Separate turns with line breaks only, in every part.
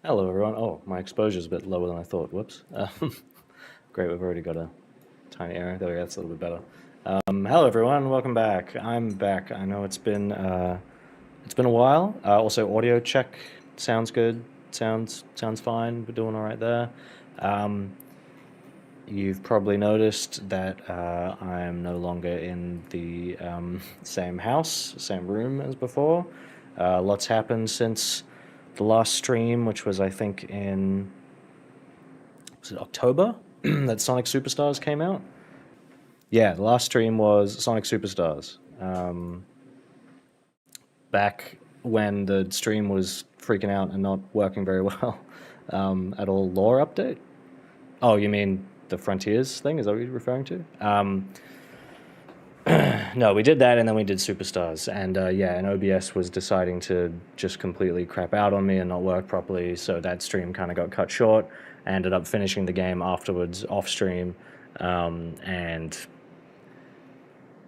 Hello, everyone. Oh, my exposure's a bit lower than I thought. Whoops. Great, we've already got a tiny error. There we go, that's a little bit better. Hello, everyone. Welcome back. I'm back. I know it's been a while. Also, audio check sounds good. Sounds fine. We're doing all right there. Um, you've probably noticed that I am no longer in the same house, same room as before. Lots happened since the last stream, which was I think in was it October that Sonic Superstars came out? Yeah, the last stream was Sonic Superstars. Back when the stream was freaking out and not working very well at all. Lore update? Oh, you mean the Frontiers thing? Is that what you're referring to? No, we did that and then we did Superstars. And yeah, and OBS was deciding to just completely crap out on me and not work properly. So that stream kind of got cut short. I ended up finishing the game afterwards off stream and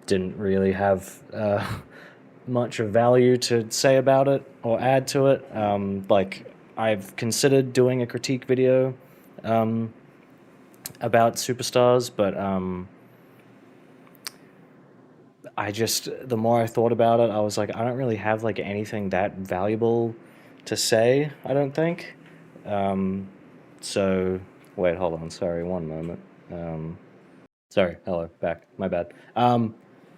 didn't really have much of value to say about it or add to it. Like, I've considered doing a critique video about Superstars, but the more I thought about it, I was like, I don't really have like anything that valuable to say, I don't think. So, wait, hold on, sorry, one moment. Sorry, hello, back, my bad.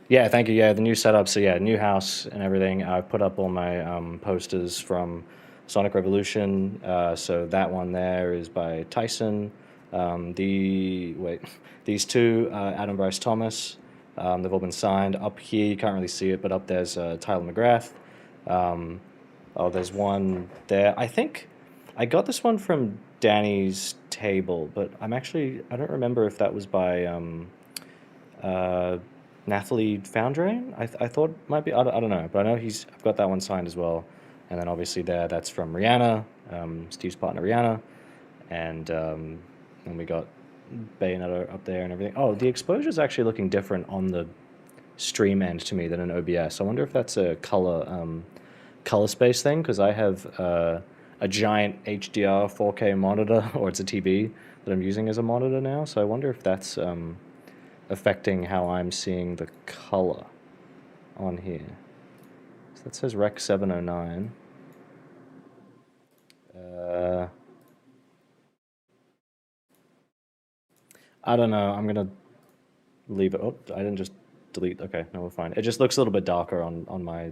Yeah, thank you. Yeah, the new setup. So yeah, new house and everything. I've put up all my posters from Sonic Revolution. So that one there is by Tyson. These two, Adam Bryce Thomas. They've all been signed. Up here, you can't really see it, but up there's Tyler McGrath. Oh, there's one there. I think I got this one from Danny's table, but I don't remember if that was by uh, Nathalie Foundrain. I thought might be. I don't know, but I know I've got that one signed as well. And then obviously that's from Rihanna, Steve's partner Rihanna, and we got Bayonetta up there and everything. Oh, the exposure is actually looking different on the stream end to me than in OBS. I wonder if that's a color space thing because I have a giant HDR 4K monitor, or it's a TV that I'm using as a monitor now. So I wonder if that's affecting how I'm seeing the color on here. So that says Rec 709. I don't know. I'm gonna leave it. Oh, I didn't just delete. Okay, no, we're fine. It just looks a little bit darker on my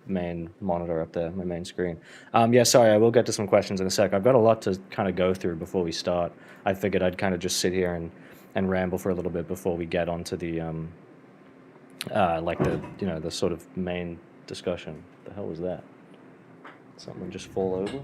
main monitor up there, my main screen. Yeah, sorry, I will get to some questions in a sec. I've got a lot to kind of go through before we start. I figured I'd kind of just sit here and ramble for a little bit before we get onto the like the sort of main discussion. The hell was that? Something just fall over?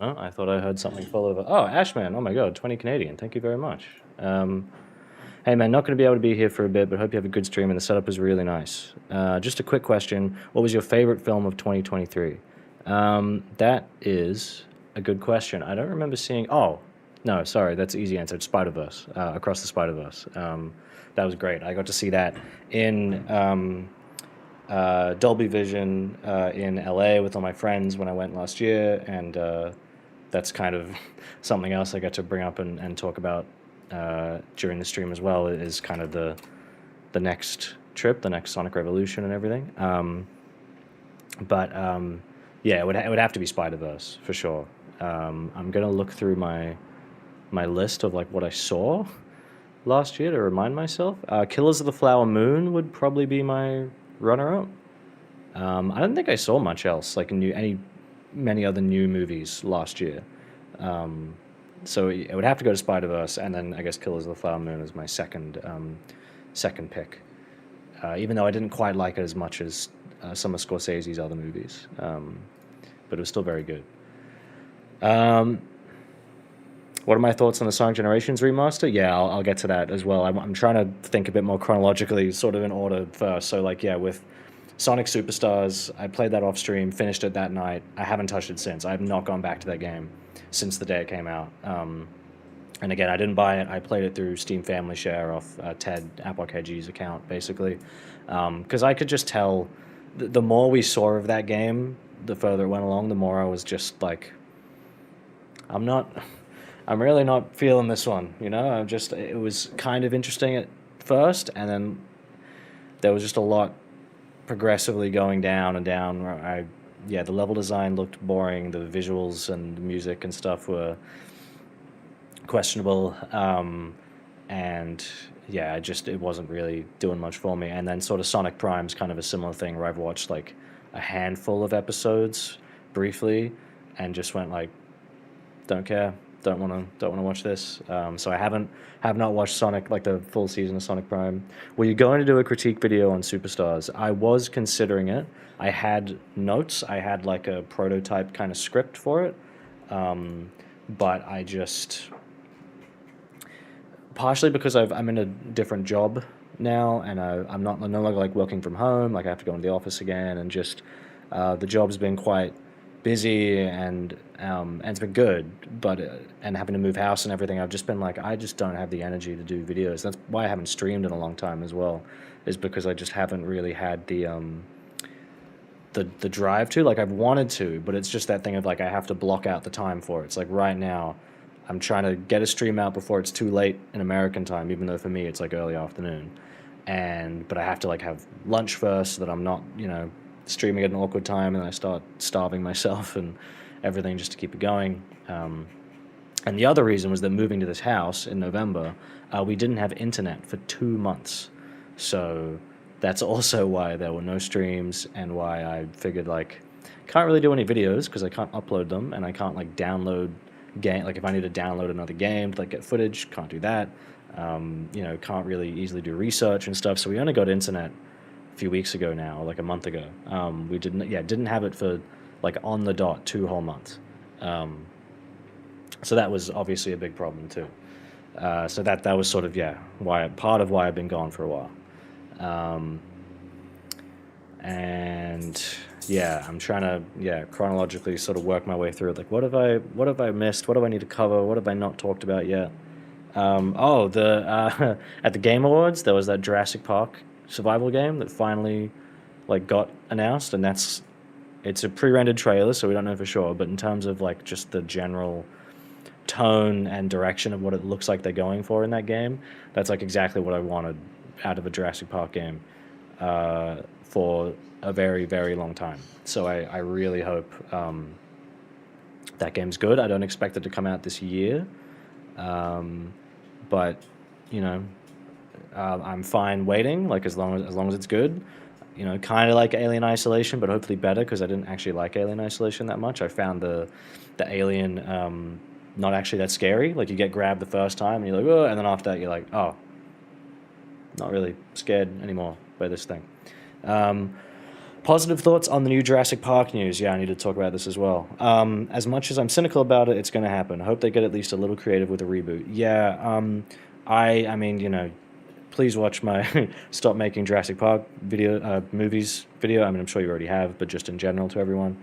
Oh, I thought I heard something fall over. Oh, Ashman, oh my god, 20 Canadian. Thank you very much. Hey man, not going to be able to be here for a bit, but hope you have a good stream and the setup is really nice. Just a quick question. What was your favorite film of 2023? That is a good question. I don't remember seeing... Oh, no, sorry, that's an easy answer. It's Spider-Verse, Across the Spider-Verse. That was great. I got to see that in Dolby Vision in LA with all my friends when I went last year, and that's kind of something else I get to bring up and talk about during the stream as well, is kind of the next trip, the next Sonic Revolution and everything. But yeah, it would have to be Spider-Verse for sure. I'm gonna look through my list of like what I saw last year to remind myself. Killers of the Flower Moon would probably be my runner-up. I don't think I saw much else, like many other new movies last year. So it would have to go to Spider-Verse, and then I guess Killers of the Flower Moon is my second pick. Even though I didn't quite like it as much as some of Scorsese's other movies, but it was still very good. What are my thoughts on the Sonic Generations remaster? Yeah, I'll get to that as well. I'm trying to think a bit more chronologically, sort of in order first. So like, yeah, with Sonic Superstars, I played that off stream, finished it that night. I haven't touched it since. I have not gone back to that game since the day it came out. And again, I didn't buy it. I played it through Steam Family Share off Ted AppleKG's account, basically, because I could just tell the more we saw of that game, the further it went along, the more I was just like, I'm not, I'm really not feeling this one, you know? It was kind of interesting at first, and then there was just a lot progressively going down and down. Yeah, the level design looked boring, the visuals and the music and stuff were questionable, and yeah, it wasn't really doing much for me. And then sort of Sonic Prime's kind of a similar thing where I've watched like a handful of episodes briefly, and just went like, don't care, don't wanna watch this. So I have not watched Sonic, like the full season of Sonic Prime. Were you going to do a critique video on Superstars? I was considering it. I had notes. I had like a prototype kind of script for it, but I just, partially because I'm in a different job now, and I'm no longer like working from home. Like I have to go into the office again, and just the job's been quite busy, and it's been good, but and having to move house and everything, I've just been like, I just don't have the energy to do videos. That's why I haven't streamed in a long time as well, is because I just haven't really had the drive to. Like I've wanted to, but it's just that thing of like I have to block out the time for it. It's like right now I'm trying to get a stream out before it's too late in American time, even though for me it's like early afternoon. But I have to like have lunch first so that I'm not, streaming at an awkward time and I start starving myself and everything just to keep it going. And the other reason was that moving to this house in November, we didn't have internet for 2 months. So that's also why there were no streams, and why I figured like, can't really do any videos because I can't upload them, and I can't like download game. Like if I need to download another game to like get footage, can't do that. Can't really easily do research and stuff. So we only got internet a few weeks ago now, like a month ago. We didn't have it for like on the dot 2 whole months. So that was obviously a big problem too. So that was sort of part of why I've been gone for a while. And yeah, I'm trying to chronologically sort of work my way through it. Like what have I missed? What do I need to cover? What have I not talked about yet? At the Game Awards there was that Jurassic Park survival game that finally like got announced, and it's a pre-rendered trailer, so we don't know for sure, but in terms of like just the general tone and direction of what it looks like they're going for in that game, that's like exactly what I wanted out of a Jurassic Park game for a very, very long time. So I really hope that game's good. I don't expect it to come out this year, but I'm fine waiting, like as long as it's good. Kind of like Alien Isolation, but hopefully better, because I didn't actually like Alien Isolation that much. I found the alien not actually that scary. Like you get grabbed the first time and you're like, oh, and then after that you're like, oh, not really scared anymore by this thing. Positive thoughts on the new Jurassic Park news. Yeah, I need to talk about this as well. As much as I'm cynical about it, it's going to happen. I hope they get at least a little creative with a reboot. Yeah, I mean, please watch my Stop Making Jurassic Park movies video. I mean, I'm sure you already have, but just in general to everyone.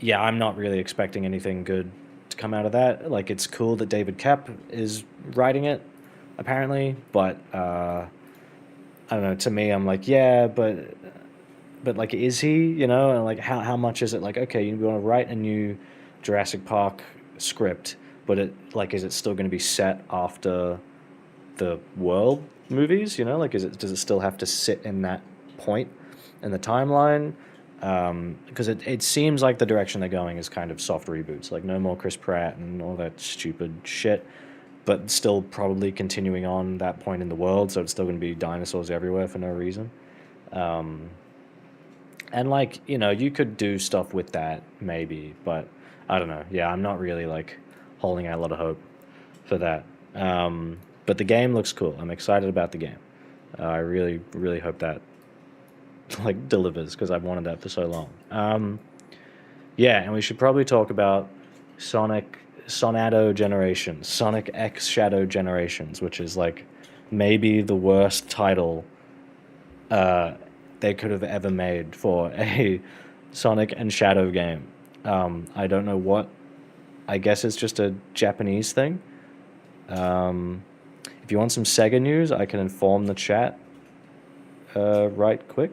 Yeah, I'm not really expecting anything good to come out of that. Like, it's cool that David Koepp is writing it, apparently, but I don't know. To me, I'm like, yeah, but like, is he? And like, how much is it? Like, okay, you want to write a new Jurassic Park script, but is it still going to be set after the World movies? Like, does it still have to sit in that point in the timeline? Because it seems like the direction they're going is kind of soft reboots, like no more Chris Pratt and all that stupid shit, but still probably continuing on that point in the world, so it's still going to be dinosaurs everywhere for no reason. And like, you could do stuff with that maybe, but I don't know. Yeah, I'm not really like holding out a lot of hope for that. But the game looks cool. I'm excited about the game. I really, really hope that like delivers, because I've wanted that for so long. Yeah, and we should probably talk about Sonic X Shadow Generations, which is like maybe the worst title they could have ever made for a Sonic and Shadow game. I don't know what. I guess it's just a Japanese thing. If you want some Sega news, I can inform the chat. right quick,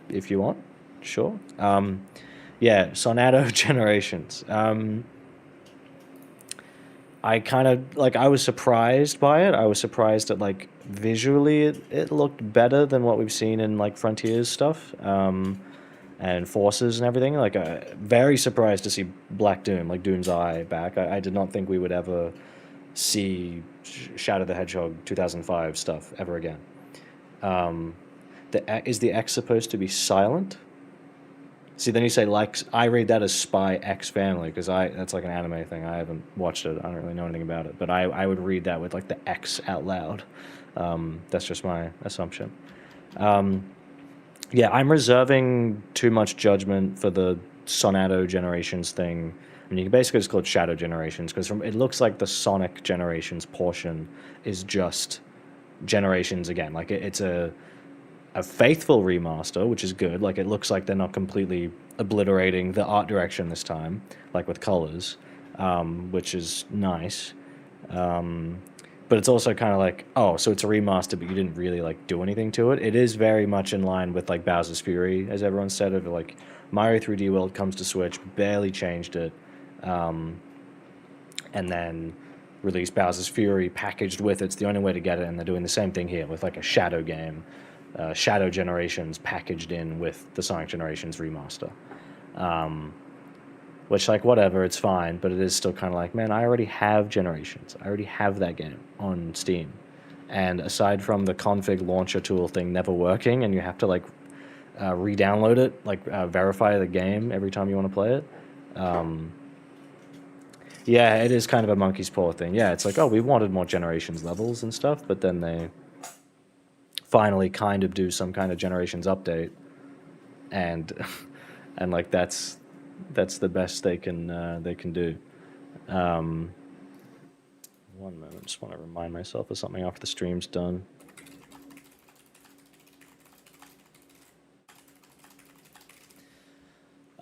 if you want. Sure. Yeah, Sonado Generations. I kind of like I was surprised by it. I was surprised that like visually it looked better than what we've seen in like Frontiers stuff. And Forces and everything. Like, very surprised to see Black Doom, like Doom's Eye, back. I did not think we would ever see Shadow the Hedgehog 2005 stuff ever again. Um, is the X supposed to be silent? See, then you say like I read that as Spy X Family because I that's like an anime thing. I haven't watched it. I don't really know anything about it, but I would read that with like the X out loud. That's just my assumption. Um, yeah, I'm reserving too much judgment for the Sonato Generations thing. I mean, you can basically just call it Shadow Generations because it looks like the Sonic Generations portion is just Generations again. Like it's a faithful remaster, which is good. Like it looks like they're not completely obliterating the art direction this time, like with colors, which is nice. Um, but it's also kind of like, oh, so it's a remaster, but you didn't really like do anything to it. It is very much in line with like Bowser's Fury, as everyone said. Of like Mario 3D World comes to Switch, barely changed it, um, and then released Bowser's Fury packaged with it. It's the only way to get it, and they're doing the same thing here with like a Shadow game, Shadow Generations packaged in with the Sonic Generations remaster. Um, which like whatever, it's fine, but it is still kind of like, man, I already have Generations. I already have that game on Steam, and aside from the config launcher tool thing never working, and you have to like re-download it, like verify the game every time you want to play it. Um, yeah, it is kind of a monkey's paw thing. Yeah, it's like, oh, we wanted more Generations levels and stuff, but then they finally kind of do some kind of Generations update, and and like that's the best they can do. Um, One moment, just want to remind myself of something after the stream's done.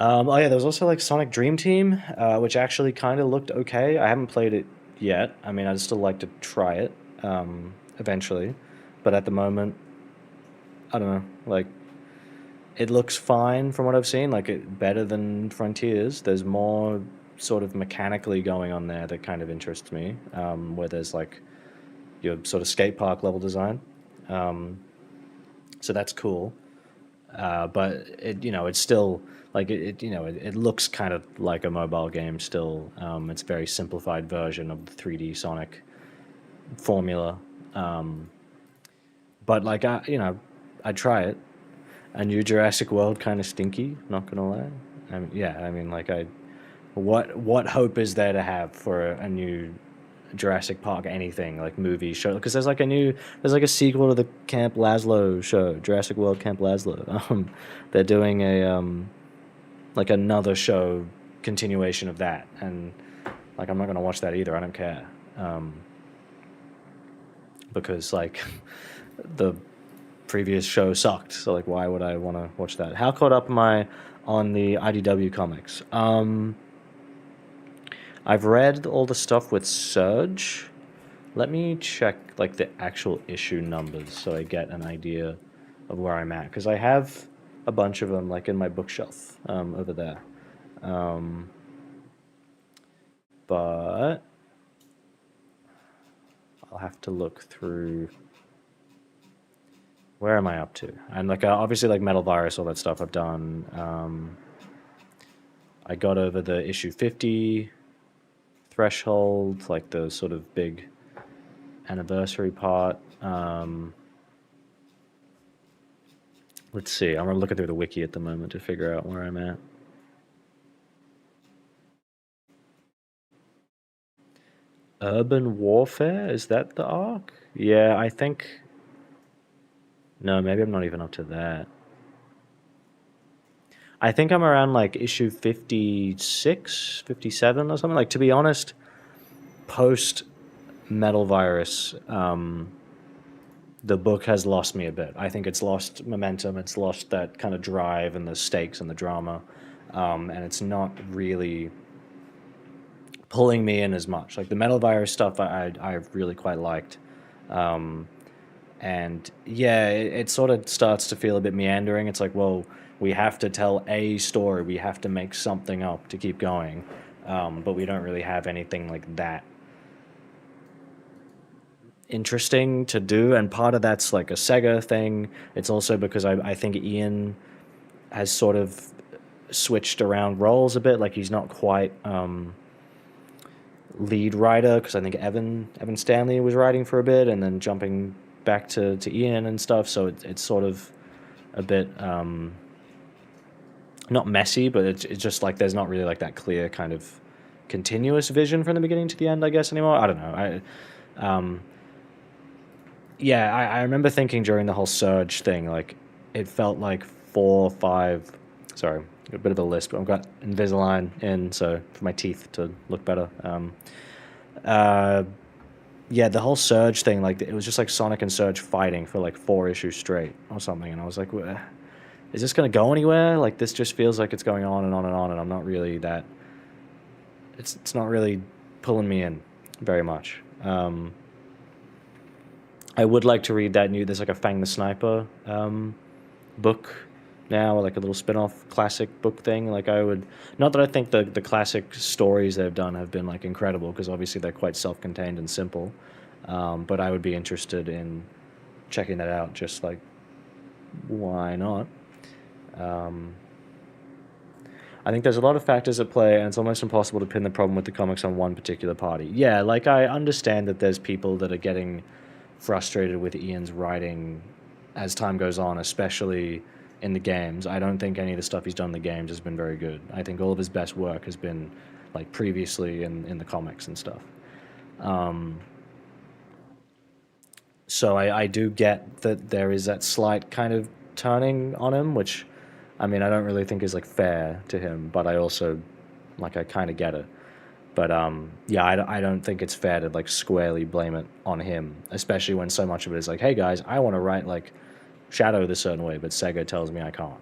Oh yeah, there was also like Sonic Dream Team, which actually kind of looked okay. I haven't played it yet. I mean, I'd still like to try it eventually, but at the moment, I don't know. Like, it looks fine from what I've seen. Like, it better than Frontiers. There's more sort of mechanically going on there that kind of interests me. Where there's like your sort of skate park level design. Um, so that's cool. But it's still like it looks kind of like a mobile game still. It's a very simplified version of the 3D Sonic formula. Um, but like I'd try it. A new Jurassic World kind of stinky. Not gonna lie. I mean, yeah, I mean like what hope is there to have for a new Jurassic Park anything like movie show because there's like a sequel to the Camp Lazlo show, Jurassic World Camp Lazlo. They're doing a like another show continuation of that, and like I'm not gonna watch that either. I don't care because like the previous show sucked. So like why would I want to watch that? How caught up am I on the IDW comics? I've read all the stuff with Surge. Let me check like the actual issue numbers so I get an idea of where I'm at because I have a bunch of them like in my bookshelf over there. Um, but I'll have to look through. Where am I up to? And like obviously like Metal Virus, all that stuff I've done. I got over the issue 50 threshold, like the sort of big anniversary part. Let's see. I'm looking through the wiki at the moment to figure out where I'm at. Urban Warfare? Is that the arc? Yeah, I think. No, maybe I'm not even up to that. I think I'm around like issue 56, 57 or something. Like, to be honest, post Metal Virus, the book has lost me a bit. I think it's lost momentum. It's lost that kind of drive and the stakes and the drama. And it's not really pulling me in as much. Like the Metal Virus stuff, I really quite liked. Um, And yeah, it sort of starts to feel a bit meandering. It's like, well, we have to tell a story, we have to make something up to keep going, but we don't really have anything like that interesting to do. And part of that's like a Sega thing. It's also because I think Ian has sort of switched around roles a bit. Like he's not quite lead writer, because I think Evan Stanley was writing for a bit and then jumping back to Ian and stuff. So it's sort of a bit not messy, but it's just like there's not really like that clear kind of continuous vision from the beginning to the end, I guess, anymore. I don't know. I remember thinking during the whole Surge thing, like it felt like 4 or 5. Sorry, a bit of a lisp, but I've got Invisalign in, so for my teeth to look better. Uh, yeah, the whole Surge thing, like it was just like Sonic and Surge fighting for like 4 issues straight or something, and I was like, is this gonna go anywhere? Like this just feels like it's going on and on and on, and I'm not really that. It's not really pulling me in very much. I would like to read that new. There's like a Fang the Sniper book now, like a little spin-off classic book thing. Like I would, not that I think the classic stories they've done have been like incredible, because obviously they're quite self-contained and simple. But I would be interested in checking that out. Just like, why not? I think there's a lot of factors at play, and it's almost impossible to pin the problem with the comics on one particular party. Yeah, like I understand that there's people that are getting frustrated with Ian's writing as time goes on, especially in the games. I don't think any of the stuff he's done in the games has been very good. I think all of his best work has been like previously in the comics and stuff. So I do get that there is that slight kind of turning on him, which I mean I don't really think is like fair to him, but I also like I kind of get it. But yeah, I don't think it's fair to like squarely blame it on him, especially when so much of it is like, hey guys, I want to write like Shadow the certain way, but Sega tells me I can't.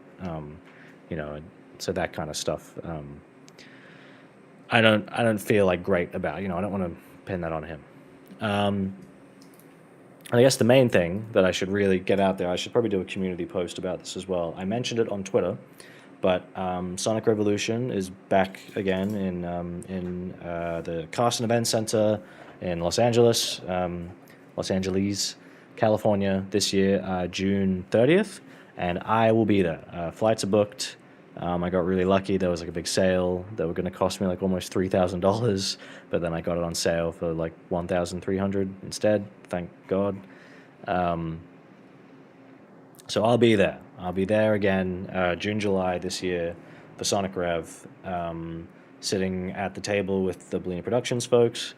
You know, so that kind of stuff. I don't feel like great about. I don't want to pin that on him. And I guess the main thing that I should really get out there, I should probably do a community post about this as well. I mentioned it on Twitter, but Sonic Revolution is back again in the Carson Event Center in Los Angeles, California this year, June 30th, and I will be there. Flights are booked. I got really lucky. There was like a big sale that were going to cost me like almost $3,000, but then I got it on sale for like 1,300 instead. Thank God. So I'll be there. I'll be there again, June, July this year for Sonic Rev, sitting at the table with the Bellini Productions folks.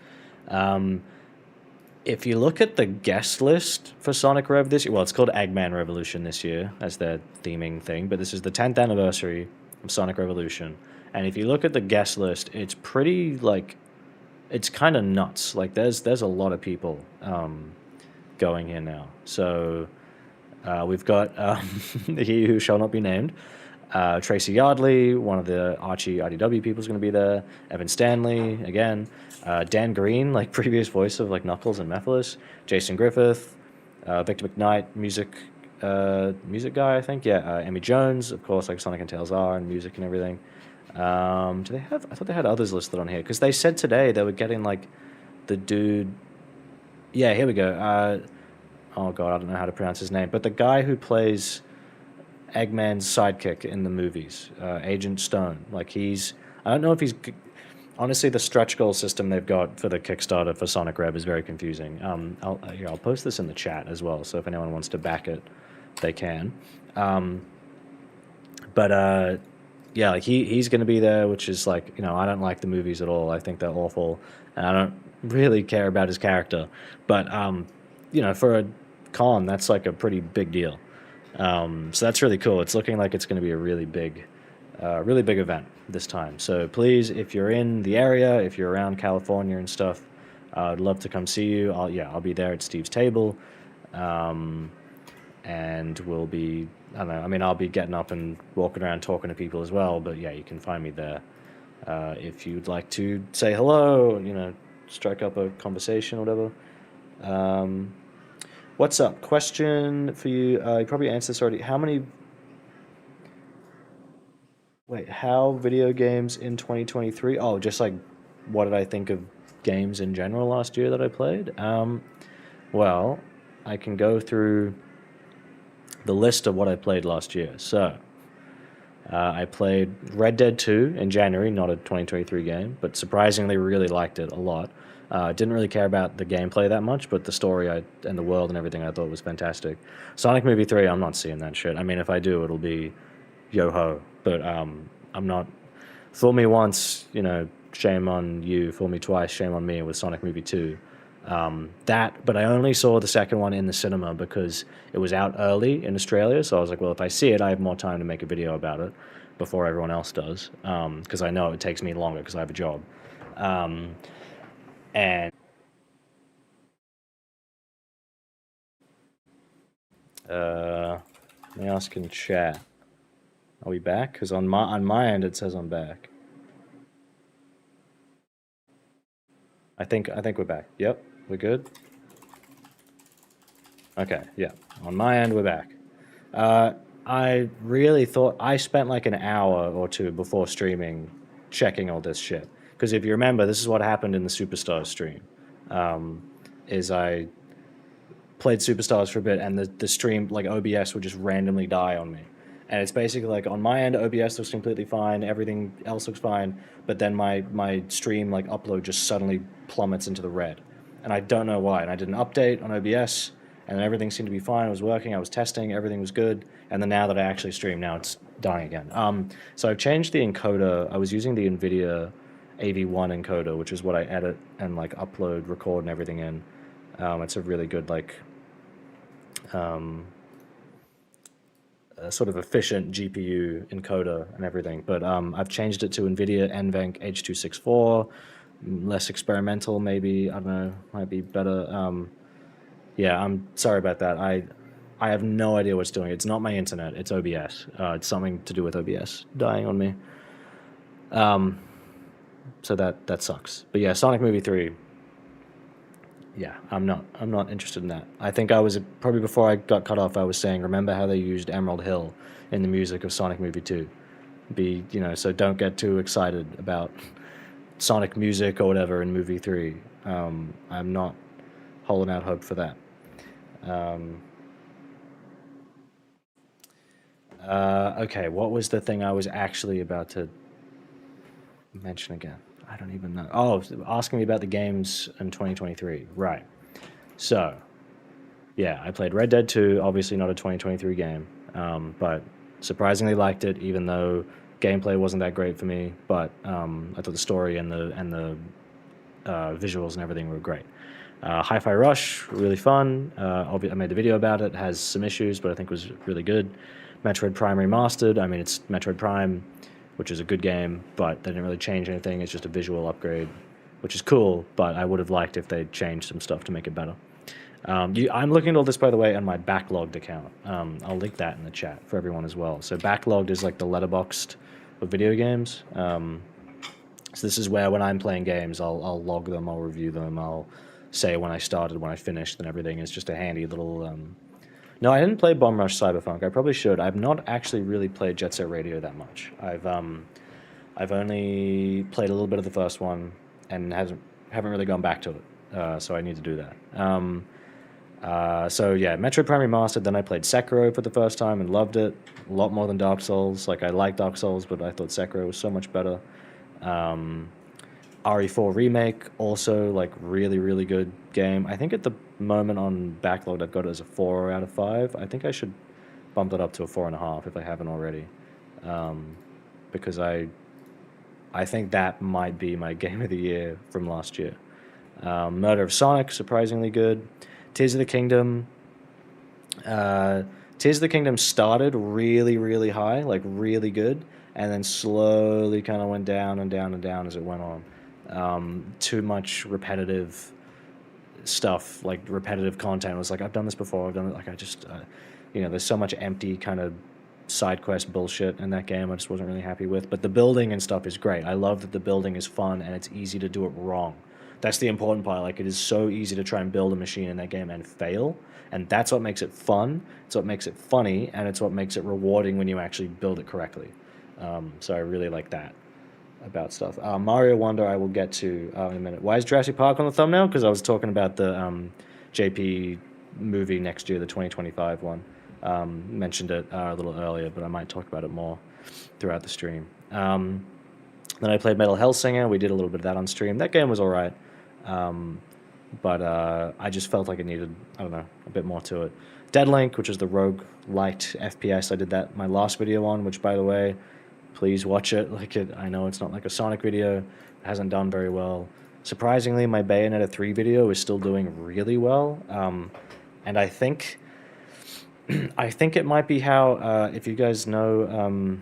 If you look at the guest list for Sonic Rev this year, well, it's called Eggman Revolution this year as their theming thing, but this is the 10th anniversary of Sonic Revolution. And if you look at the guest list, it's pretty, like, it's kind of nuts. Like, there's a lot of people going here now. So we've got he who shall not be named. Tracy Yardley, one of the Archie IDW people, is going to be there. Evan Stanley, again. Dan Green, like previous voice of like Knuckles and Mephiles. Jason Griffith. Victor McKnight, music guy, I think. Yeah. Emmy Jones, of course, like Sonic and Tails are, and music and everything. Do they have? I thought they had others listed on here, because they said today they were getting like the dude. Yeah, here we go. Oh god, I don't know how to pronounce his name, but the guy who plays Eggman's sidekick in the movies, Agent Stone. Like I don't know if he's. Honestly, the stretch goal system they've got for the Kickstarter for Sonic Rev is very confusing. I'll post this in the chat as well, so if anyone wants to back it, they can. But yeah, like he's going to be there, which is like, I don't like the movies at all. I think they're awful, and I don't really care about his character. But for a con, that's like a pretty big deal. So that's really cool. It's looking like it's going to be a really big event this time. So please, if you're in the area, if you're around California and stuff, I'd love to come see you. I'll be there at Steve's table, and we'll be. I don't know. I mean, I'll be getting up and walking around talking to people as well. But yeah, you can find me there if you'd like to say hello. Strike up a conversation or whatever. What's up? Question for you. You probably answered this already. How video games in 2023? Oh, just like what did I think of games in general last year that I played? Well, I can go through the list of what I played last year. So, I played Red Dead 2 in January, not a 2023 game, but surprisingly really liked it a lot. Didn't really care about the gameplay that much, but the story and the world and everything I thought was fantastic. Sonic Movie 3, I'm not seeing that shit. I mean, if I do, it'll be yo ho. But I'm not. Fool me once, shame on you. Fool me twice, shame on me with Sonic Movie 2. But I only saw the second one in the cinema because it was out early in Australia. So I was like, well, if I see it, I have more time to make a video about it before everyone else does. Because I know it takes me longer because I have a job. And let me ask in chat. Are we back? Because on my end it says I'm back. I think we're back. Yep, we're good. Okay, yeah. On my end, we're back. I really thought I spent like an hour or two before streaming checking all this shit. Because if you remember, this is what happened in the Superstars stream. Is I played Superstars for a bit, and the stream, like OBS, would just randomly die on me. And it's basically like on my end, OBS looks completely fine, everything else looks fine, but then my stream like upload just suddenly plummets into the red, and I don't know why. And I did an update on OBS, and everything seemed to be fine. It was working. I was testing. Everything was good. And then now that I actually stream, now it's dying again. So I've changed the encoder. I was using the NVIDIA AV1 encoder, which is what I edit and like upload, record, and everything in. It's a really good like sort of efficient GPU encoder and everything. But I've changed it to NVIDIA NVENC H.264, less experimental maybe. I don't know, might be better. Yeah, I'm sorry about that. I have no idea what's doing it. It's not my internet. It's OBS. It's something to do with OBS dying on me. So that sucks. But yeah, Sonic Movie 3. Yeah, I'm not interested in that. I think I was probably before I got cut off. I was saying, remember how they used Emerald Hill in the music of Sonic Movie 2? So don't get too excited about Sonic music or whatever in Movie 3. I'm not holding out hope for that. Okay, what was the thing I was actually about to mention again? I don't even know. Oh, asking me about the games in 2023. Right. So, yeah, I played Red Dead 2, obviously not a 2023 game, but surprisingly liked it, even though gameplay wasn't that great for me. But I thought the story and the visuals and everything were great. Hi-Fi Rush, really fun. I made the video about it. Has some issues, but I think was really good. Metroid Prime Remastered. I mean, it's Metroid Prime, which is a good game, but they didn't really change anything. It's just a visual upgrade, which is cool, but I would have liked if they'd changed some stuff to make it better. I'm looking at all this, by the way, on my backlogged account. I'll link that in the chat for everyone as well. So backlogged is like the letterboxed of video games. So this is where when I'm playing games, I'll log them, I'll review them, I'll say when I started, when I finished, and everything. It's just a handy little... No, I didn't play Bomb Rush Cyberpunk. I probably should. I've not actually really played Jet Set Radio that much. I've only played a little bit of the first one and haven't really gone back to it. So I need to do that. So yeah, Metroid Prime Remastered. Then I played Sekiro for the first time and loved it a lot more than Dark Souls. Like I like Dark Souls, but I thought Sekiro was so much better. RE4 Remake, also like really, really good game. I think at the moment on Backlogged I've got it as a 4 out of 5. I think I should bump that up to a 4.5 if I haven't already. Because I think that might be my game of the year from last year. Murder of Sonic, surprisingly good. Tears of the Kingdom. Tears of the Kingdom started really, really high, like really good, and then slowly kind of went down and down and down as it went on. Too much repetitive stuff, like repetitive content. It was like, I've done this before, I've done it. Like, I just, there's so much empty kind of side quest bullshit in that game I just wasn't really happy with. But the building and stuff is great. I love that the building is fun and it's easy to do it wrong. That's the important part. Like, it is so easy to try and build a machine in that game and fail, and that's what makes it fun. It's what makes it funny, and it's what makes it rewarding when you actually build it correctly. So I really like that about stuff. Mario Wonder, I will get to in a minute. Why is Jurassic Park on the thumbnail? Because I was talking about the JP movie next year, the 2025 one. Mentioned it a little earlier, but I might talk about it more throughout the stream. Then I played Metal Hellsinger. We did a little bit of that on stream. That game was all right, but I just felt like it needed, I don't know, a bit more to it. Deadlink, which is the rogue light FPS, I did that my last video on, which, by the way, please watch it. Like, I know it's not like a Sonic video. It hasn't done very well. Surprisingly, my Bayonetta 3 video is still doing really well. And I think it might be how, if you guys know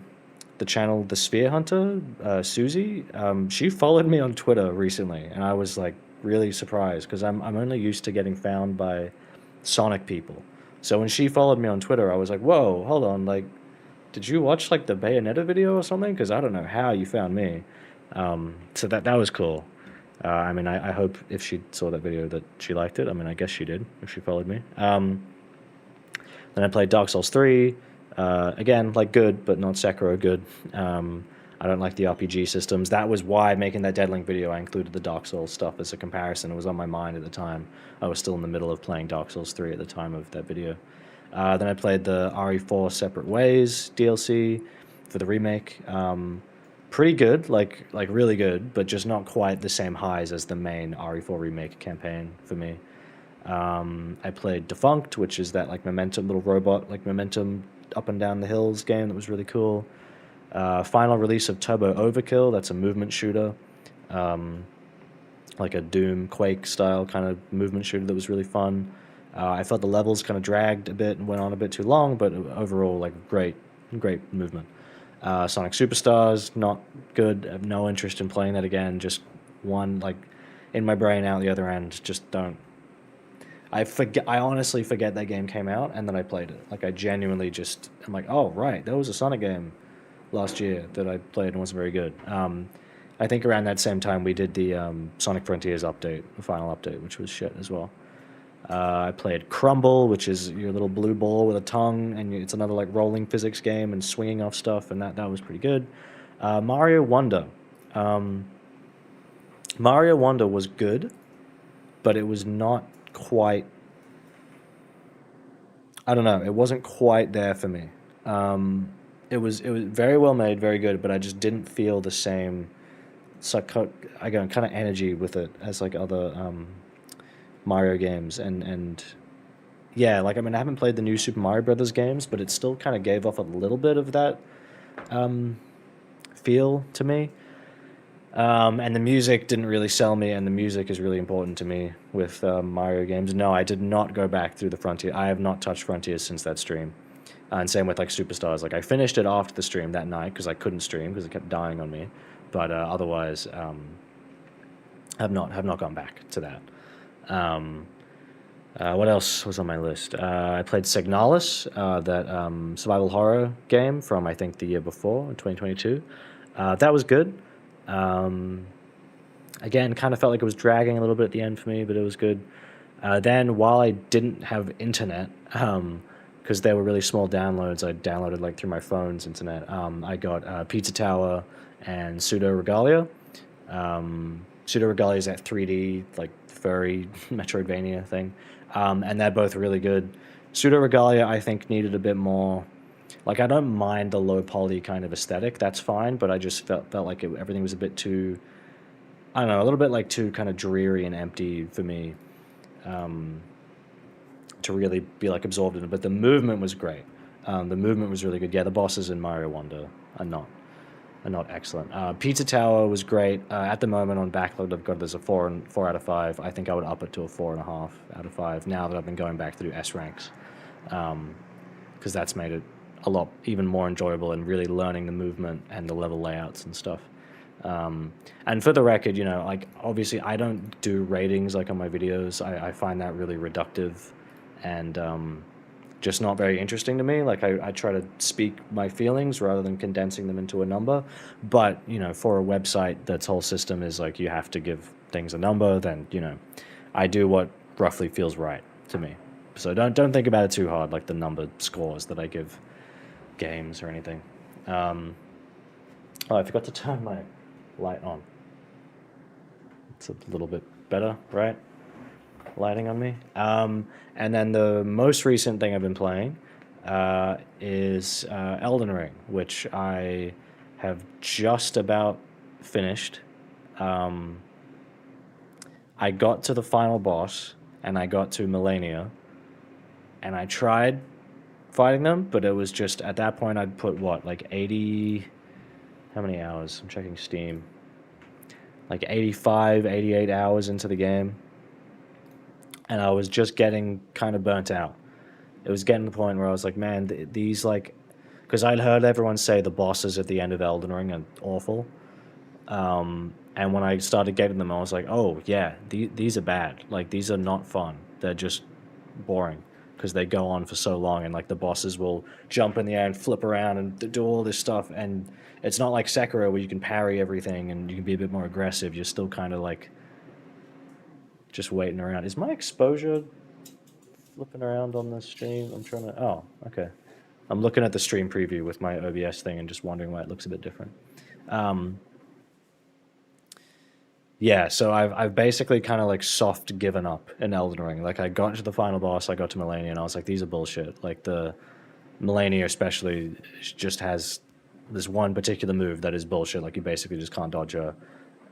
the channel The Sphere Hunter, Susie, she followed me on Twitter recently, and I was like really surprised because I'm only used to getting found by Sonic people. So when she followed me on Twitter, I was like, whoa, hold on, like, did you watch like the Bayonetta video or something? Because I don't know how you found me. So that was cool. I mean, I hope if she saw that video that she liked it. I mean, I guess she did if she followed me. Then I played Dark Souls 3. Again, like, good, but not Sekiro good. I don't like the RPG systems. That was why making that Deadlink video, I included the Dark Souls stuff as a comparison. It was on my mind at the time. I was still in the middle of playing Dark Souls 3 at the time of that video. Then I played the RE4 Separate Ways DLC for the remake. Pretty good, like really good, but just not quite the same highs as the main RE4 remake campaign for me. I played Defunct, which is that like momentum little robot, like momentum up and down the hills game that was really cool. Final release of Turbo Overkill, that's a movement shooter. Like a Doom, Quake style kind of movement shooter that was really fun. I felt the levels kind of dragged a bit and went on a bit too long, but overall, like, great movement. Sonic Superstars, not good. I have no interest in playing that again. Just one, like, in my brain, out the other end. Just don't. I honestly forget that game came out, and then I played it. Like, I genuinely just, I'm like, oh, right, there was a Sonic game last year that I played and wasn't very good. I think around that same time we did the Sonic Frontiers update, the final update, which was shit as well. I played Crumble, which is your little blue ball with a tongue, and it's another like rolling physics game and swinging off stuff, and that was pretty good. Mario Wonder. Mario Wonder was good, but it was not quite. I don't know. It wasn't quite there for me. It was very well made, very good, but I just didn't feel the same. Again, kind of energy with it as like other Mario games, and yeah, like, I mean, I haven't played the new Super Mario Brothers games, but it still kind of gave off a little bit of that feel to me. And the music didn't really sell me, and the music is really important to me with Mario games. No, I did not go back through the Frontier. I have not touched Frontiers since that stream. And same with like Superstars. Like, I finished it after the stream that night because I couldn't stream because it kept dying on me. But otherwise, have not gone back to that. What else was on my list? I played Signalis, that survival horror game from, I think, the year before, in 2022. That was good. Again, kind of felt like it was dragging a little bit at the end for me, but it was good. Then, while I didn't have internet, because they were really small downloads, I downloaded like through my phone's internet. I got Pizza Tower and Pseudo Regalia. Pseudo Regalia is that 3D, like, furry Metroidvania thing. And they're both really good. Pseudo Regalia, I think, needed a bit more. Like, I don't mind the low poly kind of aesthetic, that's fine, but I just felt like everything was a bit too, I don't know, a little bit like too kind of dreary and empty for me to really be like absorbed in it. But the movement was great. The movement was really good. Yeah, the bosses in Mario Wonder are not excellent. Pizza Tower was great. At the moment on Backlog, I've got it as a 4 out of 5. I think I would up it to a 4.5 out of 5 now that I've been going back through S ranks, because that's made it a lot even more enjoyable and really learning the movement and the level layouts and stuff. And for the record, you know, like, obviously I don't do ratings like on my videos. I find that really reductive and just not very interesting to me. Like I try to speak my feelings rather than condensing them into a number. But, for a website that's whole system is like you have to give things a number, then, I do what roughly feels right to me. So don't think about it too hard, like the number scores that I give games or anything. Um, oh, I forgot to turn my light on. It's a little bit better, right? Lighting on me. And then the most recent thing I've been playing is Elden Ring, which I have just about finished. Um, I got to the final boss, and I got to Melania, and I tried fighting them, but it was just at that point I'd put what, like 80. How many hours? I'm checking Steam. Like 85, 88 hours into the game, and I was just getting kind of burnt out. It was getting to the point where I was like, man, these like, because I'd heard everyone say the bosses at the end of Elden Ring are awful. And when I started getting them, I was like, oh yeah, these are bad. Like these are not fun. They're just boring because they go on for so long, and like the bosses will jump in the air and flip around and do all this stuff. And it's not like Sekiro where you can parry everything and you can be a bit more aggressive. You're still kind of like just waiting around. Is my exposure flipping around on the stream? I'm trying to. Oh, okay. I'm looking at the stream preview with my OBS thing and just wondering why it looks a bit different. Um, yeah, so I've basically kind of like soft given up in Elden Ring. Like I got to the final boss, I got to Melania, and I was like, these are bullshit. Like the Melania especially just has this one particular move that is bullshit. Like you basically just can't dodge her.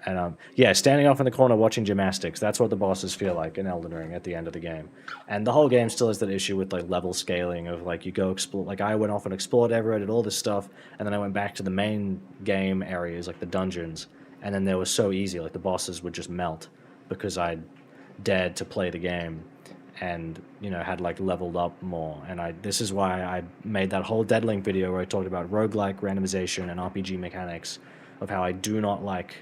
And yeah, standing off in the corner watching gymnastics, that's what the bosses feel like in Elden Ring at the end of the game. And the whole game still has that issue with like level scaling of like you go explore, like I went off and explored everywhere, did all this stuff, and then I went back to the main game areas, like the dungeons, and then they were so easy, like the bosses would just melt because I'd dared to play the game and had like leveled up more. And this is why I made that whole Deadlink video where I talked about roguelike randomization and RPG mechanics of how I do not like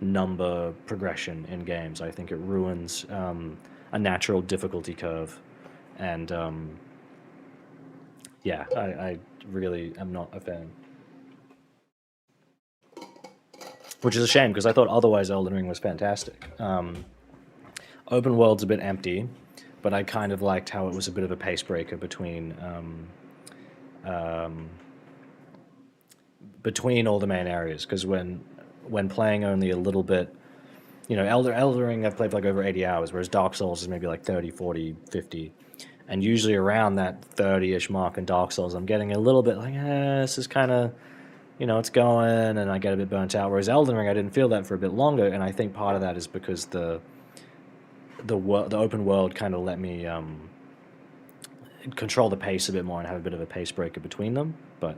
number progression in games. I think it ruins a natural difficulty curve, and yeah, I really am not a fan. Which is a shame because I thought otherwise Elden Ring was fantastic. Open world's a bit empty, but I kind of liked how it was a bit of a pace breaker between all the main areas. Because when playing only a little bit, Elden Ring I've played for like over 80 hours, whereas Dark Souls is maybe like 30, 40, 50. And usually around that 30-ish mark in Dark Souls, I'm getting a little bit like, this is kind of, it's going, and I get a bit burnt out. Whereas Elden Ring, I didn't feel that for a bit longer, and I think part of that is because the open world kind of let me control the pace a bit more and have a bit of a pace breaker between them. But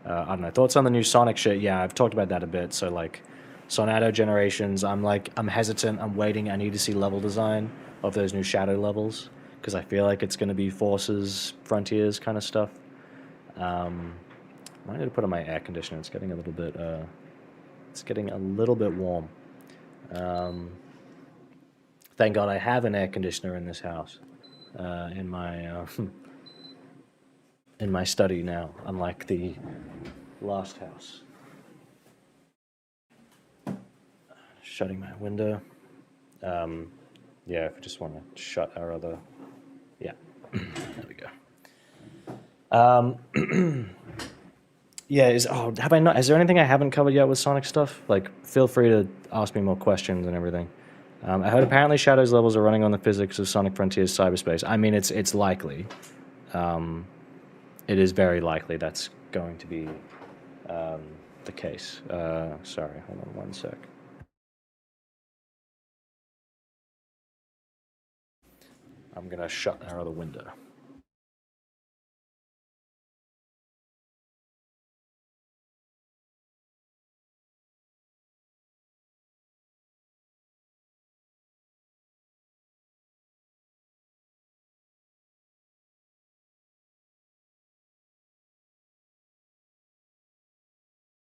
I don't know. Thoughts on the new Sonic shit? Yeah, I've talked about that a bit. So like, Sonato Generations, I'm hesitant. I'm waiting. I need to see level design of those new Shadow levels because I feel like it's going to be Forces, Frontiers kind of stuff. I need to put on my air conditioner. It's getting a little bit. It's getting a little bit warm. Thank God I have an air conditioner in this house, in my in my study now, unlike the last house. Shutting my window. Yeah, if I just want to shut our other. Yeah, there we go. Yeah, have I not? Is there anything I haven't covered yet with Sonic stuff? Like, feel free to ask me more questions and everything. I heard apparently Shadow's levels are running on the physics of Sonic Frontiers cyberspace. I mean, it's likely. It is very likely that's going to be the case. Sorry, hold on one sec. I'm gonna shut our other window.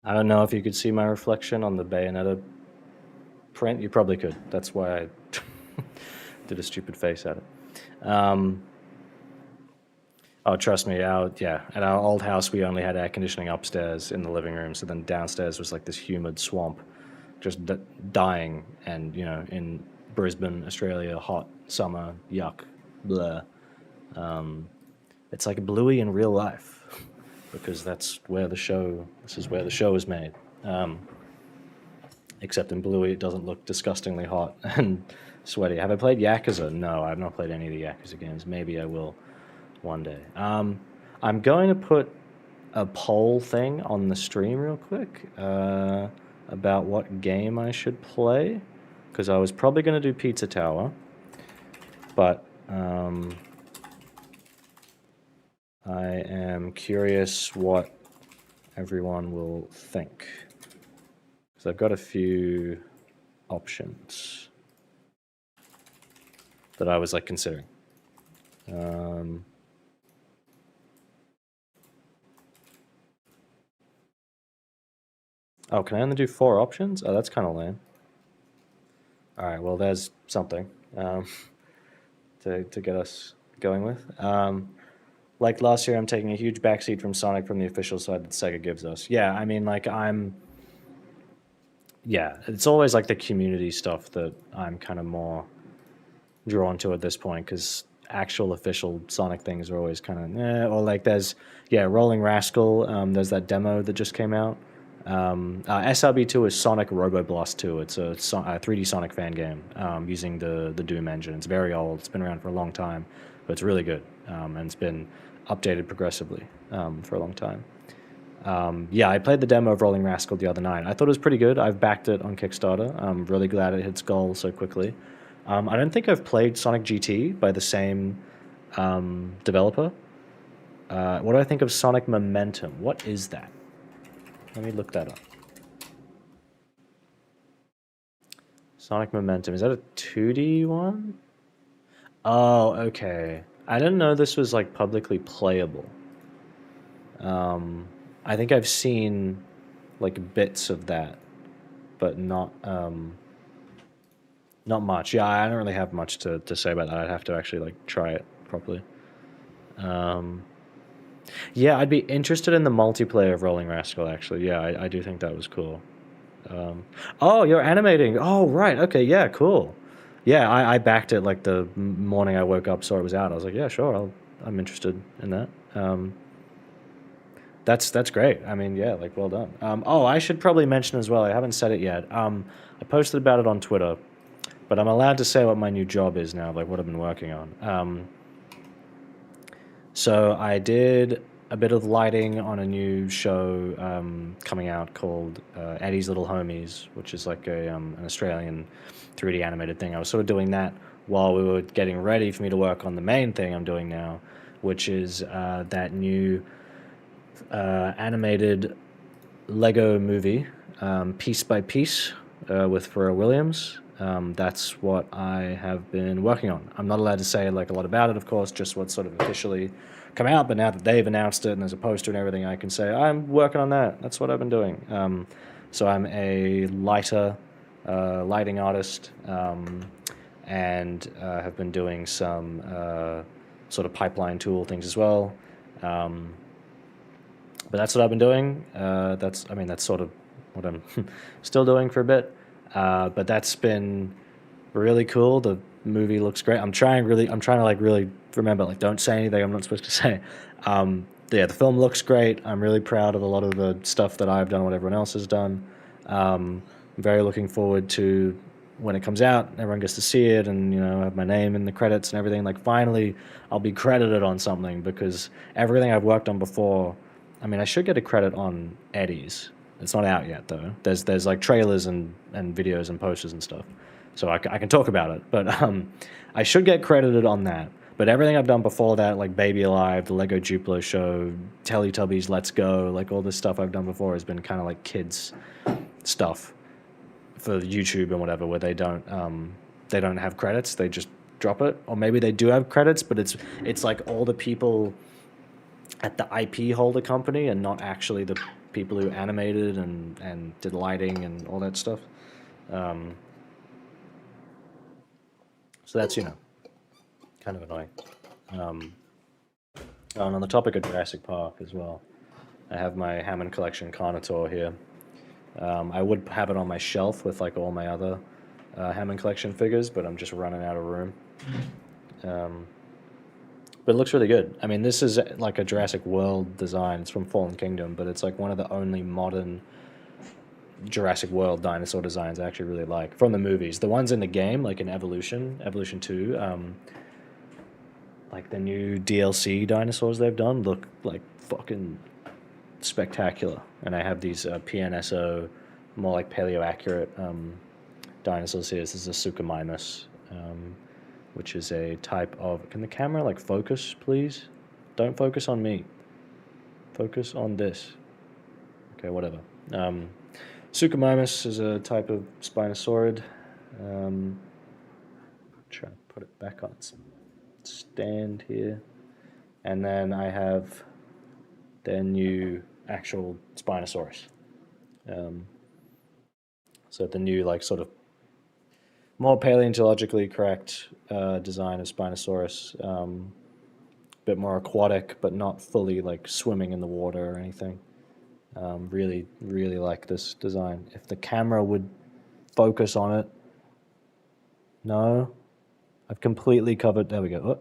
I don't know if you could see my reflection on the Bayonetta print. You probably could. That's why I did a stupid face at it. Oh, trust me, at our old house, we only had air conditioning upstairs in the living room, so then downstairs was like this humid swamp, just dying. And, you know, in Brisbane, Australia, hot summer, yuck, blah. It's like Bluey in real life, because this is where the show is made. Except in Bluey, it doesn't look disgustingly hot and sweaty. Have I played Yakuza? No, I've not played any of the Yakuza games. Maybe I will one day. I'm going to put a poll thing on the stream real quick about what game I should play, because I was probably going to do Pizza Tower, but I am curious what everyone will think, because I've got a few options that I was like considering. Oh, can I only do 4 options? Oh, that's kind of lame. All right, well, there's something to get us going with. Like last year, I'm taking a huge backseat from Sonic from the official side that Sega gives us. Yeah, I mean, like, yeah, it's always like the community stuff that I'm kind of more drawn to at this point, because actual official Sonic things are always kind of or like yeah, Rolling Rascal. There's that demo that just came out. SRB2 is Sonic Roboblast 2. It's a 3D Sonic fan game using the Doom engine. It's very old. It's been around for a long time, but it's really good, and it's been updated progressively for a long time. Yeah, I played the demo of Rolling Rascal the other night. I thought it was pretty good. I've backed it on Kickstarter. I'm really glad it hit its goal so quickly. I don't think I've played Sonic GT by the same developer. What do I think of Sonic Momentum? What is that? Let me look that up. Sonic Momentum. Is that a 2D one? Oh, okay. I didn't know this was like publicly playable. I think I've seen like bits of that, but not much. Yeah, I don't really have much to say about that. I'd have to actually like try it properly. Yeah, I'd be interested in the multiplayer of Rolling Rascal, actually. Yeah, I do think that was cool. Oh, you're animating. Oh, right. Okay, yeah, cool. Yeah, I backed it like the morning I woke up, saw it was out. I was like, yeah, sure, I'm interested in that. That's great. I mean, yeah, like well done. Oh, I should probably mention as well. I haven't said it yet. I posted about it on Twitter, but I'm allowed to say what my new job is now, like what I've been working on. So I did a bit of lighting on a new show coming out called Eddie's Little Homies, which is like an Australian 3D animated thing. I was sort of doing that while we were getting ready for me to work on the main thing I'm doing now, which is that new animated Lego movie, Piece by Piece, with Pharrell Williams. That's what I have been working on. I'm not allowed to say like a lot about it, of course, just what's sort of officially come out. But now that they've announced it and there's a poster and everything, I can say I'm working on that. That's what I've been doing. So I'm a lighting artist, and have been doing some sort of pipeline tool things as well. But that's what I've been doing. I mean, that's sort of what I'm still doing for a bit. But that's been really cool. The movie looks great. I'm trying to like really remember, like, don't say anything I'm not supposed to say. Yeah, the film looks great. I'm really proud of a lot of the stuff that I've done, what everyone else has done. I'm very looking forward to when it comes out. Everyone gets to see it, and you know, have my name in the credits and everything. Like, finally, I'll be credited on something, because everything I've worked on before. I mean, I should get a credit on Eddie's. It's not out yet though. There's like trailers and videos and posters and stuff, so I can talk about it. But I should get credited on that. But everything I've done before that, like Baby Alive, the Lego Duplo show, Teletubbies, Let's Go, like all this stuff I've done before has been kind of like kids stuff for YouTube and whatever, where they don't have credits. They just drop it, or maybe they do have credits, but it's like all the people at the IP holder company and not actually the people who animated and did lighting and all that stuff. So that's, you know, kind of annoying. Oh, and on the topic of Jurassic Park as well, I have my Hammond Collection Carnotaur here. I would have it on my shelf with like all my other Hammond Collection figures, but I'm just running out of room. Um, but it looks really good. I mean, this is like a Jurassic World design. It's from Fallen Kingdom, but it's like one of the only modern Jurassic World dinosaur designs I actually really like from the movies. The ones in the game, like in Evolution 2, like the new DLC dinosaurs they've done look like fucking spectacular. And I have these PNSO, more like paleo accurate dinosaurs here. This is a Suchomimus, which is a type of. Can the camera like focus, please? Don't focus on me. Focus on this. Okay, whatever. Suchomimus is a type of Spinosaurid. Try to put it back on its stand here. And then I have their new actual Spinosaurus. So the new, like, sort of more paleontologically correct design of Spinosaurus. Bit more aquatic, but not fully like swimming in the water or anything. Really, really like this design. If the camera would focus on it. No. I've completely covered. There we go. Oh.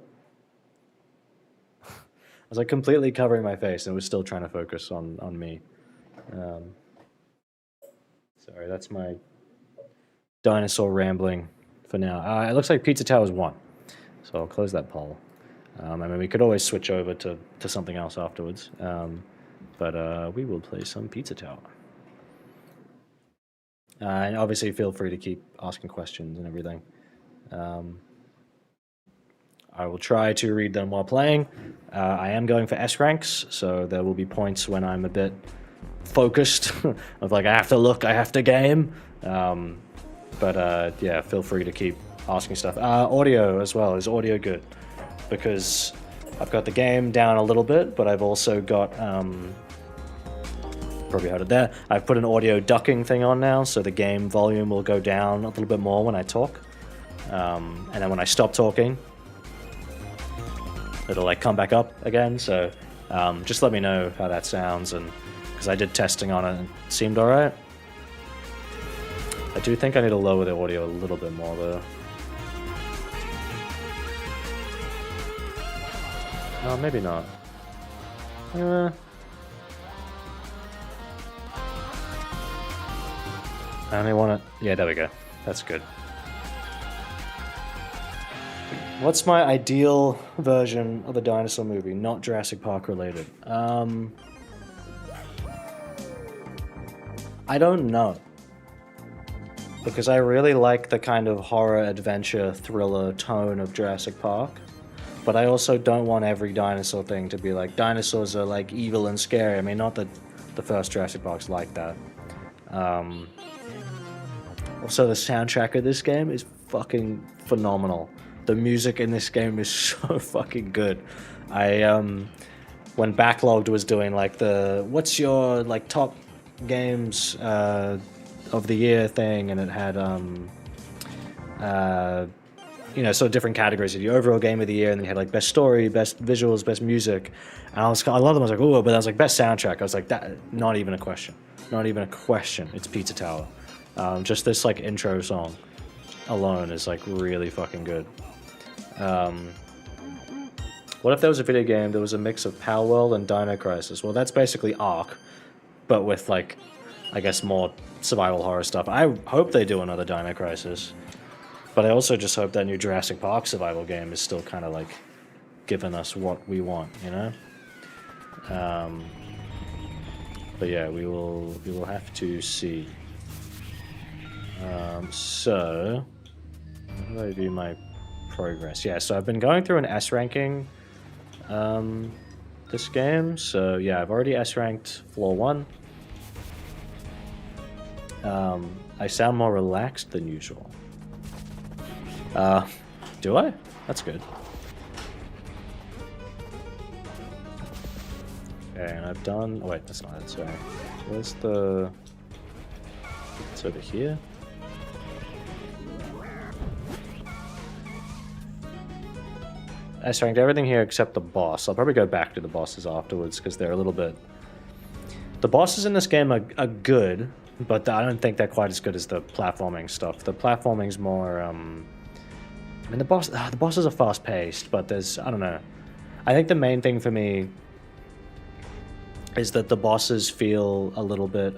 I was like completely covering my face and was still trying to focus on me. Sorry, that's my dinosaur rambling for now. It looks like Pizza Tower's won. So I'll close that poll. I mean, we could always switch over to something else afterwards. But we will play some Pizza Tower. And obviously feel free to keep asking questions and everything. I will try to read them while playing. I am going for S ranks, so there will be points when I'm a bit focused of like I have to look, I have to game. But yeah, feel free to keep asking stuff. Audio as well. Is audio good? Because I've got the game down a little bit, but I've also got probably heard it there. I've put an audio ducking thing on now, so the game volume will go down a little bit more when I talk. And then when I stop talking, it'll like come back up again. So just let me know how that sounds, and because I did testing on it and it seemed alright. I do think I need to lower the audio a little bit more though. No, maybe not. I only want to. Yeah, there we go. That's good. What's my ideal version of a dinosaur movie, not Jurassic Park related? I don't know. Because I really like the kind of horror, adventure, thriller tone of Jurassic Park. But I also don't want every dinosaur thing to be like, dinosaurs are like evil and scary. I mean, not that the first Jurassic Park's like that. Also, the soundtrack of this game is fucking phenomenal. The music in this game is so fucking good. When Backlogged was doing like the what's your like top games of the year thing, and it had you know, sort of different categories of the overall game of the year, and then you had like best story, best visuals, best music, and I love them. I was like, oh, but I was like best soundtrack. I was like, that not even a question, not even a question. It's Pizza Tower. Just this like intro song alone is like really fucking good. What if there was a video game that was a mix of Power World and Dino Crisis? Well, that's basically Ark, but with like, I guess more survival horror stuff. I hope they do another Dino Crisis, but I also just hope that new Jurassic Park survival game is still kind of like giving us what we want, you know? But yeah, we will have to see. So, how do I view my progress? Yeah, so I've been going through an S ranking this game. So yeah, I've already S ranked floor 1. I sound more relaxed than usual. Do I? That's good. Okay, and I've done. Oh wait, that's not it. Sorry. Where's the? It's over here. S ranked everything here except the boss. I'll probably go back to the bosses afterwards because they're a little bit. The bosses in this game are good, but I don't think they're quite as good as the platforming stuff. The platforming's more. I mean, the bosses are fast paced, but I don't know. I think the main thing for me is that the bosses feel a little bit.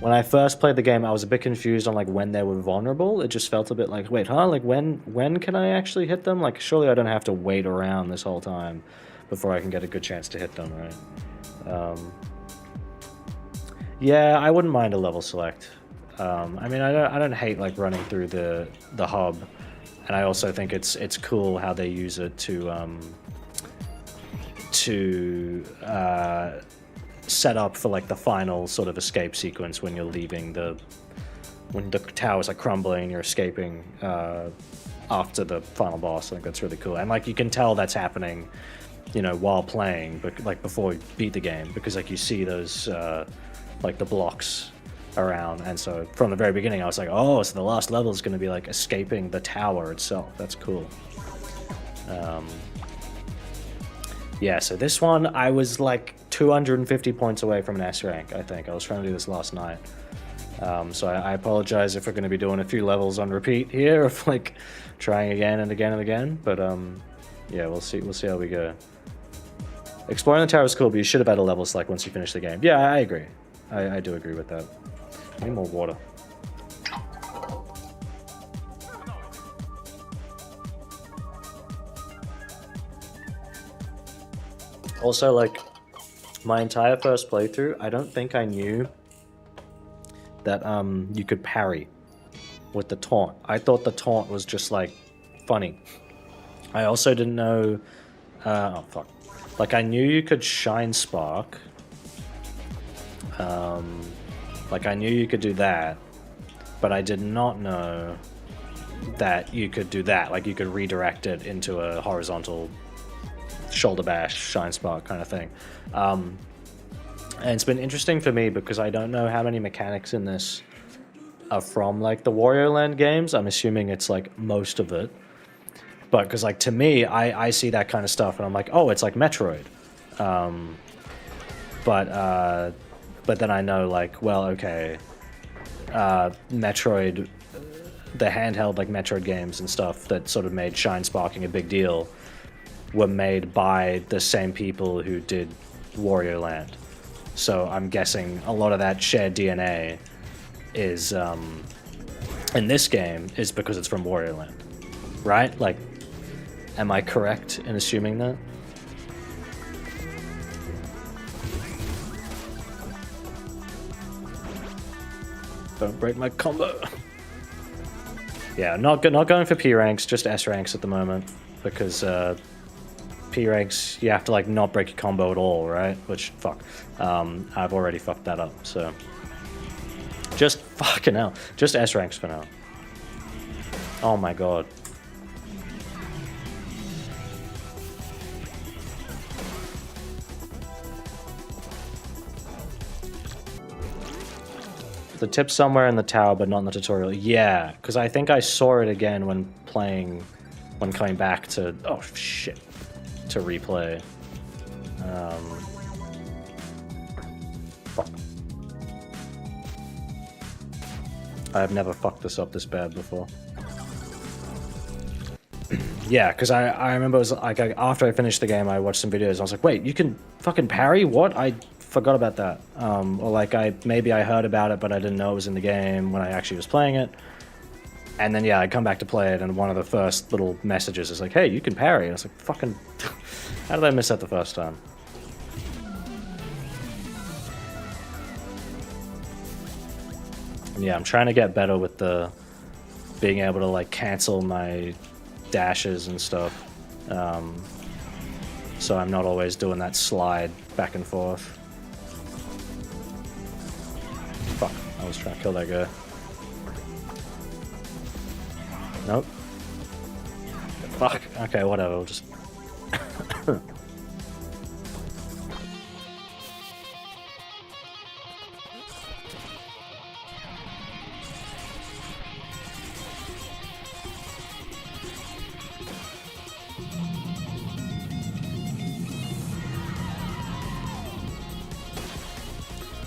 When I first played the game, I was a bit confused on like when they were vulnerable. It just felt a bit like, wait, huh? Like when can I actually hit them? Like surely I don't have to wait around this whole time before I can get a good chance to hit them, right? Yeah, I wouldn't mind a level select. I mean, I don't hate like running through the hub, and I also think it's cool how they use it to set up for like the final sort of escape sequence when you're leaving when the tower's like crumbling, you're escaping after the final boss. I think that's really cool, and like you can tell that's happening, you know, while playing, but like before you beat the game, because like you see those like the blocks around, and so from the very beginning I was like, oh, so the last level is going to be like escaping the tower itself. That's cool. Yeah, so this one I was like 250 points away from an S rank, I think. I was trying to do this last night. So I apologize if we're going to be doing a few levels on repeat here, of like trying again and again and again, but yeah, we'll see how we go. Exploring the tower is cool, but you should have had a level select once you finish the game. Yeah, I agree. I do agree with that. I need more water. Also, like, my entire first playthrough, I don't think I knew that you could parry with the taunt. I thought the taunt was just, like, funny. I also didn't know... oh, fuck. Like, I knew you could Shine Spark. Like, I knew you could do that. But I did not know that you could do that. Like, you could redirect it into a horizontal shoulder bash, Shine Spark kind of thing. And it's been interesting for me because I don't know how many mechanics in this are from, like, the Wario Land games. I'm assuming it's, like, most of it. But, because, like, to me, I see that kind of stuff and I'm like, oh, it's like Metroid. But then I know, like, well, okay, Metroid, the handheld, like, Metroid games and stuff that sort of made Shine Sparking a big deal were made by the same people who did Wario Land. So I'm guessing a lot of that shared DNA is, in this game, is because it's from Wario Land. Right? Like, am I correct in assuming that? Don't break my combo. Yeah, not going for P ranks, just S ranks at the moment, because P ranks you have to like not break your combo at all, right? Which fuck, I've already fucked that up. So just fucking hell, just S ranks for now. Oh my god. The tip's somewhere in the tower, but not in the tutorial. Yeah, because I think I saw it again when coming back to, oh shit, to replay. Fuck. I have never fucked this up this bad before. Yeah, because I remember it was like after I finished the game, I watched some videos. I was like, wait, you can fucking parry? What? I forgot about that. Or like maybe I heard about it, but I didn't know it was in the game when I actually was playing it. And then yeah, I come back to play it, and one of the first little messages is like, hey, you can parry. And I was like, fucking, how did I miss that the first time? And yeah, I'm trying to get better with the being able to like cancel my dashes and stuff, so I'm not always doing that slide back and forth. Fuck, I was trying to kill that guy. Nope. Fuck, okay, whatever, we'll just...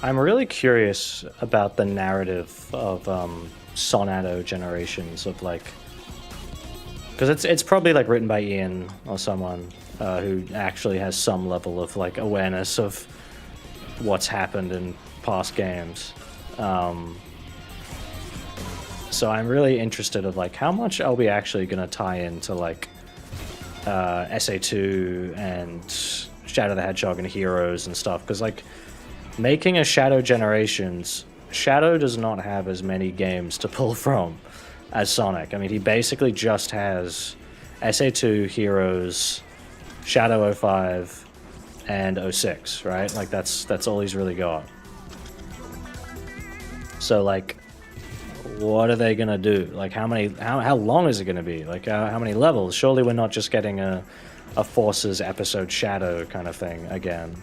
I'm really curious about the narrative of Sonato generations of like, because it's probably like written by Ian or someone who actually has some level of like awareness of what's happened in past games. So I'm really interested of like how much are we actually gonna tie into like SA2 and Shadow the Hedgehog and Heroes and stuff, because like making a Shadow Generations, Shadow does not have as many games to pull from as Sonic. I mean, he basically just has SA2, Heroes, Shadow 05, and 06, right? Like that's all he's really got. So like, what are they gonna do? Like how long is it gonna be? Like how many levels? Surely we're not just getting a Forces episode Shadow kind of thing again.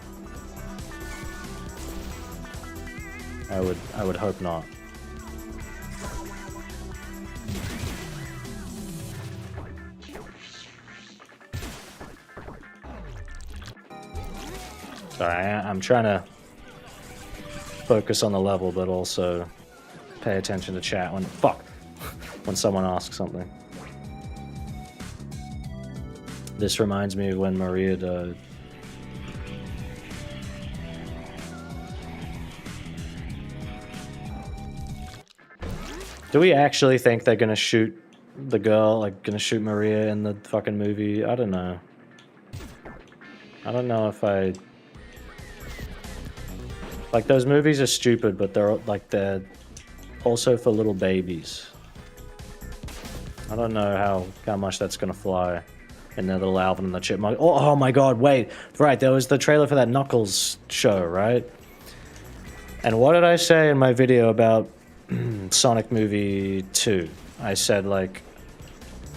I would hope not. Sorry, I'm trying to focus on the level, but also pay attention to chat when someone asks something. This reminds me of when Maria died. Do we actually think they're gonna shoot the girl, like gonna shoot Maria in the fucking movie? I don't know. I don't know if I... Like, those movies are stupid, but they're also for little babies. I don't know how much that's gonna fly in the little Alvin and the Chipmunk. Oh my god, wait. Right, there was the trailer for that Knuckles show, right? And what did I say in my video about Sonic Movie 2? I said, like,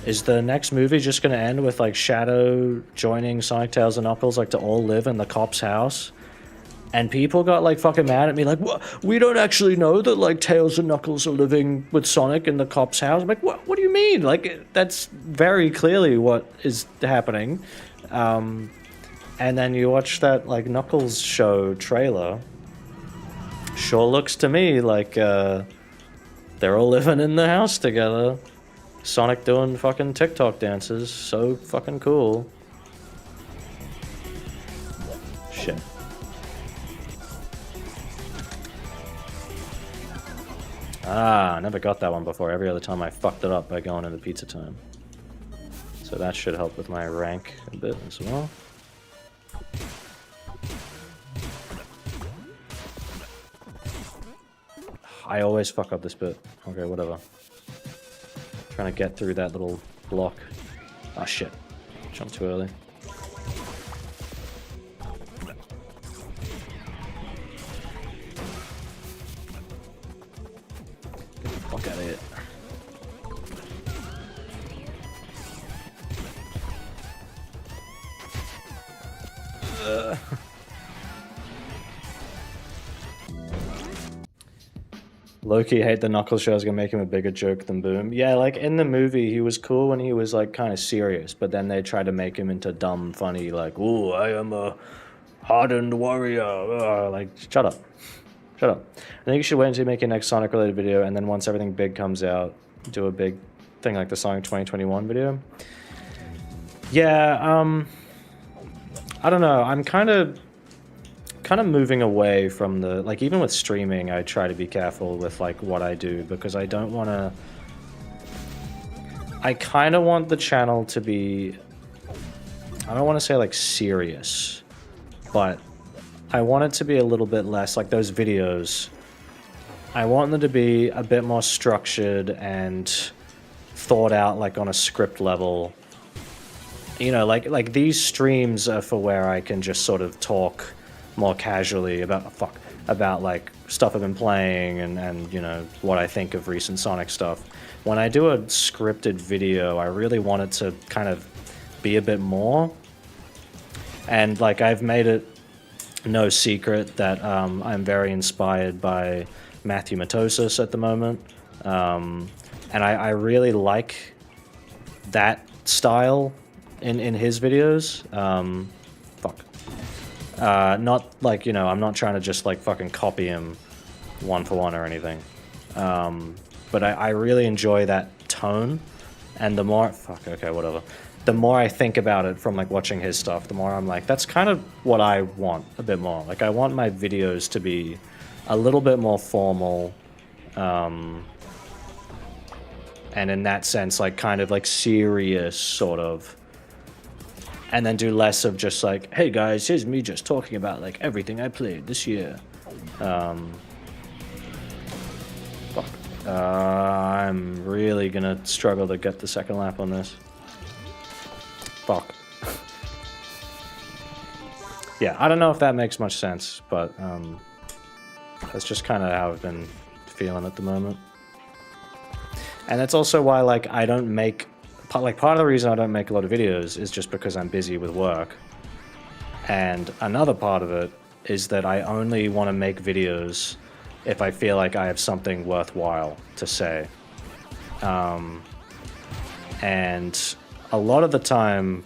is the next movie just gonna end with, like, Shadow joining Sonic, Tails, and Knuckles, like, to all live in the cop's house? And people got, like, fucking mad at me, like, what? We don't actually know that, like, Tails and Knuckles are living with Sonic in the cop's house. I'm like, what do you mean? Like, that's very clearly what is happening. And then you watch that, like, Knuckles show trailer. Sure looks to me like, they're all living in the house together. Sonic doing fucking TikTok dances. So fucking cool. Shit. Ah, I never got that one before. Every other time I fucked it up by going into Pizza Time. So that should help with my rank a bit as well. I always fuck up this bit. Okay, whatever. Trying to get through that little block. Ah, shit. Jumped too early. Fuck out of here. Loki hate the Knuckles show is gonna make him a bigger joke than Boom. Yeah, like in the movie, he was cool when he was like kind of serious, but then they tried to make him into dumb, funny, like, "Ooh, I am a hardened warrior." Like, shut up. Shut up. I think you should wait until you make your next Sonic related video, and then once everything big comes out, do a big thing like the Sonic 2021 video. Yeah, I don't know. I'm kind of moving away from the, like, even with streaming, I try to be careful with like what I do, because I don't want to, I kind of want the channel to be, I don't want to say like serious, but I want it to be a little bit less like those videos. I want them to be a bit more structured and thought out, like on a script level. You know, like these streams are for where I can just sort of talk more casually about like stuff I've been playing and you know what I think of recent Sonic stuff. When I do a scripted video, I really want it to kind of be a bit more. And like I've made it no secret that I'm very inspired by Matthew Matosis at the moment, and I really like that style in his videos. Fuck. Not like, you know, I'm not trying to just like fucking copy him one for one or anything. But I really enjoy that tone, and the more, fuck, okay, whatever. The more I think about it from like watching his stuff, the more I'm like, that's kind of what I want a bit more. Like I want my videos to be a little bit more formal, and in that sense, like kind of like serious sort of, and then do less of just like, hey guys, here's me just talking about like everything I played this year. Fuck. I'm really gonna struggle to get the second lap on this. Fuck. Yeah, I don't know if that makes much sense, but that's just kind of how I've been feeling at the moment. And that's also why, like, I don't make... Like, part of the reason I don't make a lot of videos is just because I'm busy with work. And another part of it is that I only want to make videos if I feel like I have something worthwhile to say. And a lot of the time,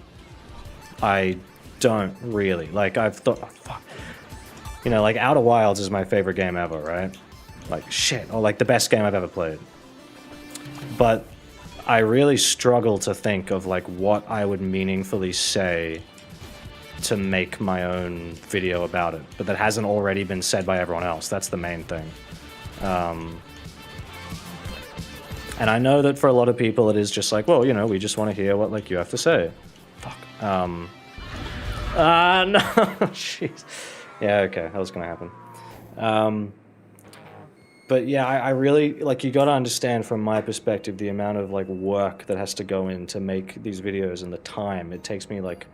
I don't really. Like, I've thought... Oh, fuck. You know, like, Outer Wilds is my favorite game ever, right? Like, shit. Or, like, the best game I've ever played. But I really struggle to think of like what I would meaningfully say to make my own video about it, but that hasn't already been said by everyone else. That's the main thing. And I know that for a lot of people it is just like, well, you know, we just want to hear what like you have to say. Fuck. No. Jeez. Yeah, okay, that was gonna happen. But yeah, I really, like, you gotta understand from my perspective the amount of, like, work that has to go in to make these videos and the time. It takes me, like,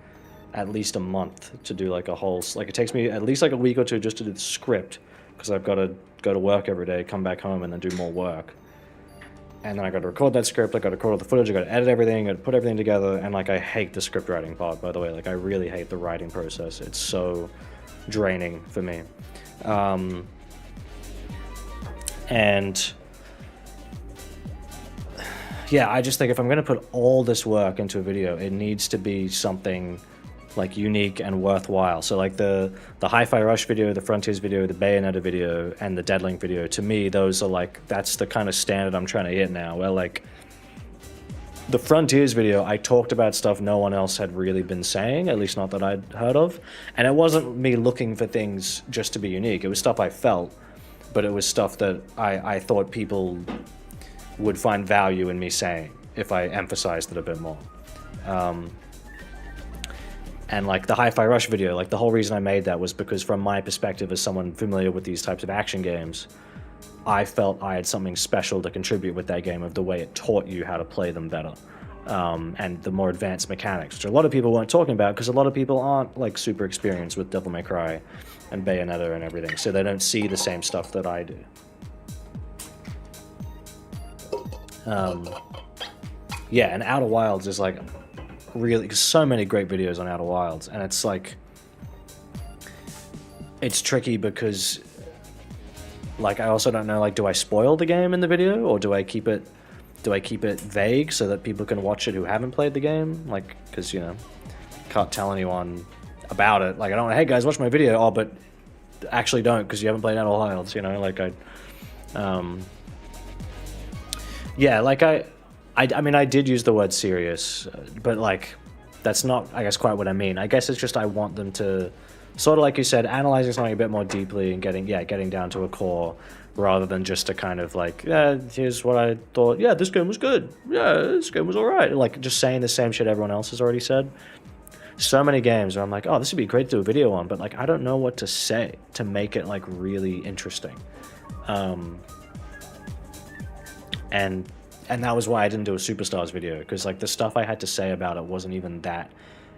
at least a month to do, like, a whole, like, it takes me at least, like, a week or two just to do the script, because I've got to go to work every day, come back home, and then do more work. And then I got to record that script, I got to record all the footage, I got to edit everything, I got to put everything together, and, like, I hate the script writing part, by the way. Like, I really hate the writing process. It's so draining for me. And yeah, I just think if I'm going to put all this work into a video, it needs to be something like unique and worthwhile. So like the Hi-Fi Rush video, the Frontiers video, the Bayonetta video, and the Deadlink video, to me, those are like, that's the kind of standard I'm trying to hit now, where like the Frontiers video, I talked about stuff no one else had really been saying, at least not that I'd heard of. And it wasn't me looking for things just to be unique. It was stuff I felt. But it was stuff that I thought people would find value in me saying if I emphasized it a bit more. And like the Hi-Fi Rush video, like the whole reason I made that was because from my perspective as someone familiar with these types of action games, I felt I had something special to contribute with that game of the way it taught you how to play them better. And the more advanced mechanics, which a lot of people weren't talking about because a lot of people aren't like super experienced with Devil May Cry and Bayonetta and everything, so they don't see the same stuff that I do. Yeah, and Outer Wilds is like really, so many great videos on Outer Wilds, and it's like, it's tricky because like I also don't know, like, do I spoil the game in the video, or do I keep it vague so that people can watch it who haven't played the game? Like, because, you know, can't tell anyone about it. Like, I don't want to, hey guys, watch my video. Oh, but actually don't, because you haven't played Outer Wilds, you know? Like, yeah, like, I mean, I did use the word serious, but, like, that's not, I guess, quite what I mean. I guess it's just I want them to, sort of like you said, analyzing something a bit more deeply and getting down to a core, rather than just a kind of like, yeah, here's what I thought, yeah, this game was good, yeah, this game was alright, like just saying the same shit everyone else has already said. So many games where I'm like, oh, this would be great to do a video on, but like I don't know what to say to make it like really interesting. And that was why I didn't do a Superstars video, because like the stuff I had to say about it wasn't even that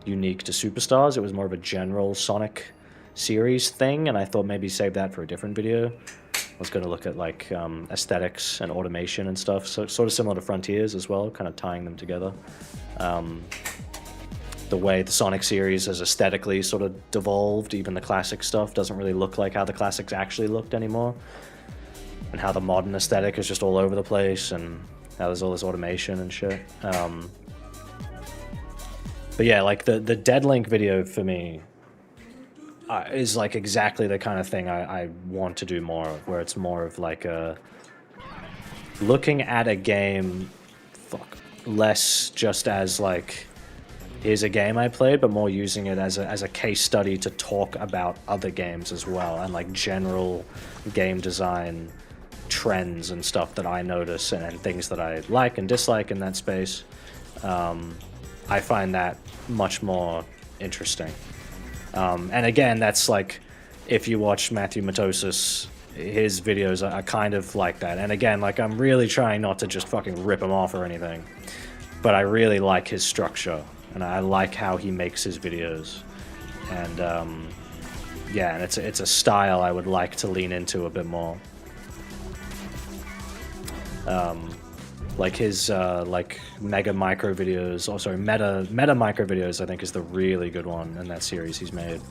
unique to Superstars. It was more of a general Sonic series thing, and I thought maybe save that for a different video. I was going to look at like aesthetics and automation and stuff, so sort of similar to Frontiers as well, kind of tying them together. The way the Sonic series has aesthetically sort of devolved, even the classic stuff doesn't really look like how the classics actually looked anymore, and how the modern aesthetic is just all over the place, and how there's all this automation and shit. But yeah, like the Deadlink video for me, is like exactly the kind of thing I want to do more of, where it's more of like a looking at a game, less just as like here's a game I played, but more using it as a case study to talk about other games as well, and like general game design trends and stuff that I notice, and things that I like and dislike in that space. I find that much more interesting. And again, that's like, if you watch Matthew Matosis, his videos are kind of like that. And again, like, I'm really trying not to just fucking rip him off or anything, but I really like his structure, and I like how he makes his videos. And yeah, and it's a style I would like to lean into a bit more. Like his like mega micro videos, oh sorry, meta micro videos, I think is the really good one in that series he's made.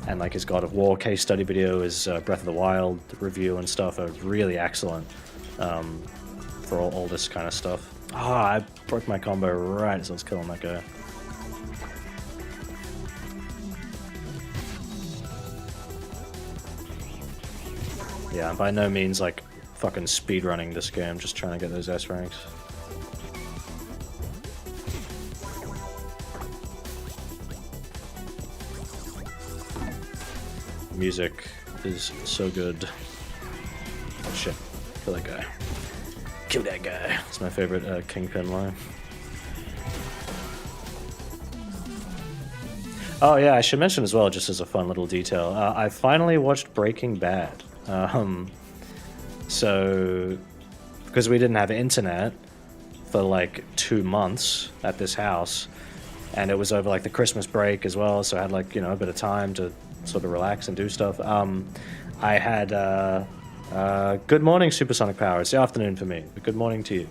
And like his God of War case study video, his Breath of the Wild review and stuff are really excellent for all this kind of stuff. Ah, I broke my combo right as I was killing that guy. Yeah, I'm by no means like fucking speedrunning this game, just trying to get those S ranks. Music is so good. Oh shit, kill that guy. Kill that guy. It's my favorite Kingpin line. Oh yeah, I should mention as well, just as a fun little detail, I finally watched Breaking Bad. So, because we didn't have internet for like 2 months at this house, and it was over like the Christmas break as well, so I had like, you know, a bit of time to sort of relax and do stuff. I had good morning, Supersonic Power. It's the afternoon for me, but good morning to you.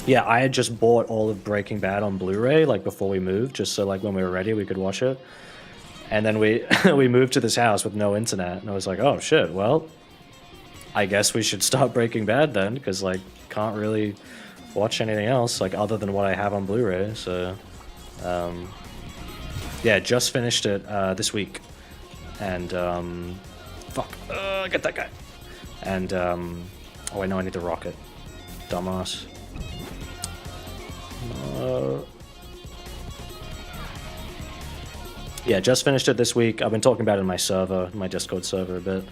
Yeah, I had just bought all of Breaking Bad on Blu-ray like before we moved, just so like when we were ready we could watch it. And then we we moved to this house with no internet, and I was like, oh shit, well, I guess we should start Breaking Bad then, because like can't really watch anything else like other than what I have on Blu-ray. So yeah, just finished it this week, and fuck, get that guy. And oh wait, no, I need the rocket, dumbass. Yeah, just finished it this week. I've been talking about it in my server, my Discord server a bit.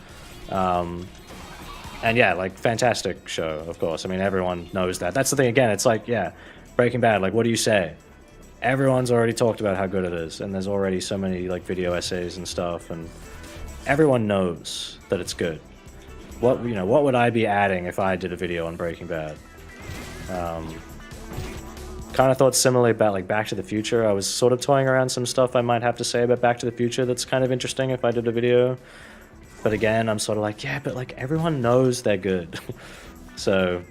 And yeah, like, fantastic show, of course. I mean, everyone knows that. That's the thing, again, it's like, yeah, Breaking Bad, like, what do you say? Everyone's already talked about how good it is, and there's already so many, like, video essays and stuff, and everyone knows that it's good. What, you know, what would I be adding if I did a video on Breaking Bad? Kind of thought similarly about like Back to the Future. I was sort of toying around some stuff I might have to say about Back to the Future that's kind of interesting if I did a video. But again, I'm sort of like, yeah, but like everyone knows they're good. So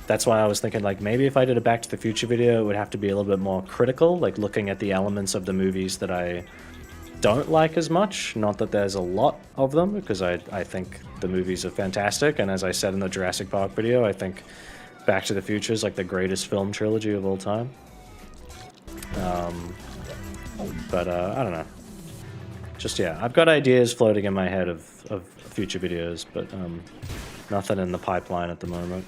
that's why I was thinking like maybe if I did a Back to the Future video, it would have to be a little bit more critical, like looking at the elements of the movies that I don't like as much. Not that there's a lot of them, because I think the movies are fantastic. And as I said in the Jurassic Park video, I think Back to the Future is like the greatest film trilogy of all time. But I don't know. Just, yeah, I've got ideas floating in my head of future videos, but nothing in the pipeline at the moment.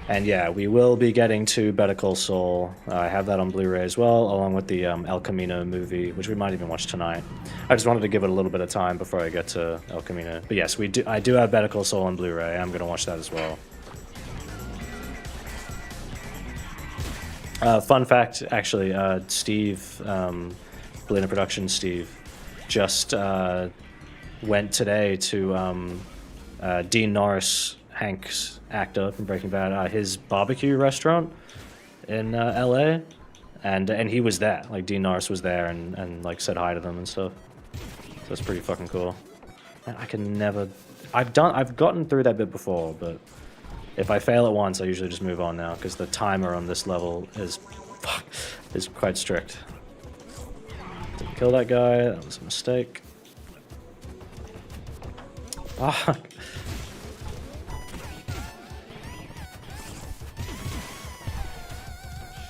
And yeah, we will be getting to Better Call Saul. I have that on Blu-ray as well, along with the El Camino movie, which we might even watch tonight. I just wanted to give it a little bit of time before I get to El Camino. But yes, I do have Better Call Saul on Blu-ray. I'm going to watch that as well. Fun fact, actually, Steve, Belina Productions Steve, just went today to Dean Norris, Hank's actor from Breaking Bad, his barbecue restaurant in LA, and he was there. Like Dean Norris was there and like said hi to them and stuff. So that's pretty fucking cool. Man, I can never. I've gotten through that bit before, but if I fail it once, I usually just move on now because the timer on this level is quite strict. Didn't kill that guy. That was a mistake. Fuck.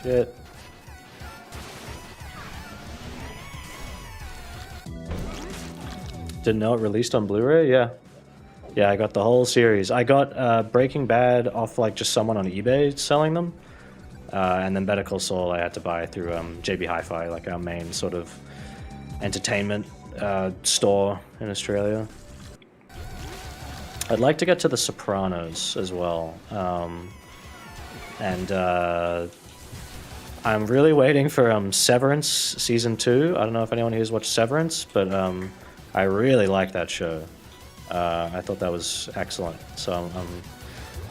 Shit. Didn't know it released on Blu-ray? Yeah. Yeah, I got the whole series. I got Breaking Bad off like just someone on eBay selling them. And then Better Call Saul I had to buy through JB Hi-Fi, like our main sort of entertainment store in Australia. I'd like to get to The Sopranos as well. And I'm really waiting for Severance Season 2. I don't know if anyone here's watched Severance, but I really like that show. I thought that was excellent. So I'm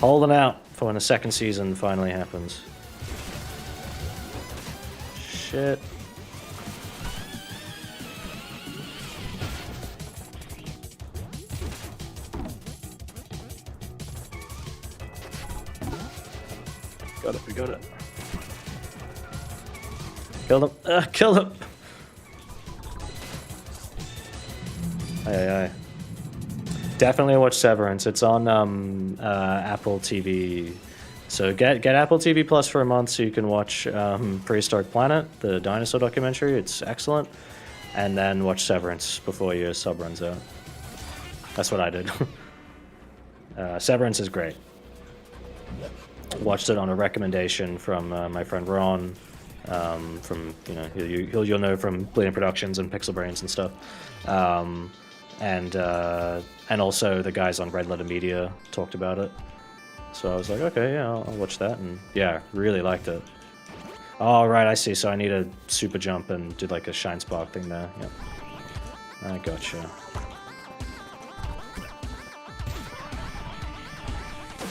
holding out for when the second season finally happens. Shit. Got it, we got it. Killed him. Killed him. Aye. Definitely watch Severance. It's on Apple TV. So get Apple TV Plus for a month so you can watch Prehistoric Planet, the dinosaur documentary. It's excellent. And then watch Severance before your sub runs out. That's what I did. Severance is great. Watched it on a recommendation from my friend Ron. From you'll know from Bleeding Productions and Pixel Brains and stuff. And also the guys on Red Letter Media talked about it. So I was like, okay, yeah, I'll watch that. And yeah, really liked it. Oh, right, I see. So I need a super jump and do like a Shine Spark thing there. Yep. I gotcha.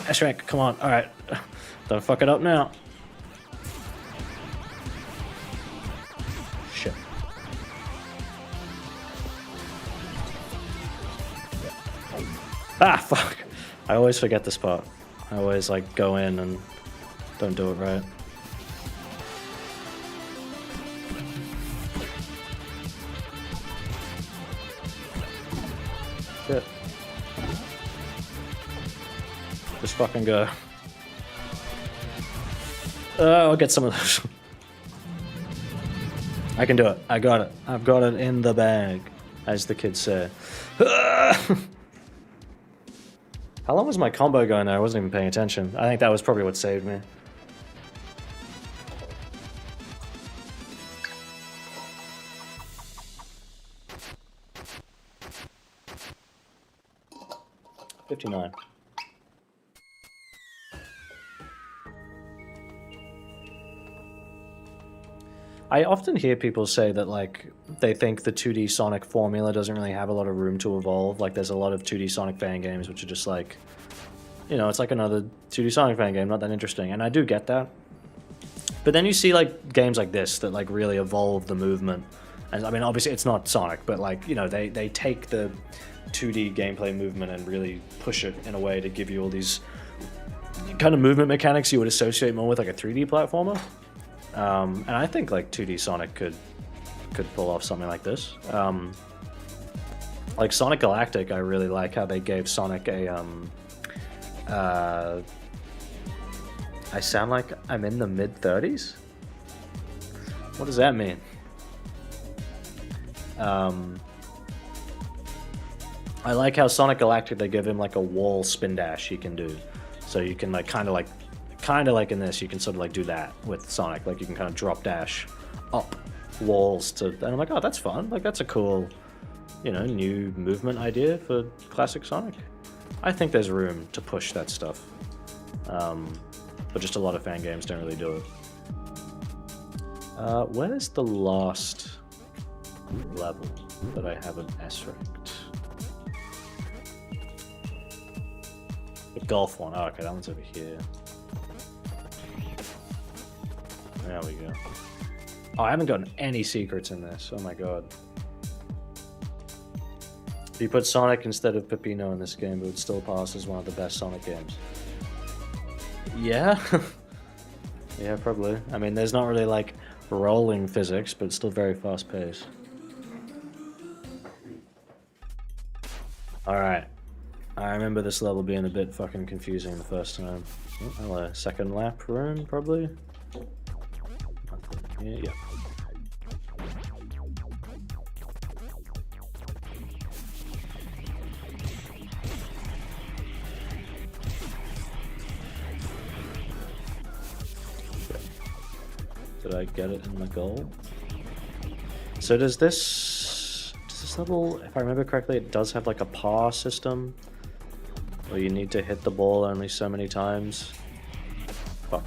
S-Rank, come on. All right. Don't fuck it up now. Shit. Ah, fuck. I always forget this part. I always like go in and don't do it right. Shit. Just fucking go. I'll get some of those. I can do it. I got it. I've got it in the bag, as the kids say. How long was my combo going there? I wasn't even paying attention. I think that was probably what saved me. $59. I often hear people say that like they think the 2D Sonic formula doesn't really have a lot of room to evolve. Like there's a lot of 2D Sonic fan games which are just like, you know, it's like another 2D Sonic fan game, not that interesting. And I do get that. But then you see like games like this that like really evolve the movement. And I mean, obviously it's not Sonic, but like, you know, they take the 2D gameplay movement and really push it in a way to give you all these kind of movement mechanics you would associate more with like a 3D platformer. And I think like 2D Sonic could pull off something like this. Like Sonic Galactic, I really like how they gave Sonic a I sound like I'm in the mid-30s? What does that mean? I like how Sonic Galactic, they give him like a wall spin dash he can do. So you can like kind of like in this, you can sort of like do that with Sonic. Like you can kind of drop dash up walls to, and I'm like, oh, that's fun. Like that's a cool, you know, new movement idea for classic Sonic. I think there's room to push that stuff. But just a lot of fan games don't really do it. Where's the last level that I haven't S-ranked? The golf one. Oh, okay, that one's over here. There we go. Oh, I haven't gotten any secrets in this. Oh my god. If you put Sonic instead of Peppino in this game, it would still pass as one of the best Sonic games. Yeah? Yeah, probably. I mean, there's not really like rolling physics, but it's still very fast paced. Alright. I remember this level being a bit fucking confusing the first time. Oh, hello. Second lap room, probably? here? Yeah. Did I get it in the goal? So does this level, if I remember correctly, it does have like a par system where you need to hit the ball only so many times. Fuck.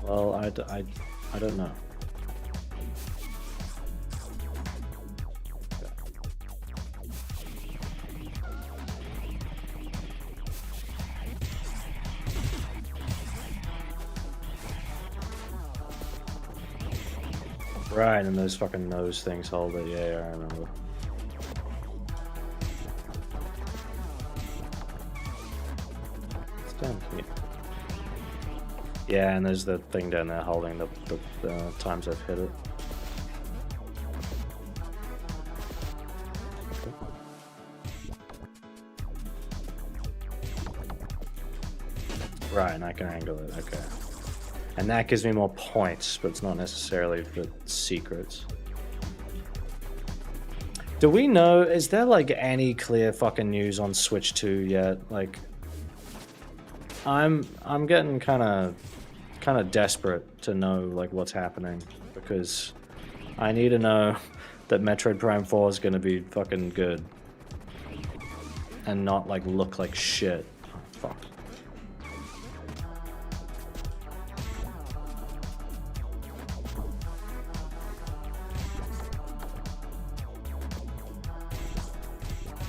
Well, I don't know. Right, and those fucking nose things hold it. Yeah, I remember. It's down here. Yeah, and there's the thing down there holding the times I've hit it. Right, and I can angle it. Okay. And that gives me more points, but it's not necessarily for secrets. Do we know, is there like any clear fucking news on Switch 2 yet? Like, I'm getting kind of desperate to know like what's happening, because I need to know that Metroid Prime 4 is going to be fucking good and not like look like shit. Oh, fuck.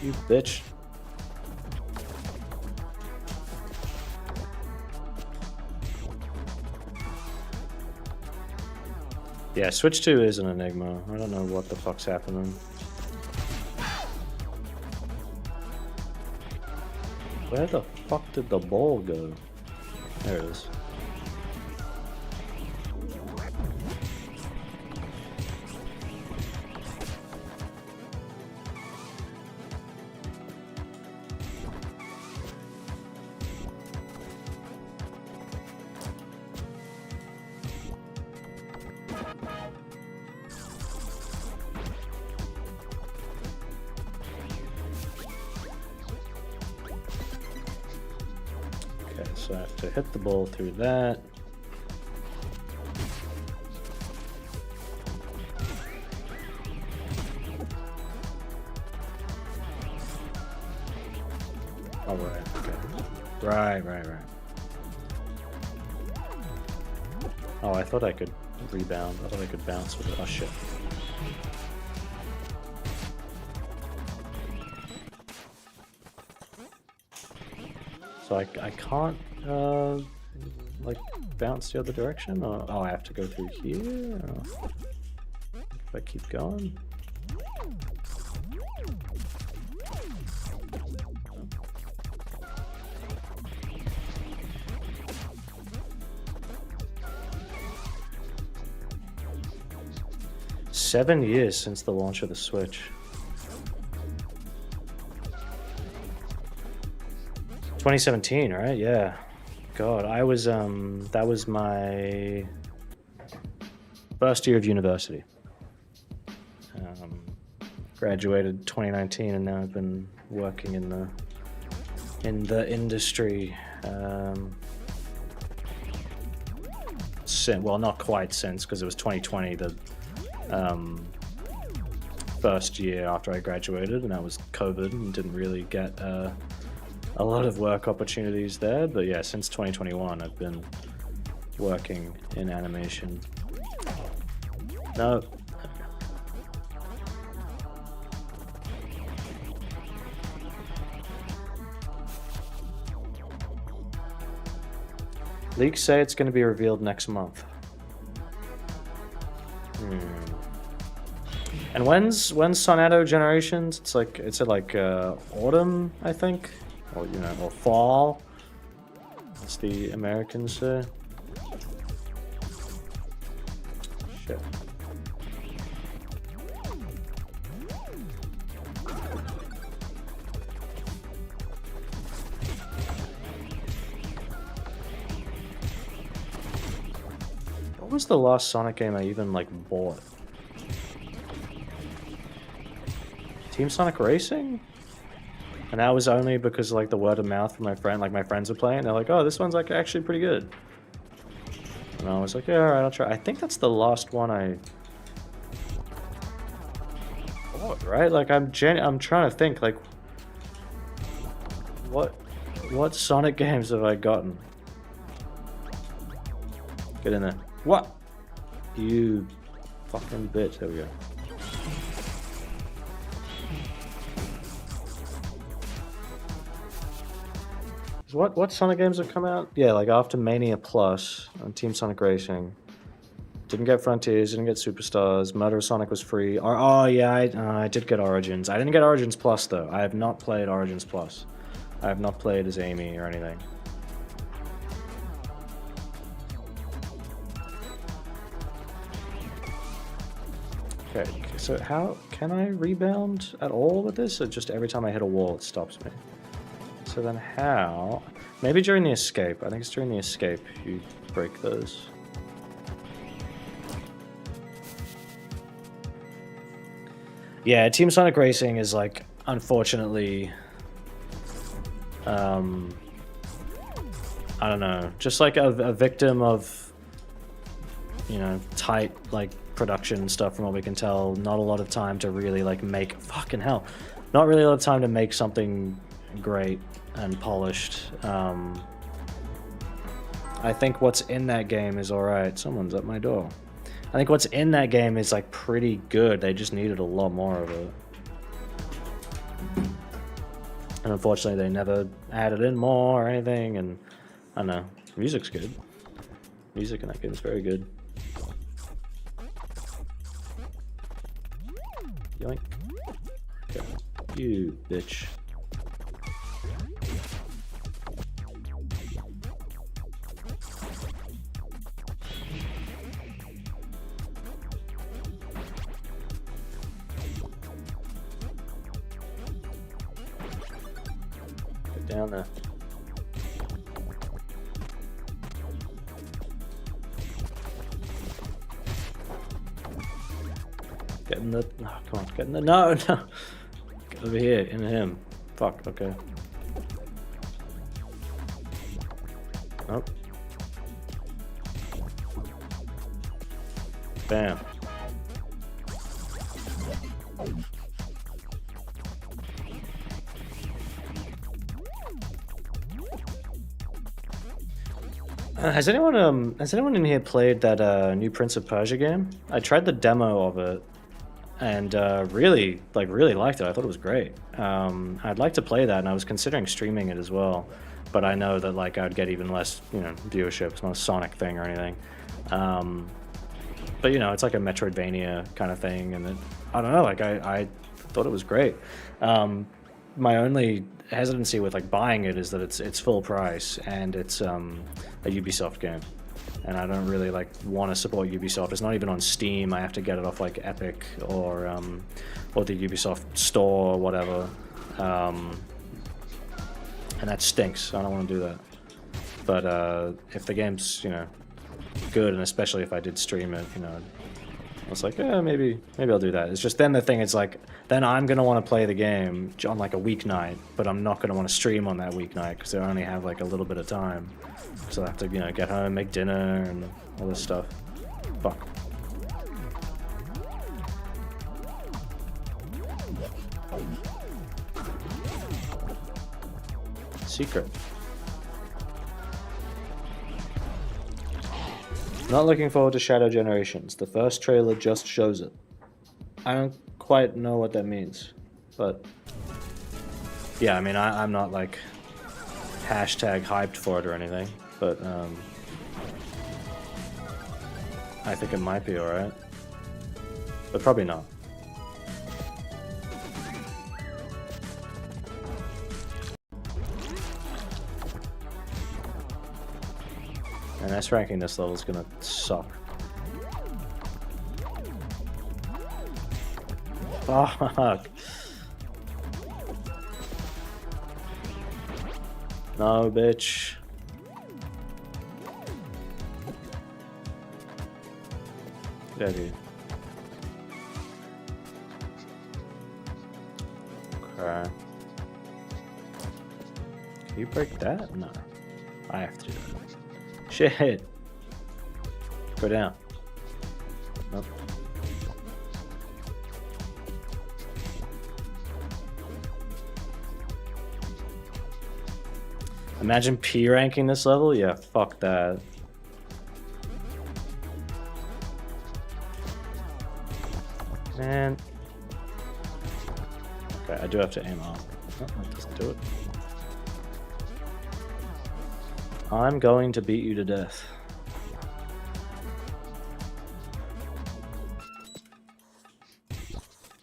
You bitch. Yeah, Switch 2 is an enigma. I don't know what the fuck's happening. Where the fuck did the ball go? There it is. Okay, so I have to hit the ball through that. All right, okay. Right. Oh, I thought I could rebound. I thought I could bounce with it. Oh, shit. So I can't, like, bounce the other direction? Or, oh, I have to go through here? Or if I keep going? Seven years since the launch of the Switch. 2017, right? Yeah. God, I was that was my first year of university. Graduated 2019, and now I've been working in the industry since, well, not quite since, because it was 2020, the first year after I graduated, and that was COVID, and didn't really get a lot of work opportunities there. But yeah, since 2021 I've been working in animation. No. Leaks say it's going to be revealed next month. And when's Sonata Generations? It's like, it's at like autumn, I think, or or fall. That's the Americans say. Shit. What was the last Sonic game I even, like, bought? Team Sonic Racing? And that was only because, like, the word of mouth from my friend, like, my friends were playing. They're like, oh, this one's, like, actually pretty good. And I was like, yeah, alright, I'll try. I think that's the last one I bought, right? Like, I'm trying to think, like, what Sonic games have I gotten? Get in there. What? You fucking bitch. There we go. What Sonic games have come out? Yeah, like after Mania Plus on Team Sonic Racing. Didn't get Frontiers, didn't get Superstars. Murder of Sonic was free. Oh yeah, I did get Origins. I didn't get Origins Plus though. I have not played Origins Plus. I have not played as Amy or anything. Okay, so how can I rebound at all with this, or just every time I hit a wall it stops me? So then how? Maybe during the escape. I think it's during the escape you break those. Yeah, Team Sonic Racing is like, unfortunately, I don't know, just like a victim of, you know, tight like production stuff from what we can tell. Not a lot of time to really like make, fucking hell, not really a lot of time to make something great and polished. I think what's in that game is alright. Someone's at my door. I think what's in that game is like pretty good. They just needed a lot more of it. And unfortunately they never added in more or anything, and I don't know. Music's good. Music in that game is very good. Yoink. Okay. You bitch. Down there. Get in the... Oh, come on. Get in the... No, no. Get over here. In him. Fuck. Okay. Oh. Bam. Has anyone in here played that new Prince of Persia game? I tried the demo of it, and really liked it. I thought it was great. I'd like to play that, and I was considering streaming it as well, but I know that like I'd get even less, you know, viewership. It's not a Sonic thing or anything. But you know, it's like a Metroidvania kind of thing, and I don't know. Like I thought it was great. My only hesitancy with like buying it is that it's full price, and it's a Ubisoft game, and I don't really like want to support Ubisoft. It's not even on Steam. I have to get it off like Epic or the Ubisoft store or whatever, and that stinks. I don't want to do that. But if the game's, you know, good, and especially if I did stream it, you know, I was like, yeah, maybe I'll do that. It's just then the thing is like, then I'm gonna want to play the game on like a weeknight, but I'm not gonna want to stream on that weeknight because I only have like a little bit of time. So I have to, you know, get home, make dinner, and all this stuff. Fuck. Secret. Not looking forward to Shadow Generations. The first trailer just shows it. I don't quite know what that means, but yeah, I mean, I'm not like hashtag hyped for it or anything, but I think it might be alright, but probably not. And S ranking this level is gonna suck. Fuck. No, bitch. Get out of here. Okay. Can you break that? No. I have to do that. Shit! Go down. Nope. Imagine P ranking this level? Yeah, fuck that. Man. Okay, I do have to aim up. Oh, that doesn't do it. I'm going to beat you to death.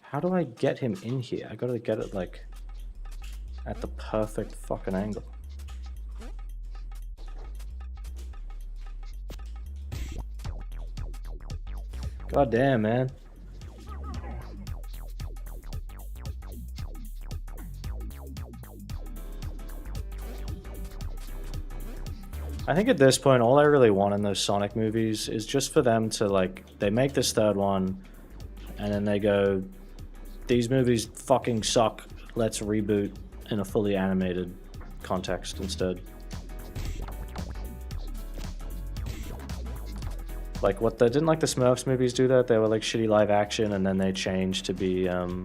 How do I get him in here? I gotta get it, like, at the perfect fucking angle. God damn, man. I think at this point, all I really want in those Sonic movies is just for them to, like, they make this third one, and then they go, these movies fucking suck, let's reboot in a fully animated context instead. Like, what they didn't like the Smurfs movies do that? They were like shitty live action, and then they changed to be, fuck,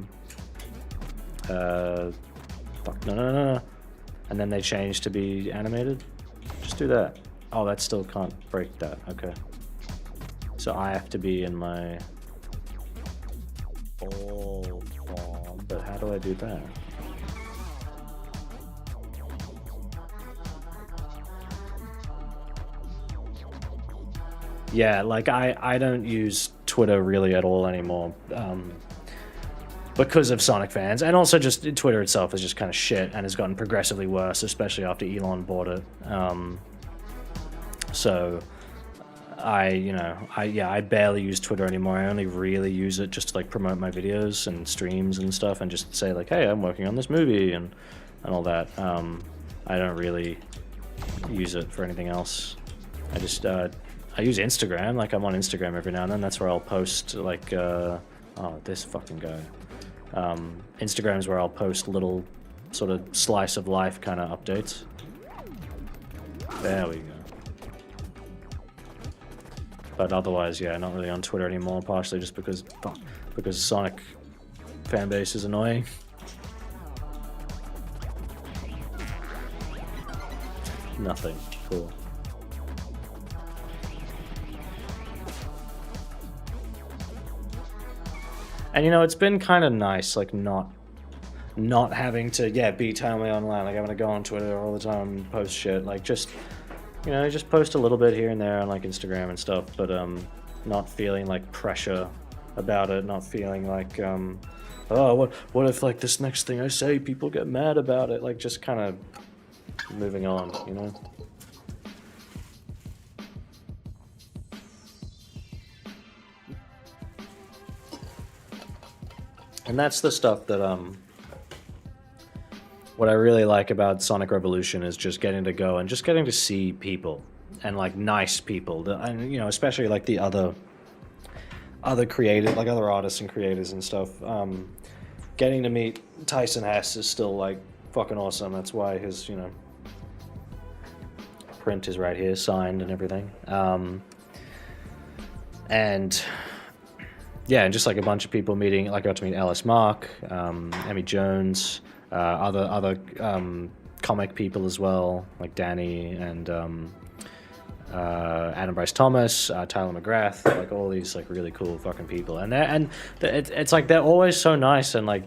no. And then they changed to be animated? Just do that. Oh, that still can't break that. Okay. So I have to be in my ball form, but how do I do that? Yeah, like I don't use Twitter really at all anymore. Because of Sonic fans, and also just Twitter itself is just kind of shit and has gotten progressively worse, especially after Elon bought it. So I barely use Twitter anymore. I only really use it just to like promote my videos and streams and stuff, and just say like, hey, I'm working on this movie and all that. I don't really use it for anything else. I use Instagram. Like, I'm on Instagram every now and then. That's where I'll post like oh, this fucking guy. Instagram's where I'll post little sort of slice of life kind of updates. There we go. But otherwise, yeah, not really on Twitter anymore, partially just because Sonic fan base is annoying. Nothing. Cool. And you know, it's been kind of nice, like not having to, be timely online, like having to go on Twitter all the time and post shit, like just, you know, just post a little bit here and there on like Instagram and stuff, but not feeling like pressure about it, not feeling like, oh, what if like this next thing I say, people get mad about it, like just kind of moving on, you know? And that's the stuff that, what I really like about Sonic Revolution is just getting to go and just getting to see people, and like nice people, and you know, especially like the other creators, like other artists and creators and stuff. Getting to meet Tyson Hess is still like fucking awesome. That's why his, you know, print is right here, signed and everything. And yeah, and just like a bunch of people meeting, like I got to meet Alice Mark, Emmy Jones, other comic people as well, like Danny and Adam Bryce Thomas, Tyler McGrath, like all these like really cool fucking people, and it's like they're always so nice and like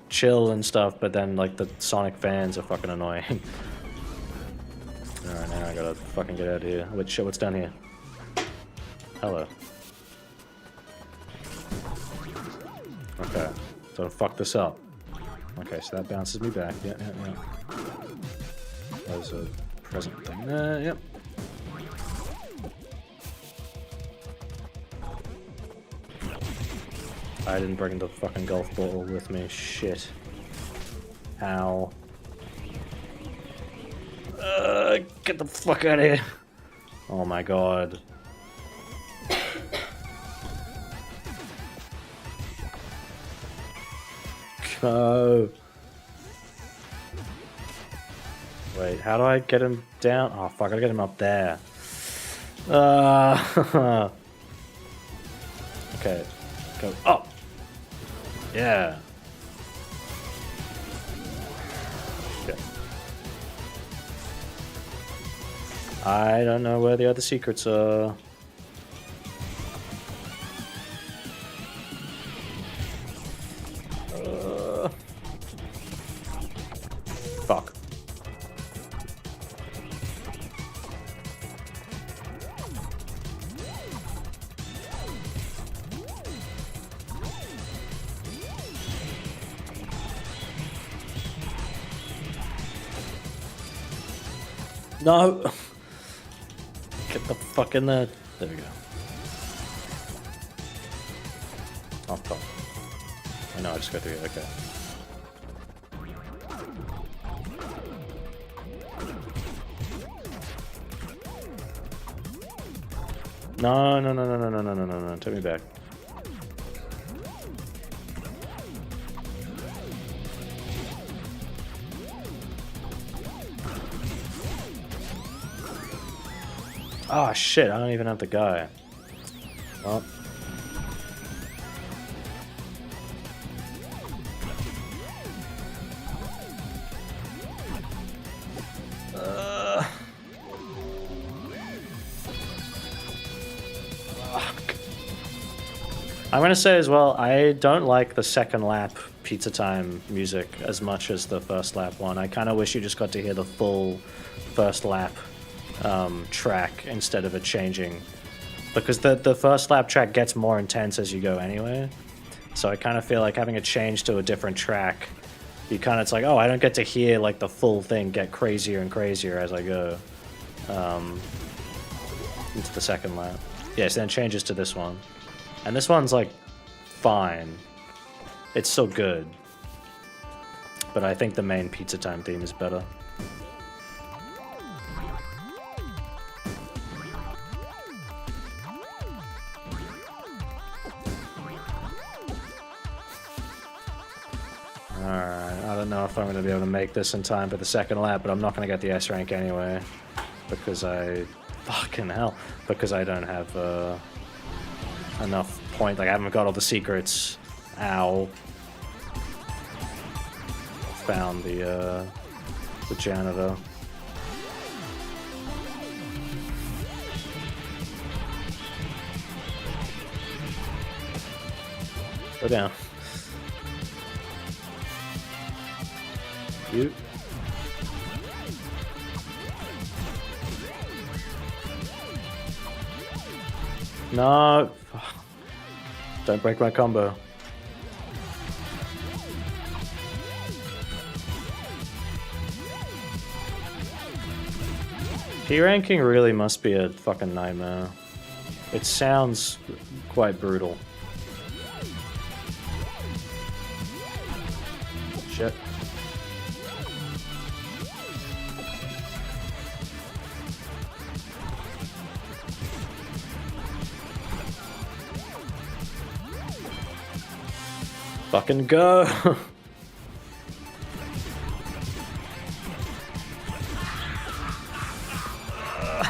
chill and stuff, but then like the Sonic fans are fucking annoying. All right, now I gotta fucking get out of here. What's down here? Hello. Okay, so to fuck this up. Okay, so that bounces me back. Yeah. That was a present thing. Yep. I didn't bring the fucking golf ball with me. Shit. Ow. Get the fuck out of here. Oh my god. No. Wait, how do I get him down? Oh, fuck, I gotta get him up there. Okay, go up. Yeah. Okay. I don't know where the other secrets are. Fuck. No! Get the fuck in there. There we go. Oh, fuck. I know, I just got to get, okay. No, no, no, no, no, no, no, no, no, no, take me back. Oh shit, I don't even have the guy. Well. I'm gonna say as well, I don't like the second lap Pizza Time music as much as the first lap one. I kind of wish you just got to hear the full first lap track instead of it changing, because the first lap track gets more intense as you go anyway. So I kind of feel like having it change to a different track, you kind of, it's like, oh, I don't get to hear like the full thing get crazier and crazier as I go into the second lap. Yes, then it changes to this one. And this one's like fine. It's still good. But I think the main Pizza Time theme is better. Alright, I don't know if I'm going to be able to make this in time for the second lap, but I'm not going to get the S rank anyway. Because fucking hell. Because I don't have enough point. Like, I haven't got all the secrets. Ow. Found the janitor. Go down. You. No. Don't break my combo. P ranking really must be a fucking nightmare. It sounds quite brutal. Shit. Fucking go!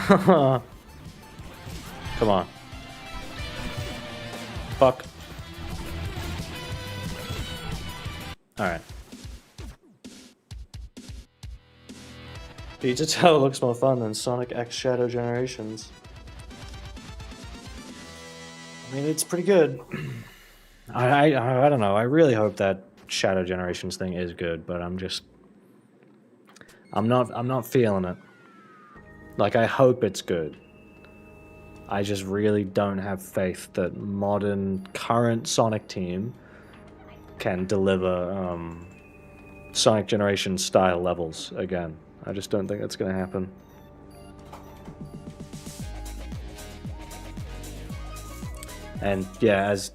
Come on. Fuck. Alright. Pizza Tower looks more fun than Sonic X Shadow Generations. I mean, it's pretty good. I don't know. I really hope that Shadow Generations thing is good, but I'm not feeling it. Like, I hope it's good. I just really don't have faith that modern, current Sonic team can deliver Sonic Generations style levels again. I just don't think that's going to happen. And yeah, as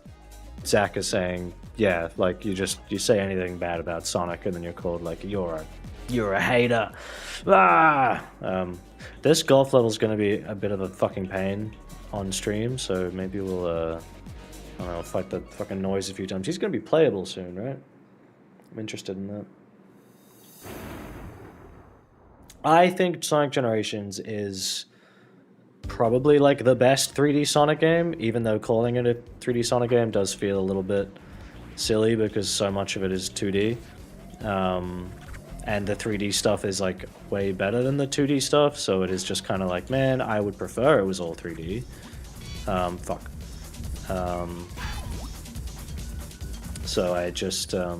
Zach is saying, yeah, like you say anything bad about Sonic and then you're called like you're a hater. Ah! This golf level is going to be a bit of a fucking pain on stream, so maybe we'll I don't know, fight the fucking noise a few times. He's going to be playable soon, right? I'm interested in that. I think Sonic Generations is probably like the best 3D Sonic game, even though calling it a 3D Sonic game does feel a little bit silly because so much of it is 2D. And the 3D stuff is like way better than the 2D stuff, so it is just kind of like, man, I would prefer it was all 3D. Fuck. So I just, I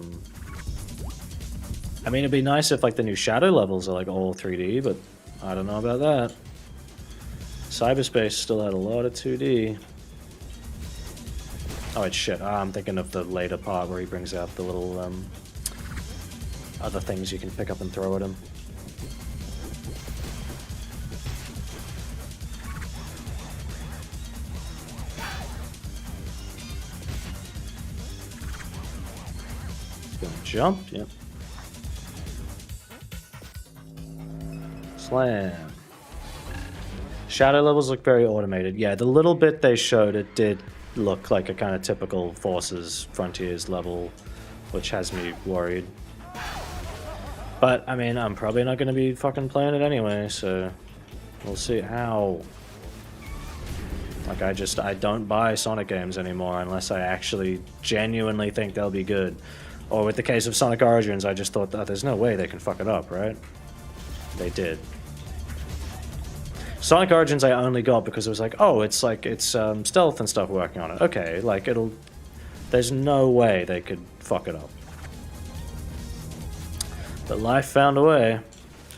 mean, it'd be nice if like the new Shadow levels are like all 3D, but I don't know about that. Cyberspace still had a lot of 2D. Oh, it's shit. I'm thinking of the later part where he brings out the little, other things you can pick up and throw at him. Gonna jump, yep. Slam. Shadow levels look very automated. Yeah, the little bit they showed, it did look like a kind of typical Forces Frontiers level, which has me worried. But, I mean, I'm probably not going to be fucking playing it anyway, so we'll see how. Like, I don't buy Sonic games anymore unless I actually genuinely think they'll be good. Or with the case of Sonic Origins, I just thought that there's no way they can fuck it up, right? They did. Sonic Origins I only got because it was like, oh, it's like, it's stealth and stuff working on it. Okay, like, there's no way they could fuck it up. But life found a way.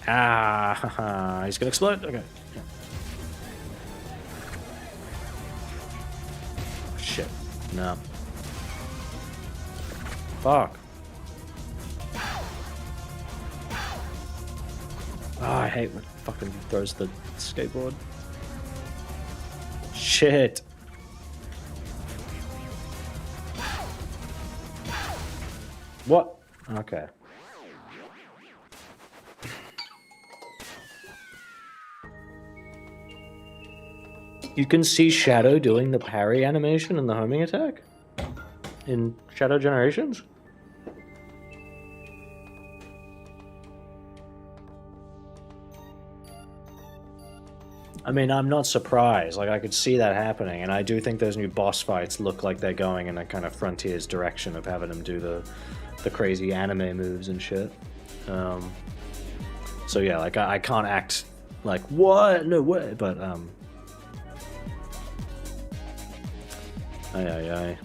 Ah, haha, he's gonna explode? Okay. Yeah. Shit. No. Fuck. Oh, I hate when it fucking throws the skateboard. Shit. What? Okay. You can see Shadow doing the parry animation and the homing attack in Shadow Generations. I mean, I'm not surprised. Like, I could see that happening, and I do think those new boss fights look like they're going in a kind of Frontiers direction of having them do the crazy anime moves and shit. So yeah, like, I can't act like, what? No way, but, Aye, aye, aye.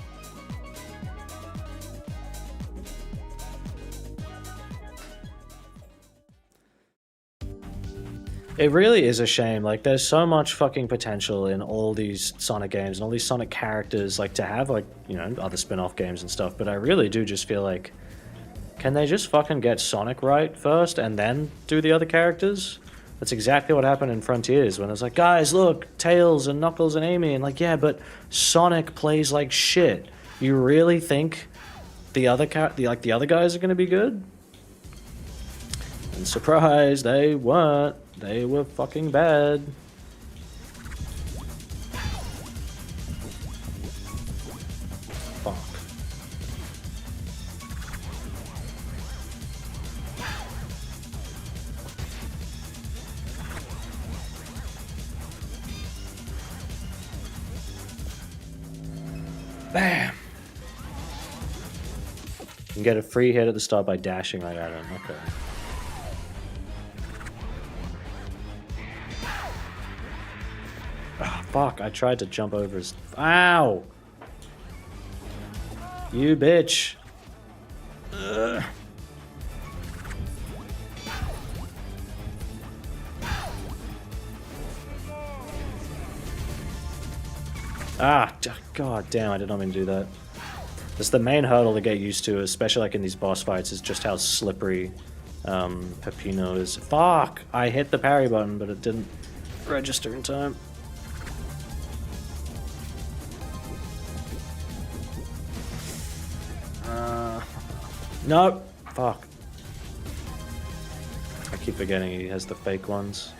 It really is a shame. Like, there's so much fucking potential in all these Sonic games and all these Sonic characters, like, to have, like, you know, other spin-off games and stuff, but I really do just feel like, can they just fucking get Sonic right first and then do the other characters? That's exactly what happened in Frontiers when it's like, guys, look, Tails and Knuckles and Amy, and like, yeah, but Sonic plays like shit. You really think the other guys are gonna be good? And surprise, they weren't. They were fucking bad. Fuck. Bam! You can get a free hit at the start by dashing right at him. Okay. Oh, fuck, I tried to jump over his... Ow! You bitch. Ugh. Ah, god damn, I did not mean to do that. That's the main hurdle to get used to, especially like in these boss fights, is just how slippery Peppino is. Fuck! I hit the parry button, but it didn't register in time. No! Fuck. I keep forgetting he has the fake ones.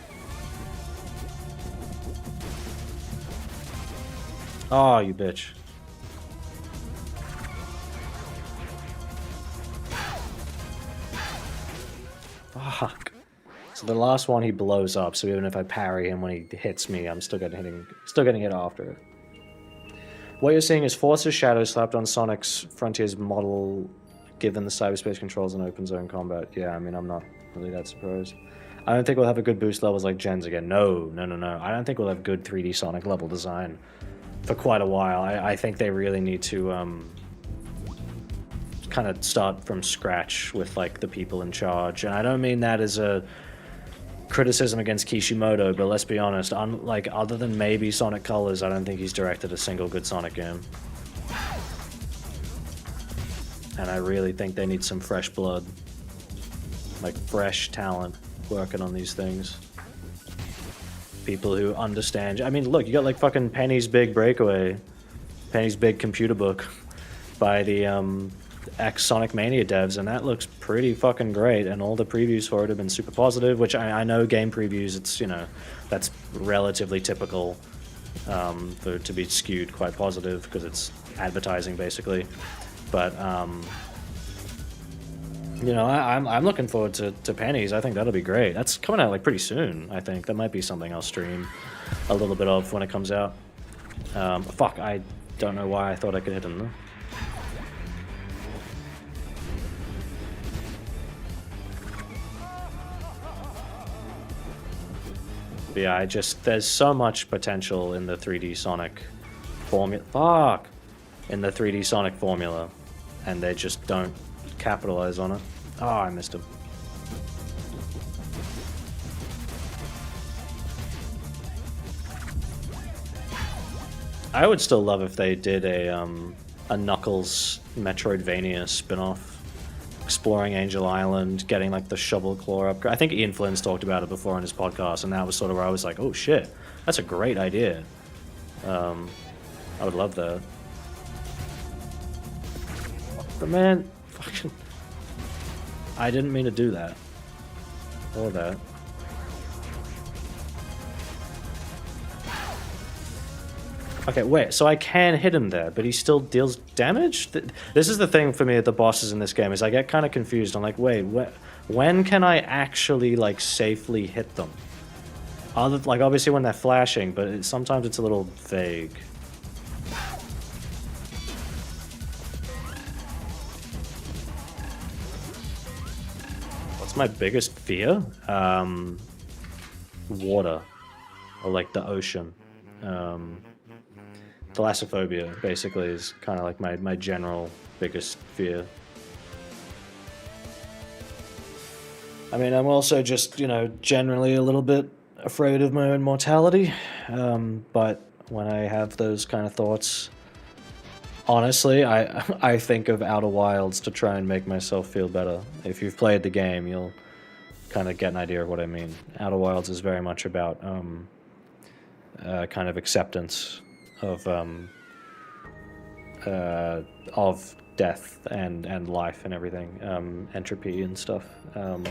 Oh, you bitch. So the last one he blows up, so even if I parry him when he hits me, I'm still getting hit after it. What you're seeing is Force's shadow slapped on Sonic's Frontiers model, given the cyberspace controls and open zone combat. Yeah, I mean, I'm not really that surprised. I don't think we'll have a good boost levels like Gens again. No. I don't think we'll have good 3D Sonic level design for quite a while. I think they really need to kind of start from scratch with like the people in charge. And I don't mean that as a criticism against Kishimoto, but let's be honest, like other than maybe Sonic Colors, I don't think he's directed a single good Sonic game. And I really think they need some fresh blood, like fresh talent working on these things. People who understand. I mean, look, you got like fucking Penny's Big Breakaway, Penny's Big Computer Book by the ex-Sonic Mania devs, and that looks pretty fucking great, and all the previews for it have been super positive, which I know game previews, it's, you know, that's relatively typical for to be skewed quite positive, because it's advertising, basically. But, you know, I'm looking forward to Penny's. I think that'll be great. That's coming out, like, pretty soon, I think. That might be something I'll stream a little bit of when it comes out. Fuck, I don't know why I thought I could hit him, though. But yeah, there's so much potential in the 3D Sonic formula. Fuck! In the 3D Sonic formula. And they just don't capitalize on it. Oh, I missed him. I would still love if they did a Knuckles Metroidvania spin-off. Exploring Angel Island, getting like the shovel claw upgrade. I think Ian Flynn's talked about it before on his podcast, and that was sort of where I was like, oh shit, that's a great idea. I would love that. But man, fucking, I didn't mean to do that. Or that. Okay, wait, so I can hit him there, but he still deals damage? This is the thing for me with the bosses in this game, is I get kind of confused. I'm like, wait, when can I actually, like, safely hit them? Like, obviously when they're flashing, but sometimes it's a little vague. What's my biggest fear? Water. Or, like, the ocean. Thalassophobia, basically, is kind of like my general biggest fear. I mean, I'm also just, you know, generally a little bit afraid of my own mortality. But when I have those kind of thoughts, honestly, I think of Outer Wilds to try and make myself feel better. If you've played the game, you'll kind of get an idea of what I mean. Outer Wilds is very much about kind of acceptance of death and life and everything, entropy and stuff, and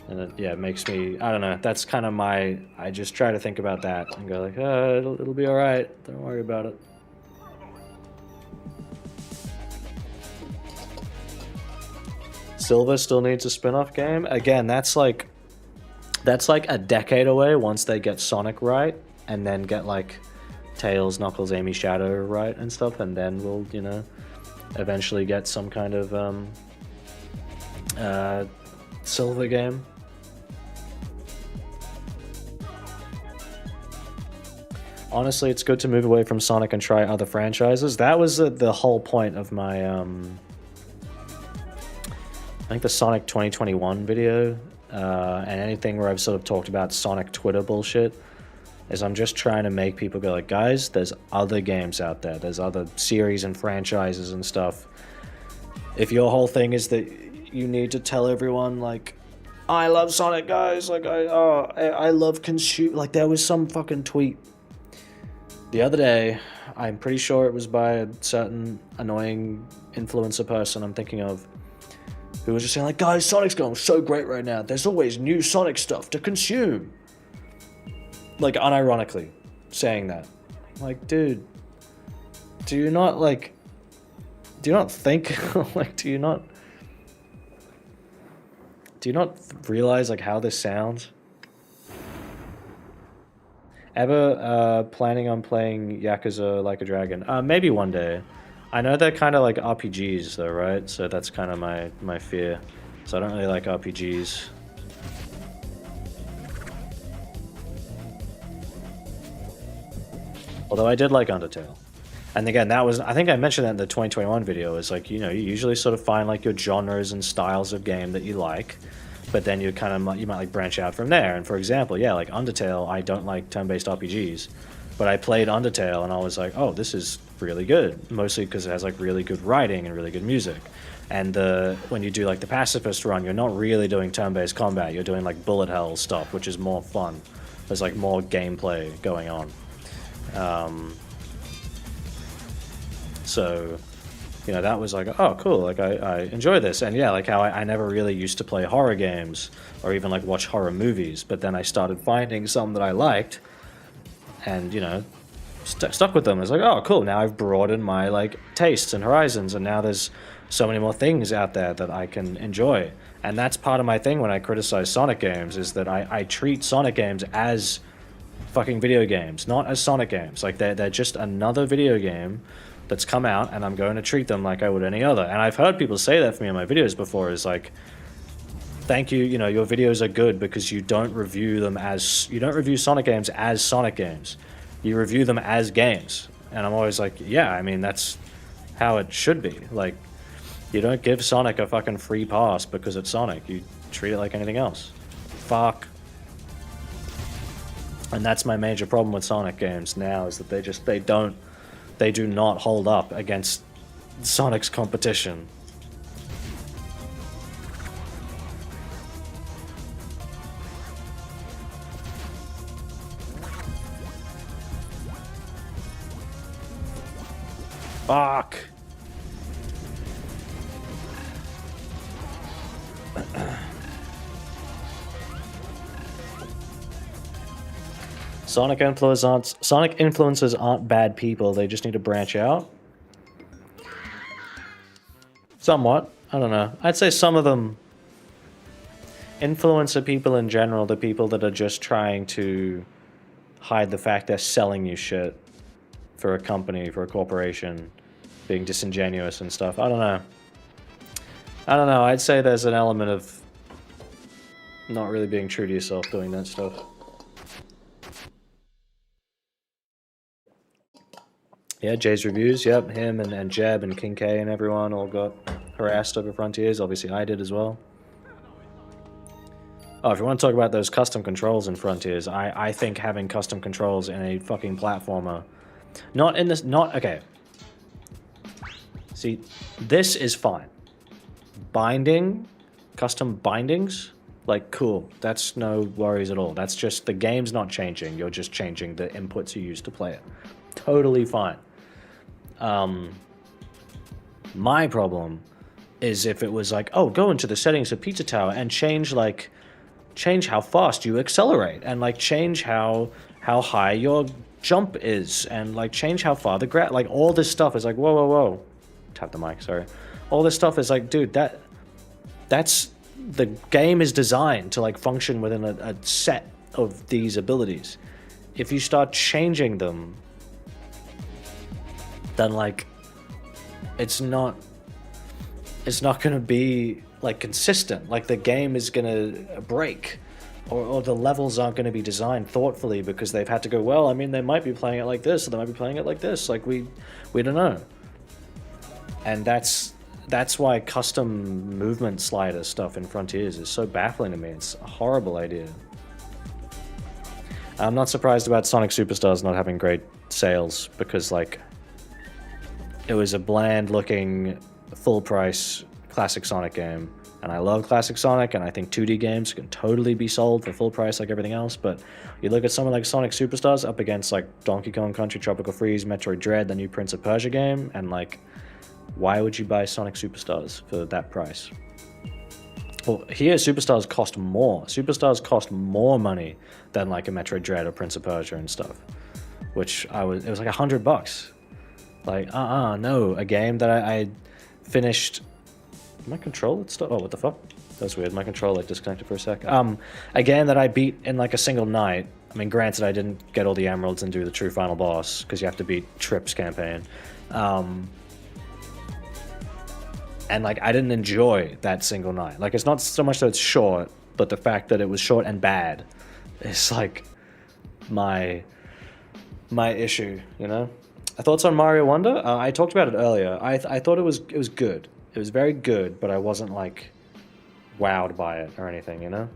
it makes me, I don't know, that's kind of I just try to think about that and go like, it'll be all right, don't worry about it. Silver still needs a spin-off game. Again, that's like a decade away once they get Sonic right, and then get like Tails, Knuckles, Amy Shadow right and stuff, and then we'll, you know, eventually get some kind of Silver game. Honestly, it's good to move away from Sonic and try other franchises. That was the whole point of my I think the Sonic 2021 video, and anything where I've sort of talked about Sonic Twitter bullshit, is I'm just trying to make people go like, guys, there's other games out there. There's other series and franchises and stuff. If your whole thing is that you need to tell everyone, like, I love Sonic, guys, like, I love like, there was some fucking tweet the other day, I'm pretty sure it was by a certain annoying influencer person I'm thinking of, who was just saying like, guys, Sonic's going so great right now. There's always new Sonic stuff to consume. Like, unironically saying that. Like, dude, do you not think, like, do you not Do you not realize like how this sounds? Ever planning on playing Yakuza Like a Dragon? Maybe one day. I know they're kind of like RPGs though, right? So that's kind of my fear. So I don't really like RPGs. Although I did like Undertale. And again, that was, I think I mentioned that in the 2021 video, is like, you know, you usually sort of find like your genres and styles of game that you like, but then you kind of, you might like branch out from there. And for example, yeah, like Undertale, I don't like turn-based RPGs, but I played Undertale and I was like, oh, this is really good, mostly because it has like really good writing and really good music. And when you do like the pacifist run, you're not really doing turn-based combat, you're doing like bullet hell stuff, which is more fun. There's like more gameplay going on. So, you know, that was like, oh, cool, like, I enjoy this. And yeah, like how I never really used to play horror games or even, like, watch horror movies. But then I started finding some that I liked and, you know, stuck with them. It's like, oh, cool, now I've broadened my, like, tastes and horizons. And now there's so many more things out there that I can enjoy. And that's part of my thing when I criticize Sonic games, is that I treat Sonic games as fucking video games, not as Sonic games. Like, they're just another video game that's come out, and I'm going to treat them like I would any other. And I've heard people say that for me in my videos before, is like, thank you, you know, your videos are good because you don't review them as, you don't review Sonic games as Sonic games. You review them as games. And I'm always like, yeah, I mean, that's how it should be. Like, you don't give Sonic a fucking free pass because it's Sonic. You treat it like anything else. Fuck. And that's my major problem with Sonic games now, is that they do not hold up against Sonic's competition. Fuck. Sonic influencers aren't bad people, they just need to branch out. Somewhat. I don't know. I'd say some of them, influencer people in general, the people that are just trying to hide the fact they're selling you shit for a company, for a corporation, being disingenuous and stuff. I don't know. I don't know. I'd say there's an element of not really being true to yourself doing that stuff. Yeah, Jay's reviews, yep, him and Jeb and King K and everyone all got harassed over Frontiers. Obviously I did as well. Oh, if you want to talk about those custom controls in Frontiers, I think having custom controls in a fucking platformer, okay. See, this is fine. Binding, custom bindings, like, cool, that's no worries at all. That's just, the game's not changing, you're just changing the inputs you use to play it. Totally fine. My problem is if it was like, oh, go into the settings of Pizza Tower and change how fast you accelerate, and like change how high your jump is, and like change how far the like all this stuff is like, whoa. Tap the mic, sorry. All this stuff is like, dude, that's the game is designed to like function within a set of these abilities. If you start changing them, then like it's not gonna be like consistent. Like the game is gonna break, or the levels aren't gonna be designed thoughtfully because they've had to go, well, I mean, they might be playing it like this, or they might be playing it like this. Like we don't know. And that's why custom movement slider stuff in Frontiers is so baffling to me. It's a horrible idea. I'm not surprised about Sonic Superstars not having great sales, because like it was a bland looking full price classic Sonic game, and I love classic Sonic, and I think 2D games can totally be sold for full price like everything else. But you look at someone like Sonic Superstars up against like Donkey Kong Country, Tropical Freeze, Metroid Dread, the new Prince of Persia game, and like, why would you buy Sonic Superstars for that price? Well, here Superstars cost more. Superstars cost more money than like a Metroid Dread or Prince of Persia and stuff, which it was like $100. Like, no, a game that I finished. My controller stuff. Oh, what the fuck? That's weird. My controller like disconnected for a sec. A game that I beat in like a single night. I mean, granted, I didn't get all the emeralds and do the true final boss because you have to beat Trip's campaign. And like, I didn't enjoy that single night. Like, it's not so much that it's short, but the fact that it was short and bad is like my issue. You know. Thoughts on Mario Wonder? I talked about it earlier. I thought it was good. It was very good, but I wasn't like wowed by it or anything, you know?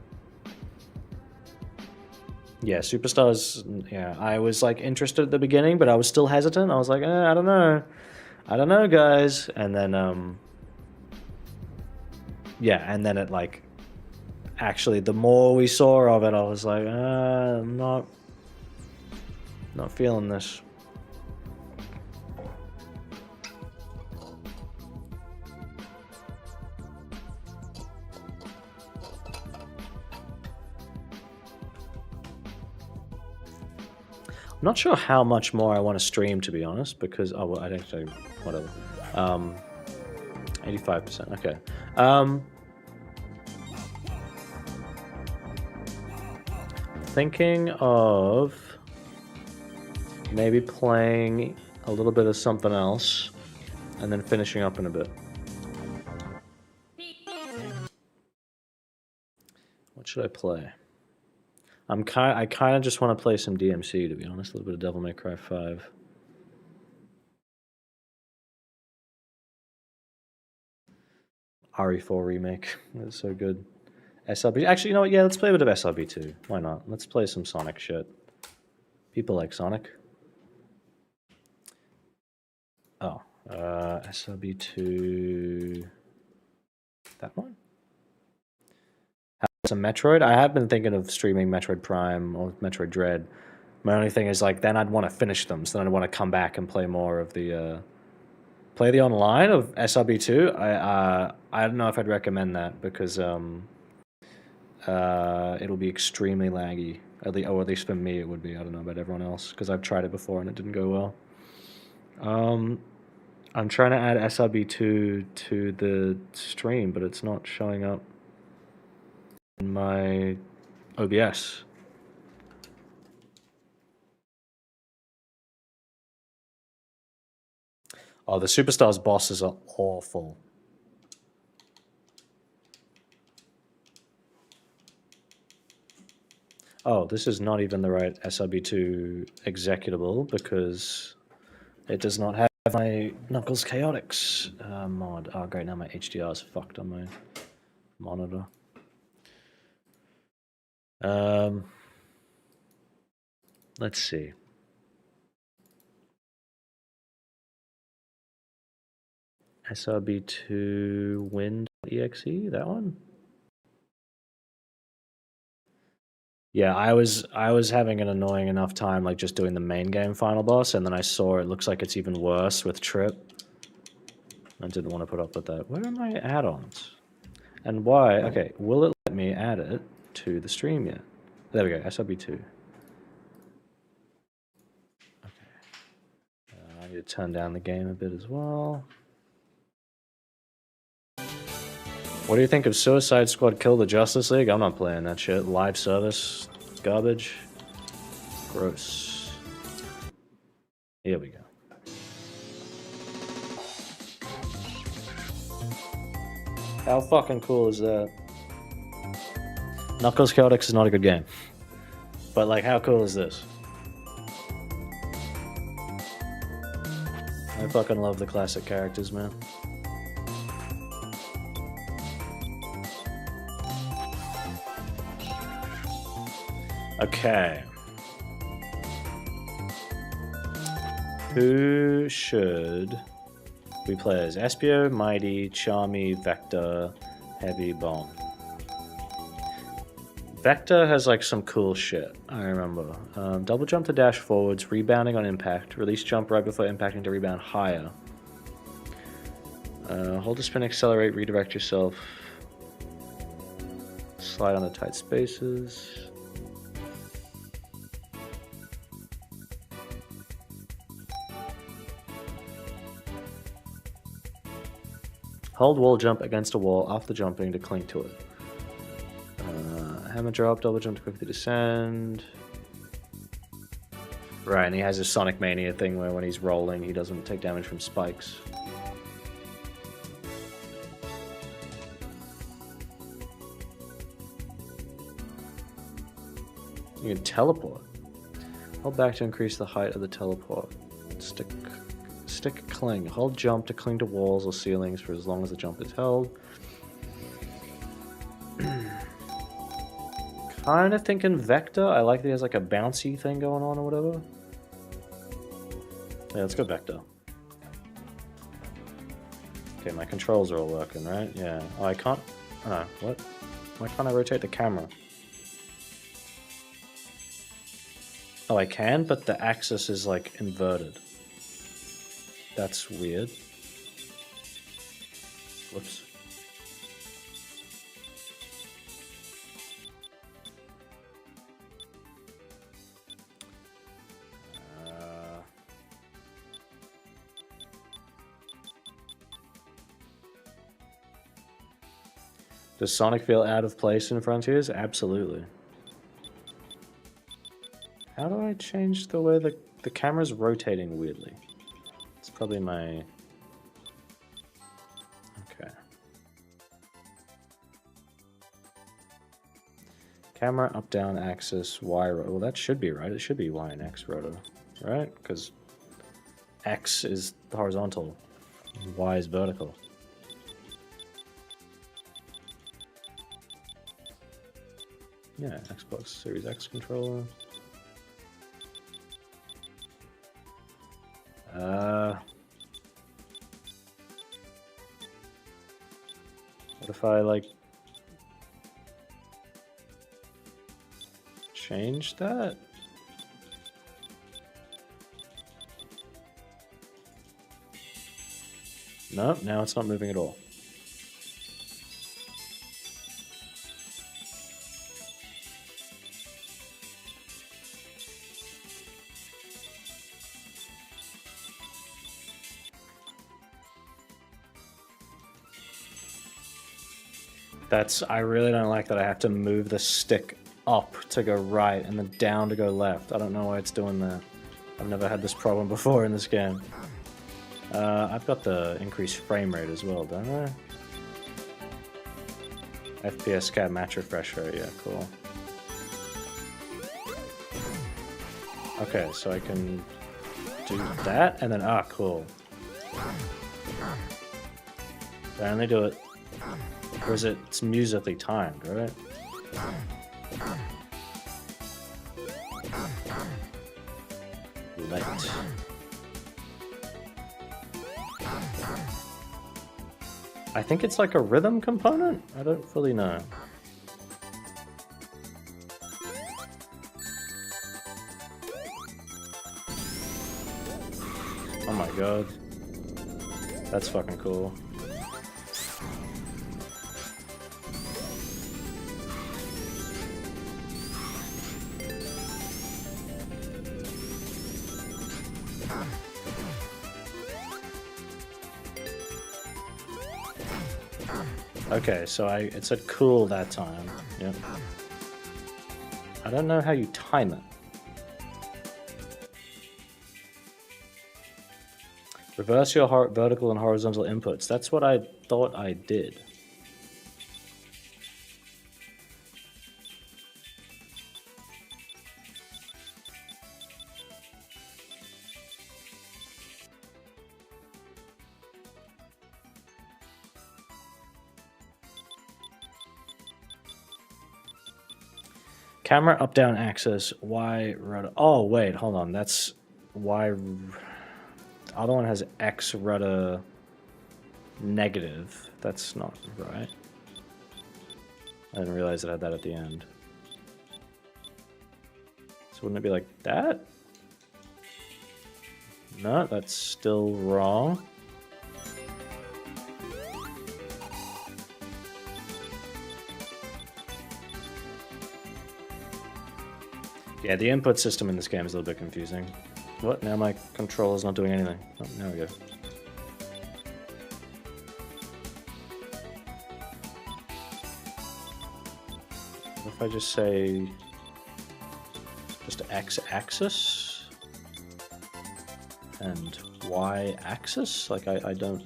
Yeah, Superstars, yeah, I was like interested at the beginning, but I was still hesitant. I was like, I don't know. I don't know, guys. And then, yeah, and then it like, actually, the more we saw of it, I was like, I'm not feeling this. I'm not sure how much more I want to stream, to be honest, because oh well, I don't actually whatever. 85%. Okay. Thinking of maybe playing a little bit of something else, and then finishing up in a bit. What should I play? I kind of just want to play some DMC, to be honest. A little bit of Devil May Cry 5. RE4 remake. That's so good. SRB. Actually, you know what? Yeah, let's play a bit of SRB2. Why not? Let's play some Sonic shit. People like Sonic. Oh, SRB2. That one? Some Metroid. I have been thinking of streaming Metroid Prime or Metroid Dread. My only thing is like then I'd want to finish them, so then I'd want to come back and play more of the play the online of SRB2. I don't know if I'd recommend that because it'll be extremely laggy. Or at least for me it would be. I don't know about everyone else because I've tried it before and it didn't go well. I'm trying to add SRB2 to the stream, but it's not showing up in my OBS. Oh, the Superstars bosses are awful. Oh, this is not even the right SRB2 executable because it does not have my Knuckles Chaotix mod. Oh, great, now my HDR is fucked on my monitor. Let's see. SRB2 Win.exe, that one? Yeah, I was having an annoying enough time like just doing the main game final boss, and then I saw it looks like it's even worse with Trip. I didn't want to put up with that. Where are my add-ons? And why? Okay, will it let me add it to the stream yet? There we go, SRB2. Okay. I need to turn down the game a bit as well. What do you think of Suicide Squad Kill the Justice League? I'm not playing that shit. Live service garbage. Gross. Here we go. How fucking cool is that? Knuckles Chaotix is not a good game. But like, how cool is this? I fucking love the classic characters, man. Okay. Who should we play as? Espio, Mighty, Charmy, Vector, Heavy, Bomb. Vector has like some cool shit, I remember. Double jump to dash forwards, rebounding on impact, release jump right before impacting to rebound higher. Hold to spin, accelerate, redirect yourself. Slide on the tight spaces. Hold wall jump against a wall after jumping to cling to it. Hammer drop, double jump to quickly descend. Right, and he has his Sonic Mania thing where when he's rolling, he doesn't take damage from spikes. You can teleport. Hold back to increase the height of the teleport. Stick cling. Hold jump to cling to walls or ceilings for as long as the jump is held. Kind of thinking Vector. I like that he has like a bouncy thing going on or whatever. Yeah, let's go Vector. Okay, my controls are all working, right? Yeah. Oh, I can't... Oh, what? Why can't I rotate the camera? Oh, I can, but the axis is like inverted. That's weird. Whoops. Does Sonic feel out of place in Frontiers? Absolutely. How do I change the way the camera's rotating weirdly? It's probably my... Okay. Camera up down axis Y rotor. Well, that should be right. It should be Y and X rotor, right? Because X is horizontal, Y is vertical. Yeah, Xbox Series X controller. What if I like change that? Nope, now it's not moving at all. I really don't like that I have to move the stick up to go right and then down to go left. I don't know why it's doing that. I've never had this problem before in this game. I've got the increased frame rate as well, don't I? FPS cap match refresh rate, yeah, cool. Okay, so I can do that and then, cool. I only do it. Or is it? It's musically timed, right? Light. I think it's like a rhythm component? I don't fully know. Oh my god. That's fucking cool. Okay, so it said cool that time. Yep. I don't know how you time it. Reverse your vertical and horizontal inputs. That's what I thought I did. Camera up down axis Y rudder. Oh wait, hold on. That's Y. The other one has X rudder negative. That's not right. I didn't realize it had that at the end. So wouldn't it be like that? No, that's still wrong. Yeah, the input system in this game is a little bit confusing. What? Now my controller's not doing anything. Oh, there we go. if I just say just x-axis and y-axis? Like I don't...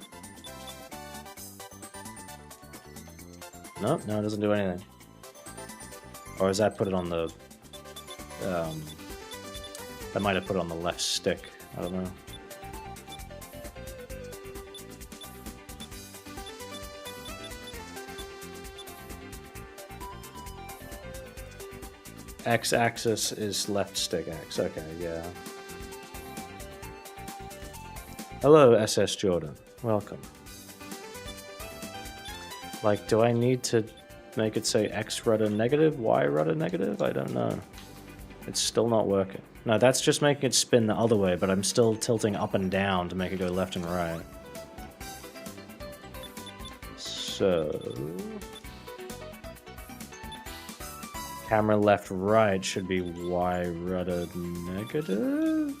No, it doesn't do anything. Or does that put it on the... that might have put it on the left stick. I don't know. X-axis is left stick X. Okay, yeah. Hello, SS Jordan. Welcome. Like, do I need to make it say X rudder negative, Y rudder negative? I don't know. It's still not working. No, that's just making it spin the other way, but I'm still tilting up and down to make it go left and right. So... camera left right should be Y rudder negative?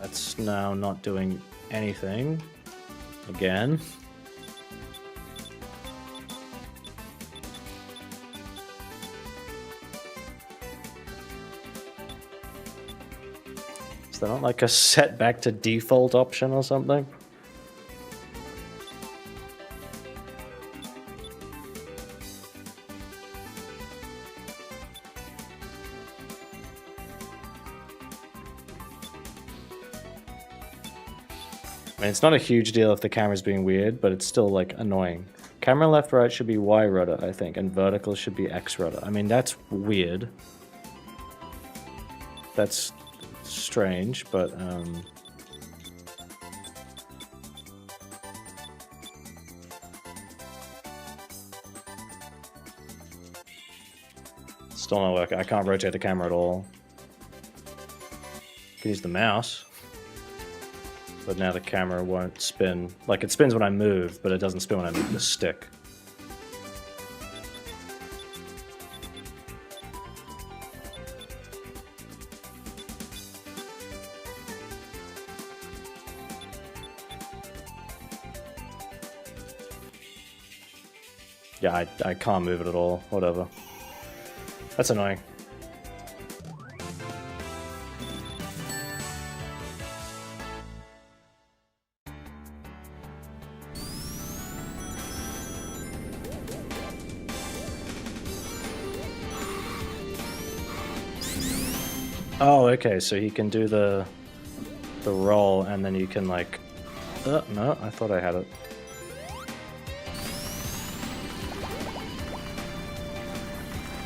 That's now not doing anything. Again. Is that not like a set back to default option or something? I mean, it's not a huge deal if the camera's being weird, but it's still, like, annoying. Camera left right should be Y rudder, I think, and vertical should be X rudder. I mean, that's weird. That's strange, but, still not working. I can't rotate the camera at all. I can use the mouse. But now the camera won't spin. Like, it spins when I move, but it doesn't spin when I move the stick. Yeah, I can't move it at all. Whatever. That's annoying. Oh, okay, so he can do the roll, and then you can, like... no, I thought I had it.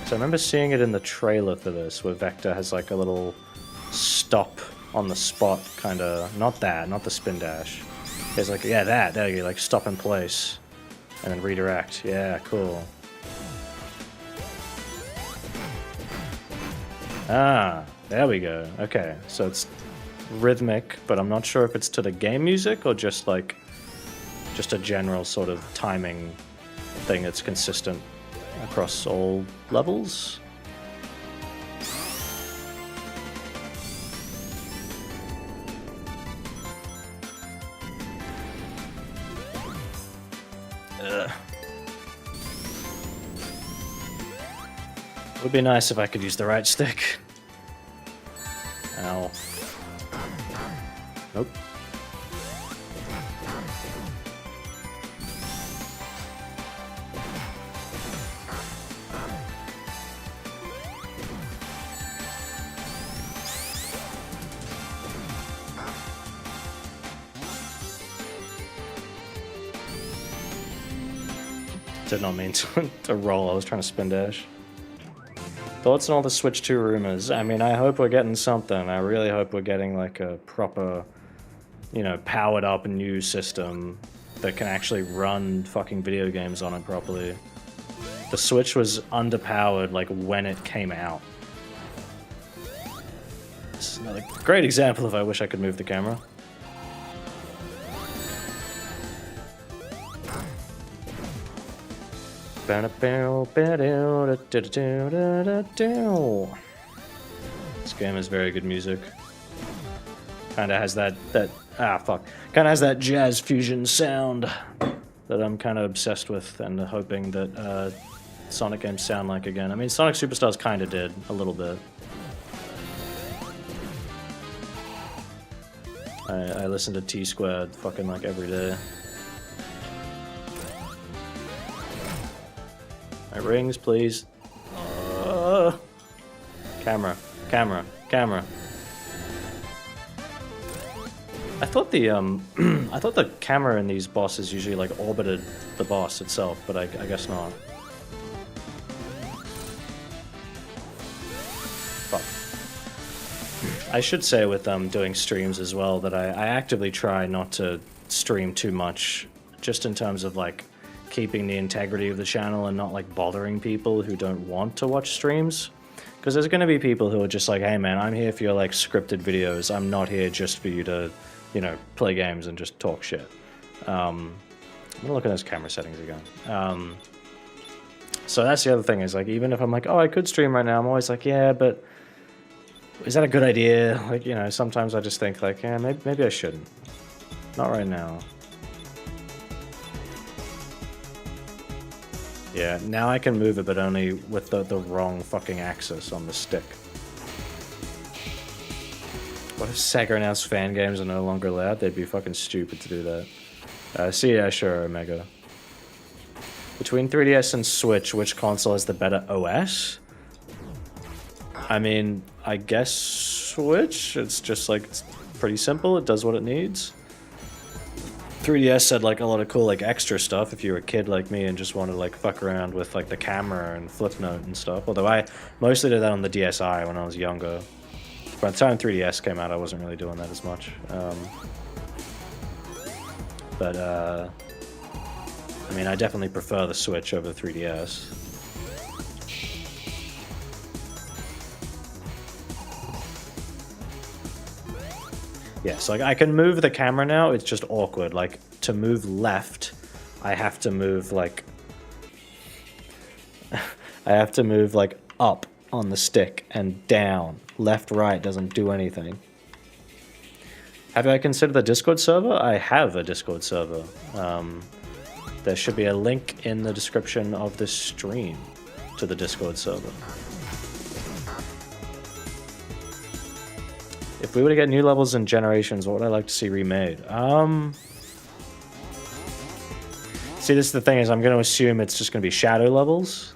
So I remember seeing it in the trailer for this, where Vector has, like, a little stop on the spot, kind of... Not that, not the spin dash. It's like, yeah, that, there you go, like, stop in place, and then redirect. Yeah, cool. Ah, there we go. Okay, so it's rhythmic, but I'm not sure if it's to the game music or just like just a general sort of timing thing that's consistent across all levels. Ugh. It would be nice if I could use the right stick. Ow. Nope. Did not mean to roll, I was trying to spin dash. Thoughts on all the Switch 2 rumors? I mean, I hope we're getting something. I really hope we're getting like a proper, you know, powered up new system that can actually run fucking video games on it properly. The Switch was underpowered like when it came out. This is another great example of I wish I could move the camera. This game has very good music. Kinda has that kind of has that jazz fusion sound. that I'm kind of obsessed with and hoping that Sonic games sound like again. I mean, Sonic Superstars kind of did a little bit. I listen to T-Squared fucking like every day. My rings, please. Camera, camera, camera. I thought the I thought the camera in these bosses usually like orbited the boss itself, but I guess not. Fuck. I should say with doing streams as well that I actively try not to stream too much, just in terms of like keeping the integrity of the channel and not like bothering people who don't want to watch streams. Because there's going to be people who are just like, hey man, I'm here for your like scripted videos. I'm not here just for you to, you know, play games and just talk shit. I'm gonna look at those camera settings again. So that's the other thing is like, even if I'm like, oh, I could stream right now, I'm always like, yeah, but is that a good idea? Like, you know, sometimes I just think like, yeah, maybe I shouldn't. Not right now. Yeah, now I can move it, but only with the wrong fucking axis on the stick. What if Sega announced fan games are no longer allowed? They'd be fucking stupid to do that. Yeah, sure, Omega. Between 3DS and Switch, which console has the better OS? I mean, I guess Switch. It's just like, it's pretty simple. It does what it needs. 3DS had like a lot of cool like extra stuff if you were a kid like me and just wanted to like fuck around with like the camera and flip note and stuff. Although I mostly did that on the DSi when I was younger. By the time 3DS came out, I wasn't really doing that as much. I mean, I definitely prefer the Switch over the 3DS. Yeah, so like I can move the camera now, it's just awkward. Like, to move left, I have to move like... I have to move like up on the stick and down. Left, right doesn't do anything. Have I considered the Discord server? I have a Discord server. There should be a link in the description of this stream to the Discord server. If we were to get new levels and generations, what would I like to see remade? See, this is the thing is I'm going to assume it's just going to be shadow levels.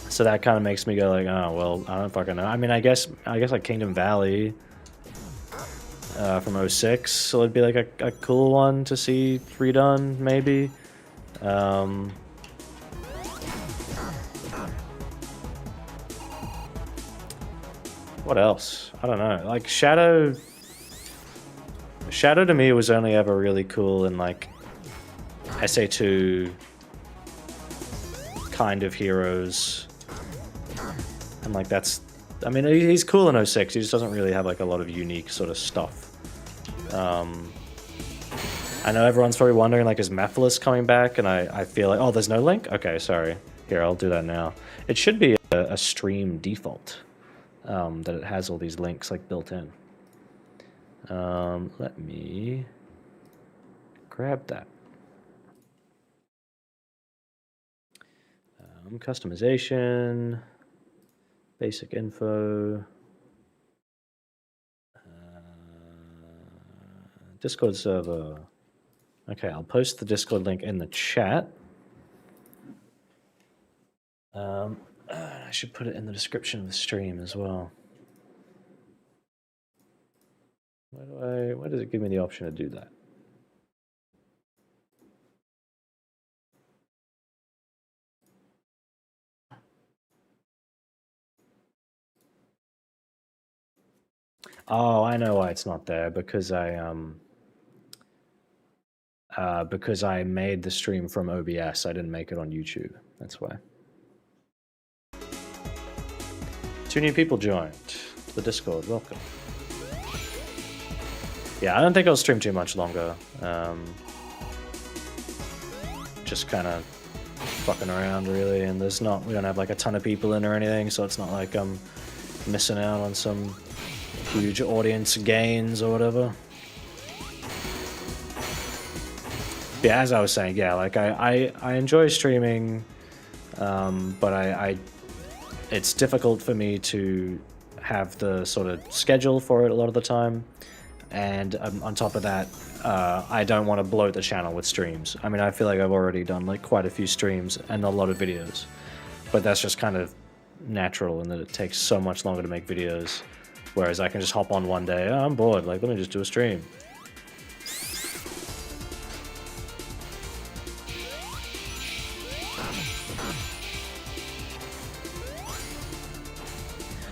So that kind of makes me go like, oh, well, I don't fucking know. I mean, I guess like Kingdom Valley from 06, so it'd be like a cool one to see redone, maybe. What else? I don't know. Like Shadow to me was only ever really cool in like SA2 kind of heroes. And like that's, I mean, he's cool in 06, he just doesn't really have like a lot of unique sort of stuff. I know everyone's probably wondering like, is Mephiles coming back? And I feel like, oh, there's no link? Okay, sorry. Here, I'll do that now. It should be a stream default. That it has all these links like built in. Let me grab that. Customization, basic info, Discord server. Okay, I'll post the Discord link in the chat. I should put it in the description of the stream as well. Why does it give me the option to do that? Oh, I know why it's not there, because I made the stream from OBS. I didn't make it on YouTube. That's why. 2 new people joined the Discord. Welcome. Yeah, I don't think I'll stream too much longer. Just kind of fucking around, really, and we don't have like a ton of people in or anything, so it's not like I'm missing out on some huge audience gains or whatever. Yeah, as I was saying, yeah, like I enjoy streaming, but it's difficult for me to have the sort of schedule for it a lot of the time. And on top of that, I don't want to bloat the channel with streams. I mean, I feel like I've already done like quite a few streams and a lot of videos, but that's just kind of natural in that it takes so much longer to make videos. Whereas I can just hop on one day, oh, I'm bored, like let me just do a stream.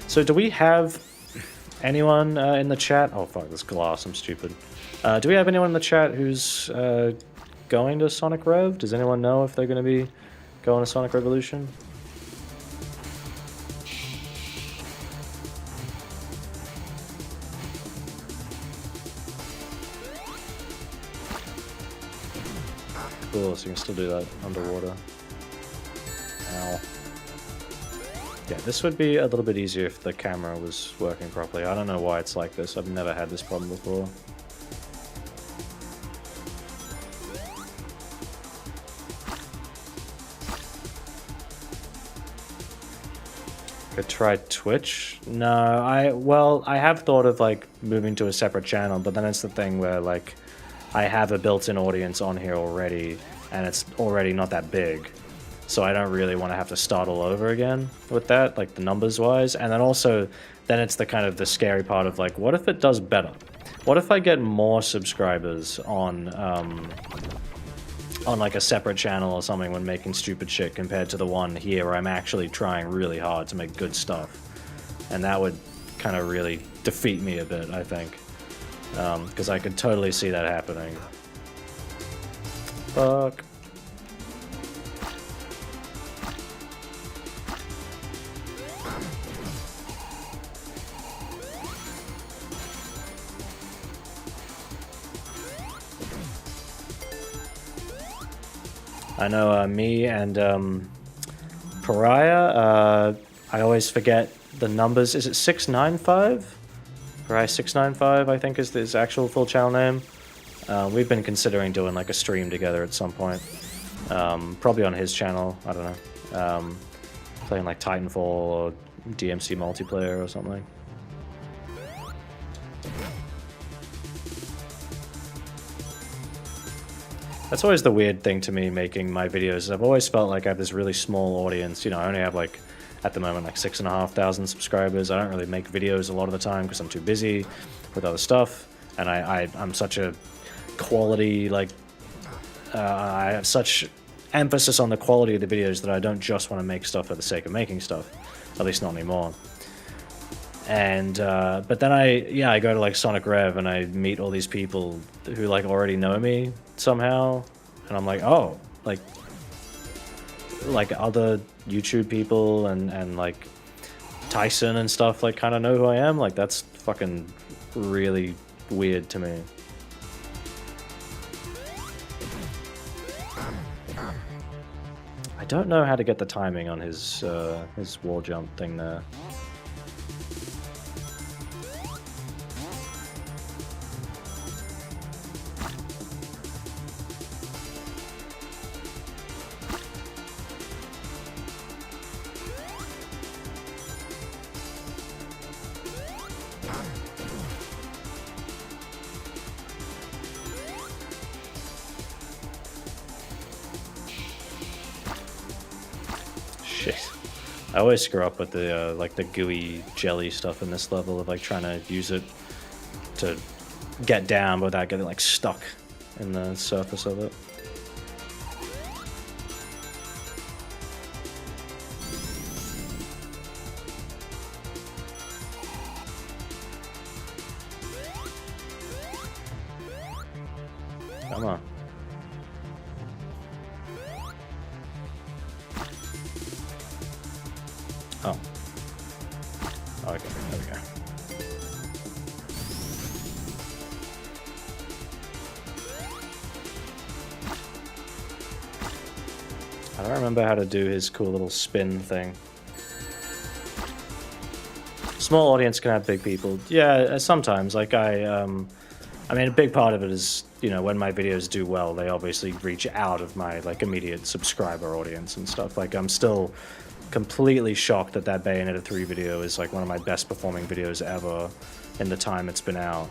So do we have anyone in the chat? Oh fuck, this glass, I'm stupid. Do we have anyone in the chat who's going to Sonic Rev? Does anyone know if they're going to be going to Sonic Revolution? Cool, so you can still do that underwater. Ow. Yeah, this would be a little bit easier if the camera was working properly. I don't know why it's like this. I've never had this problem before. Could try Twitch? No, well, I have thought of like moving to a separate channel, but then it's the thing where like I have a built-in audience on here already, and it's already not that big. So I don't really want to have to start all over again with that, like the numbers wise. And then also, then it's the kind of the scary part of like, what if it does better? What if I get more subscribers on like a separate channel or something when making stupid shit compared to the one here where I'm actually trying really hard to make good stuff? And that would kind of really defeat me a bit, I think. Because I could totally see that happening. Fuck. I know me and Pariah, I always forget the numbers. Is it 695? Pariah 695, I think is his actual full channel name. We've been considering doing like a stream together at some point. Probably on his channel, I don't know. Playing like Titanfall or DMC multiplayer or something. That's always the weird thing to me making my videos. I've always felt like I have this really small audience. You know, I only have like, at the moment, like 6,500 subscribers. I don't really make videos a lot of the time because I'm too busy with other stuff. And I'm such a quality, like, I have such emphasis on the quality of the videos that I don't just want to make stuff for the sake of making stuff. At least not anymore. And, but then I go to like Sonic Rev and I meet all these people who like already know me somehow. And I'm like, oh, like other YouTube people and like Tyson and stuff like kind of know who I am. Like that's fucking really weird to me. I don't know how to get the timing on his wall jump thing there. Shit. I always screw up with the like the gooey jelly stuff in this level of like trying to use it to get down without getting like stuck in the surface of it. Come on. Oh. Okay, there we go. I don't remember how to do his cool little spin thing. Small audience can have big people. Yeah, sometimes. Like I mean, a big part of it is, you know, when my videos do well, they obviously reach out of my, like, immediate subscriber audience and stuff. Like, I'm still completely shocked that that Bayonetta 3 video is, like, one of my best performing videos ever in the time it's been out.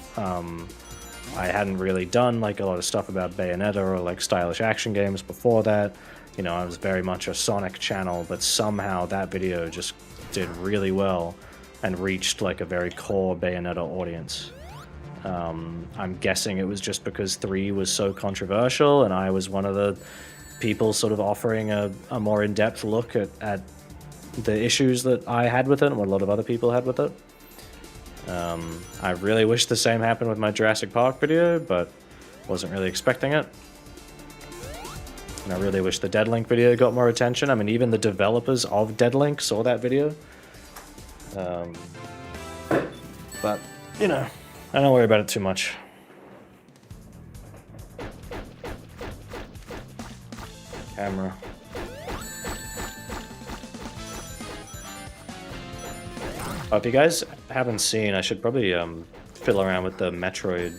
I hadn't really done, like, a lot of stuff about Bayonetta or, like, stylish action games before that. You know, I was very much a Sonic channel, but somehow that video just did really well and reached, like, a very core Bayonetta audience. I'm guessing it was just because 3 was so controversial, and I was one of the people sort of offering a more in-depth look at the issues that I had with it and what a lot of other people had with it. I really wish the same happened with my Jurassic Park video, but wasn't really expecting it. And I really wish the Dead Link video got more attention. I mean, even the developers of Dead Link saw that video. But, you know, I don't worry about it too much. Camera. Oh, if you guys haven't seen, I should probably fiddle around with the Metroid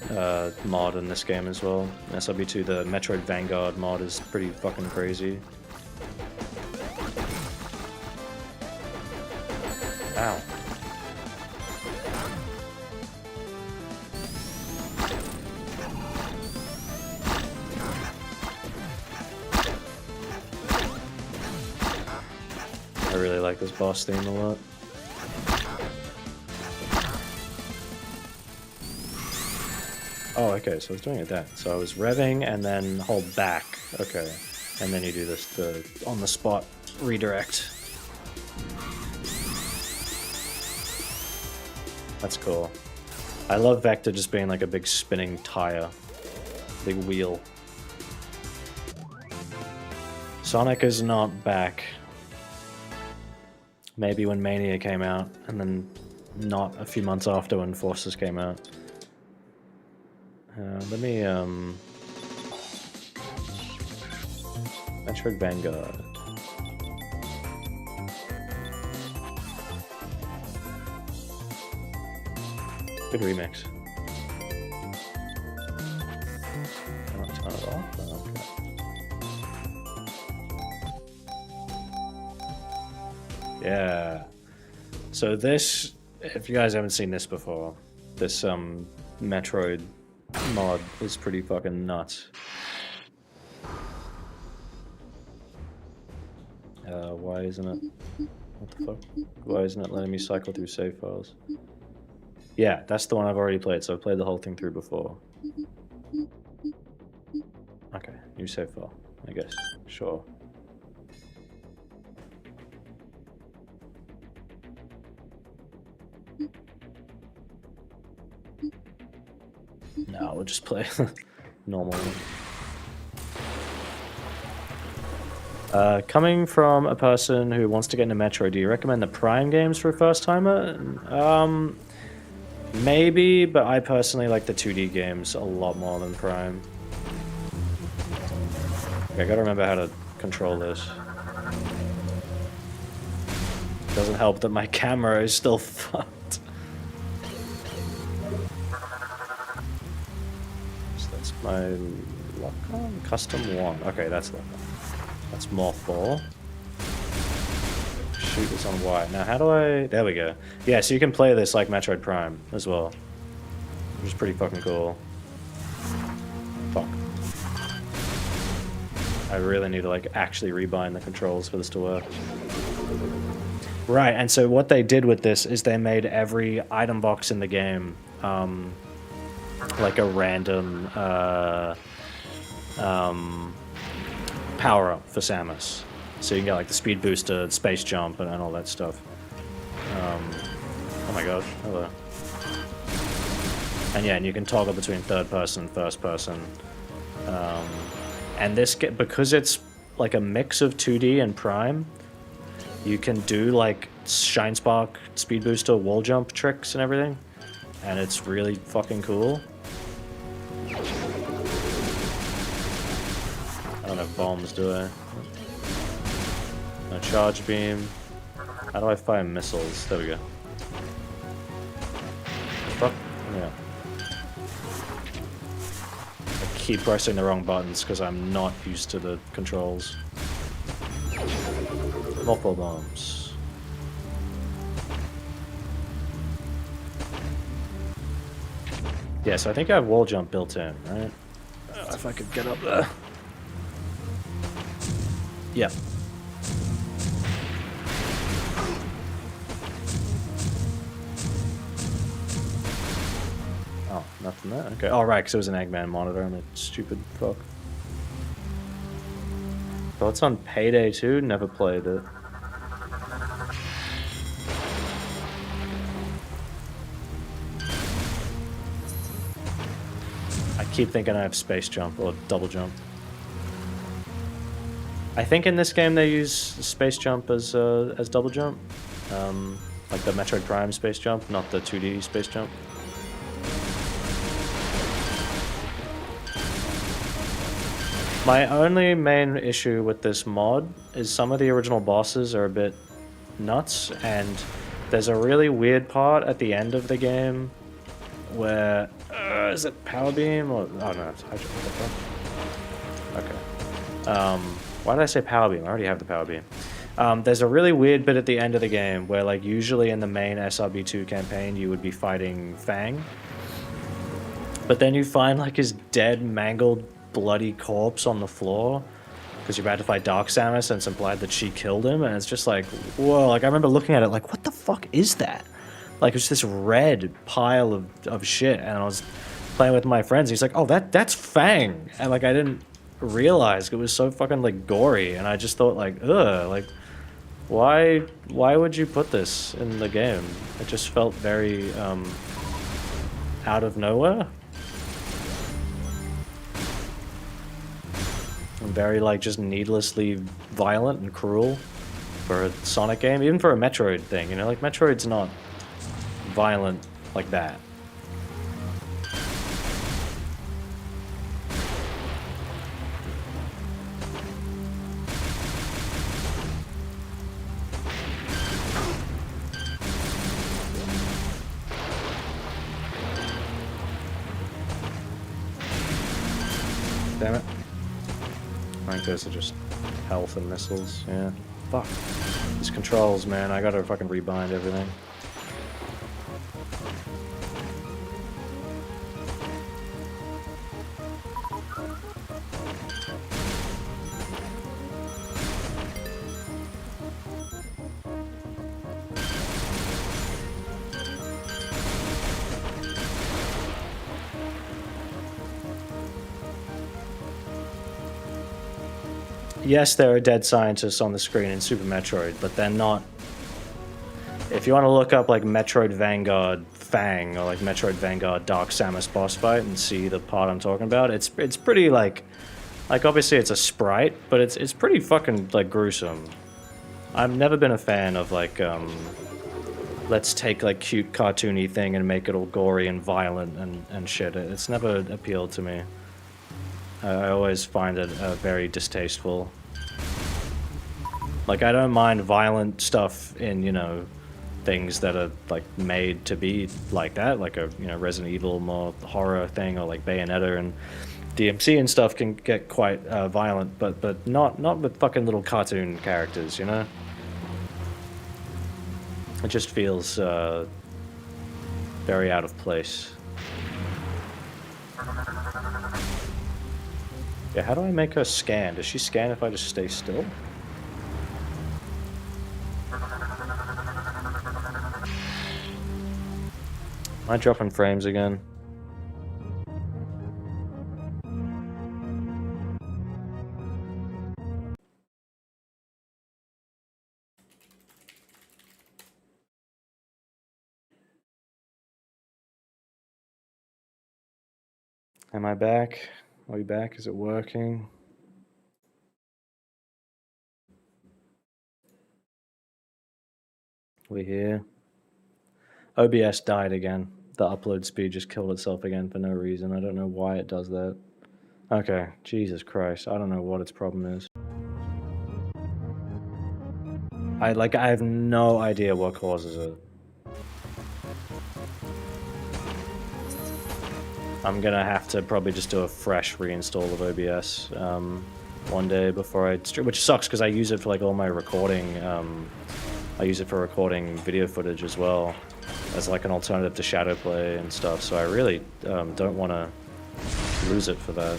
mod in this game as well. In SRB2, the Metroid Vanguard mod is pretty fucking crazy. Ow. I really like this boss theme a lot. Oh, okay, so I was doing it then. So I was revving and then hold back. Okay. And then you do this, the on-the-spot redirect. That's cool. I love Vector just being like a big spinning tire. Big wheel. Sonic is not back. Maybe when Mania came out, and then not a few months after when Forces came out. Let me, Metroid Vanguard. Good remix. Can I turn it off? Oh, okay. Yeah. So this, if you guys haven't seen this before, this Metroid mod is pretty fucking nuts. Why isn't it? What the fuck? Why isn't it letting me cycle through save files? Yeah, that's the one I've already played, so I've played the whole thing through before. Okay, new save file, I guess. Sure. No, we'll just play normal. Coming from a person who wants to get into Metro, do you recommend the Prime games for a first timer? Maybe, but I personally like the 2D games a lot more than Prime. Okay, I gotta remember how to control this. Doesn't help that my camera is still fucked. So that's my lock-on? Custom 1. Okay, that's lock-on. That's Morph 4. Shoot this on Y. Now how do I... There we go. Yeah, so you can play this like Metroid Prime as well. Which is pretty fucking cool. Fuck. I really need to like actually rebind the controls for this to work. Right, and so what they did with this is they made every item box in the game like a random power-up for Samus. So you can get like the speed booster, space jump, and all that stuff. Oh my god, hello. And yeah, and you can toggle between third person and first person. And this, because it's like a mix of 2D and Prime, you can do like Shine Spark, speed booster, wall jump tricks and everything. And it's really fucking cool. I don't have bombs, do I? No charge beam. How do I fire missiles? There we go. Fuck. Yeah. keep pressing the wrong buttons because I'm not used to the controls. Multiple bombs. Yeah, so I think I have wall jump built in, right? If I could get up there. Yeah. Oh, nothing there? Okay. Oh, right, because it was an Eggman monitor. I'm a stupid fuck. Thoughts on Payday 2? Never played it. I keep thinking I have space jump or double jump. I think in this game they use space jump as double jump. Like the Metroid Prime space jump, not the 2D space jump. My only main issue with this mod is some of the original bosses are a bit nuts, and there's a really weird part at the end of the game where is it Power Beam or oh no, it's Hydro. Okay. Why did I say Power Beam? I already have the Power Beam. There's a really weird bit at the end of the game where, like, usually in the main SRB2 campaign you would be fighting Fang, but then you find like his dead, mangled, bloody corpse on the floor because you're about to fight Dark Samus and it's implied that she killed him, and it's just like, whoa. Like, I remember looking at it like, what the fuck is that? Like, it's this red pile of shit, and I was playing with my friends, and he's like, oh, that's Fang, and like I didn't realize it was so fucking like gory, and I just thought like, ugh, like why would you put this in the game? It just felt very out of nowhere. And very like just needlessly violent and cruel for a Sonic game, even for a Metroid thing, you know, like Metroid's not violent like that. Damn it. I think those are just health and missiles, yeah. Fuck. These controls, man, I gotta fucking rebind everything. Yes, there are dead scientists on the screen in Super Metroid, but they're not... If you want to look up like Metroid Vanguard Fang or like Metroid Vanguard Dark Samus boss fight and see the part I'm talking about, it's pretty like obviously it's a sprite, but it's pretty fucking like gruesome. I've never been a fan of like let's take like cute cartoony thing and make it all gory and violent and shit. It's never appealed to me. I always find it very distasteful. Like, I don't mind violent stuff in, you know, things that are, like, made to be like that, like a, you know, Resident Evil more horror thing, or like Bayonetta and DMC and stuff can get quite violent, but not with fucking little cartoon characters, you know? It just feels very out of place. Yeah, how do I make her scan? Does she scan if I just stay still? Am I dropping frames again? Am I back? Are we back? Is it working? We here? OBS died again. The upload speed just killed itself again for no reason. I don't know why it does that. Okay, Jesus Christ. I don't know what its problem is. I have no idea what causes it. I'm gonna have to probably just do a fresh reinstall of OBS one day before I stream, which sucks because I use it for like all my recording. I use it for recording video footage as well, as like an alternative to shadow play and stuff. So I really don't want to lose it for that.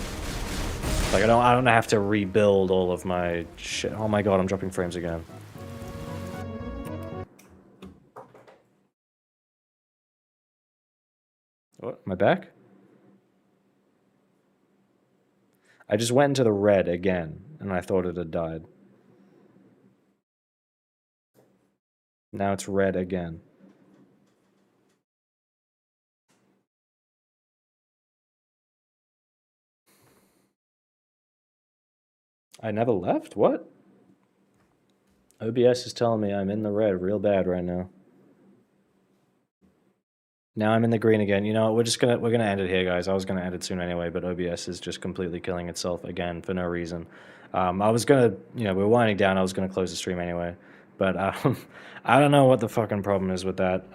Like I don't have to rebuild all of my shit. Oh my god, I'm dropping frames again. What? Am I back? I just went into the red again, and I thought it had died. Now it's red again. I never left? What? OBS is telling me I'm in the red real bad right now. Now I'm in the green again. You know, we're gonna end it here, guys. I was gonna end it soon anyway, but OBS is just completely killing itself again for no reason. I was gonna, you know, we're winding down. I was gonna close the stream anyway, but I don't know what the fucking problem is with that.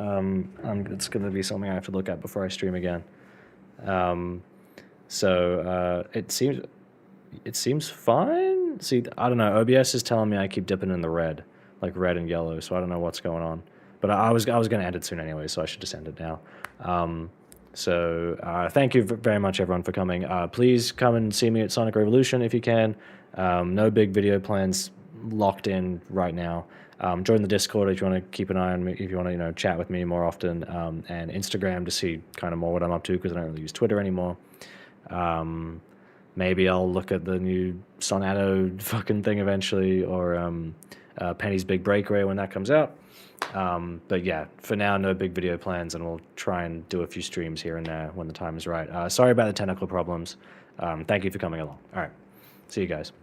It's gonna be something I have to look at before I stream again. It seems fine. See, I don't know. OBS is telling me I keep dipping in the red, like red and yellow. So I don't know what's going on. But I was gonna end it soon anyway, so I should just end it now. Thank you very much, everyone, for coming. Please come and see me at Sonic Revolution if you can. No big video plans locked in right now. Join the Discord if you want to keep an eye on me, if you want to, you know, chat with me more often, and Instagram to see kind of more what I'm up to because I don't really use Twitter anymore. Maybe I'll look at the new Sonato fucking thing eventually, or Penny's Big Breakaway when that comes out. But yeah, for now, no big video plans, and we'll try and do a few streams here and there when the time is right. Sorry about the technical problems. Thank you for coming along. All right. See you guys.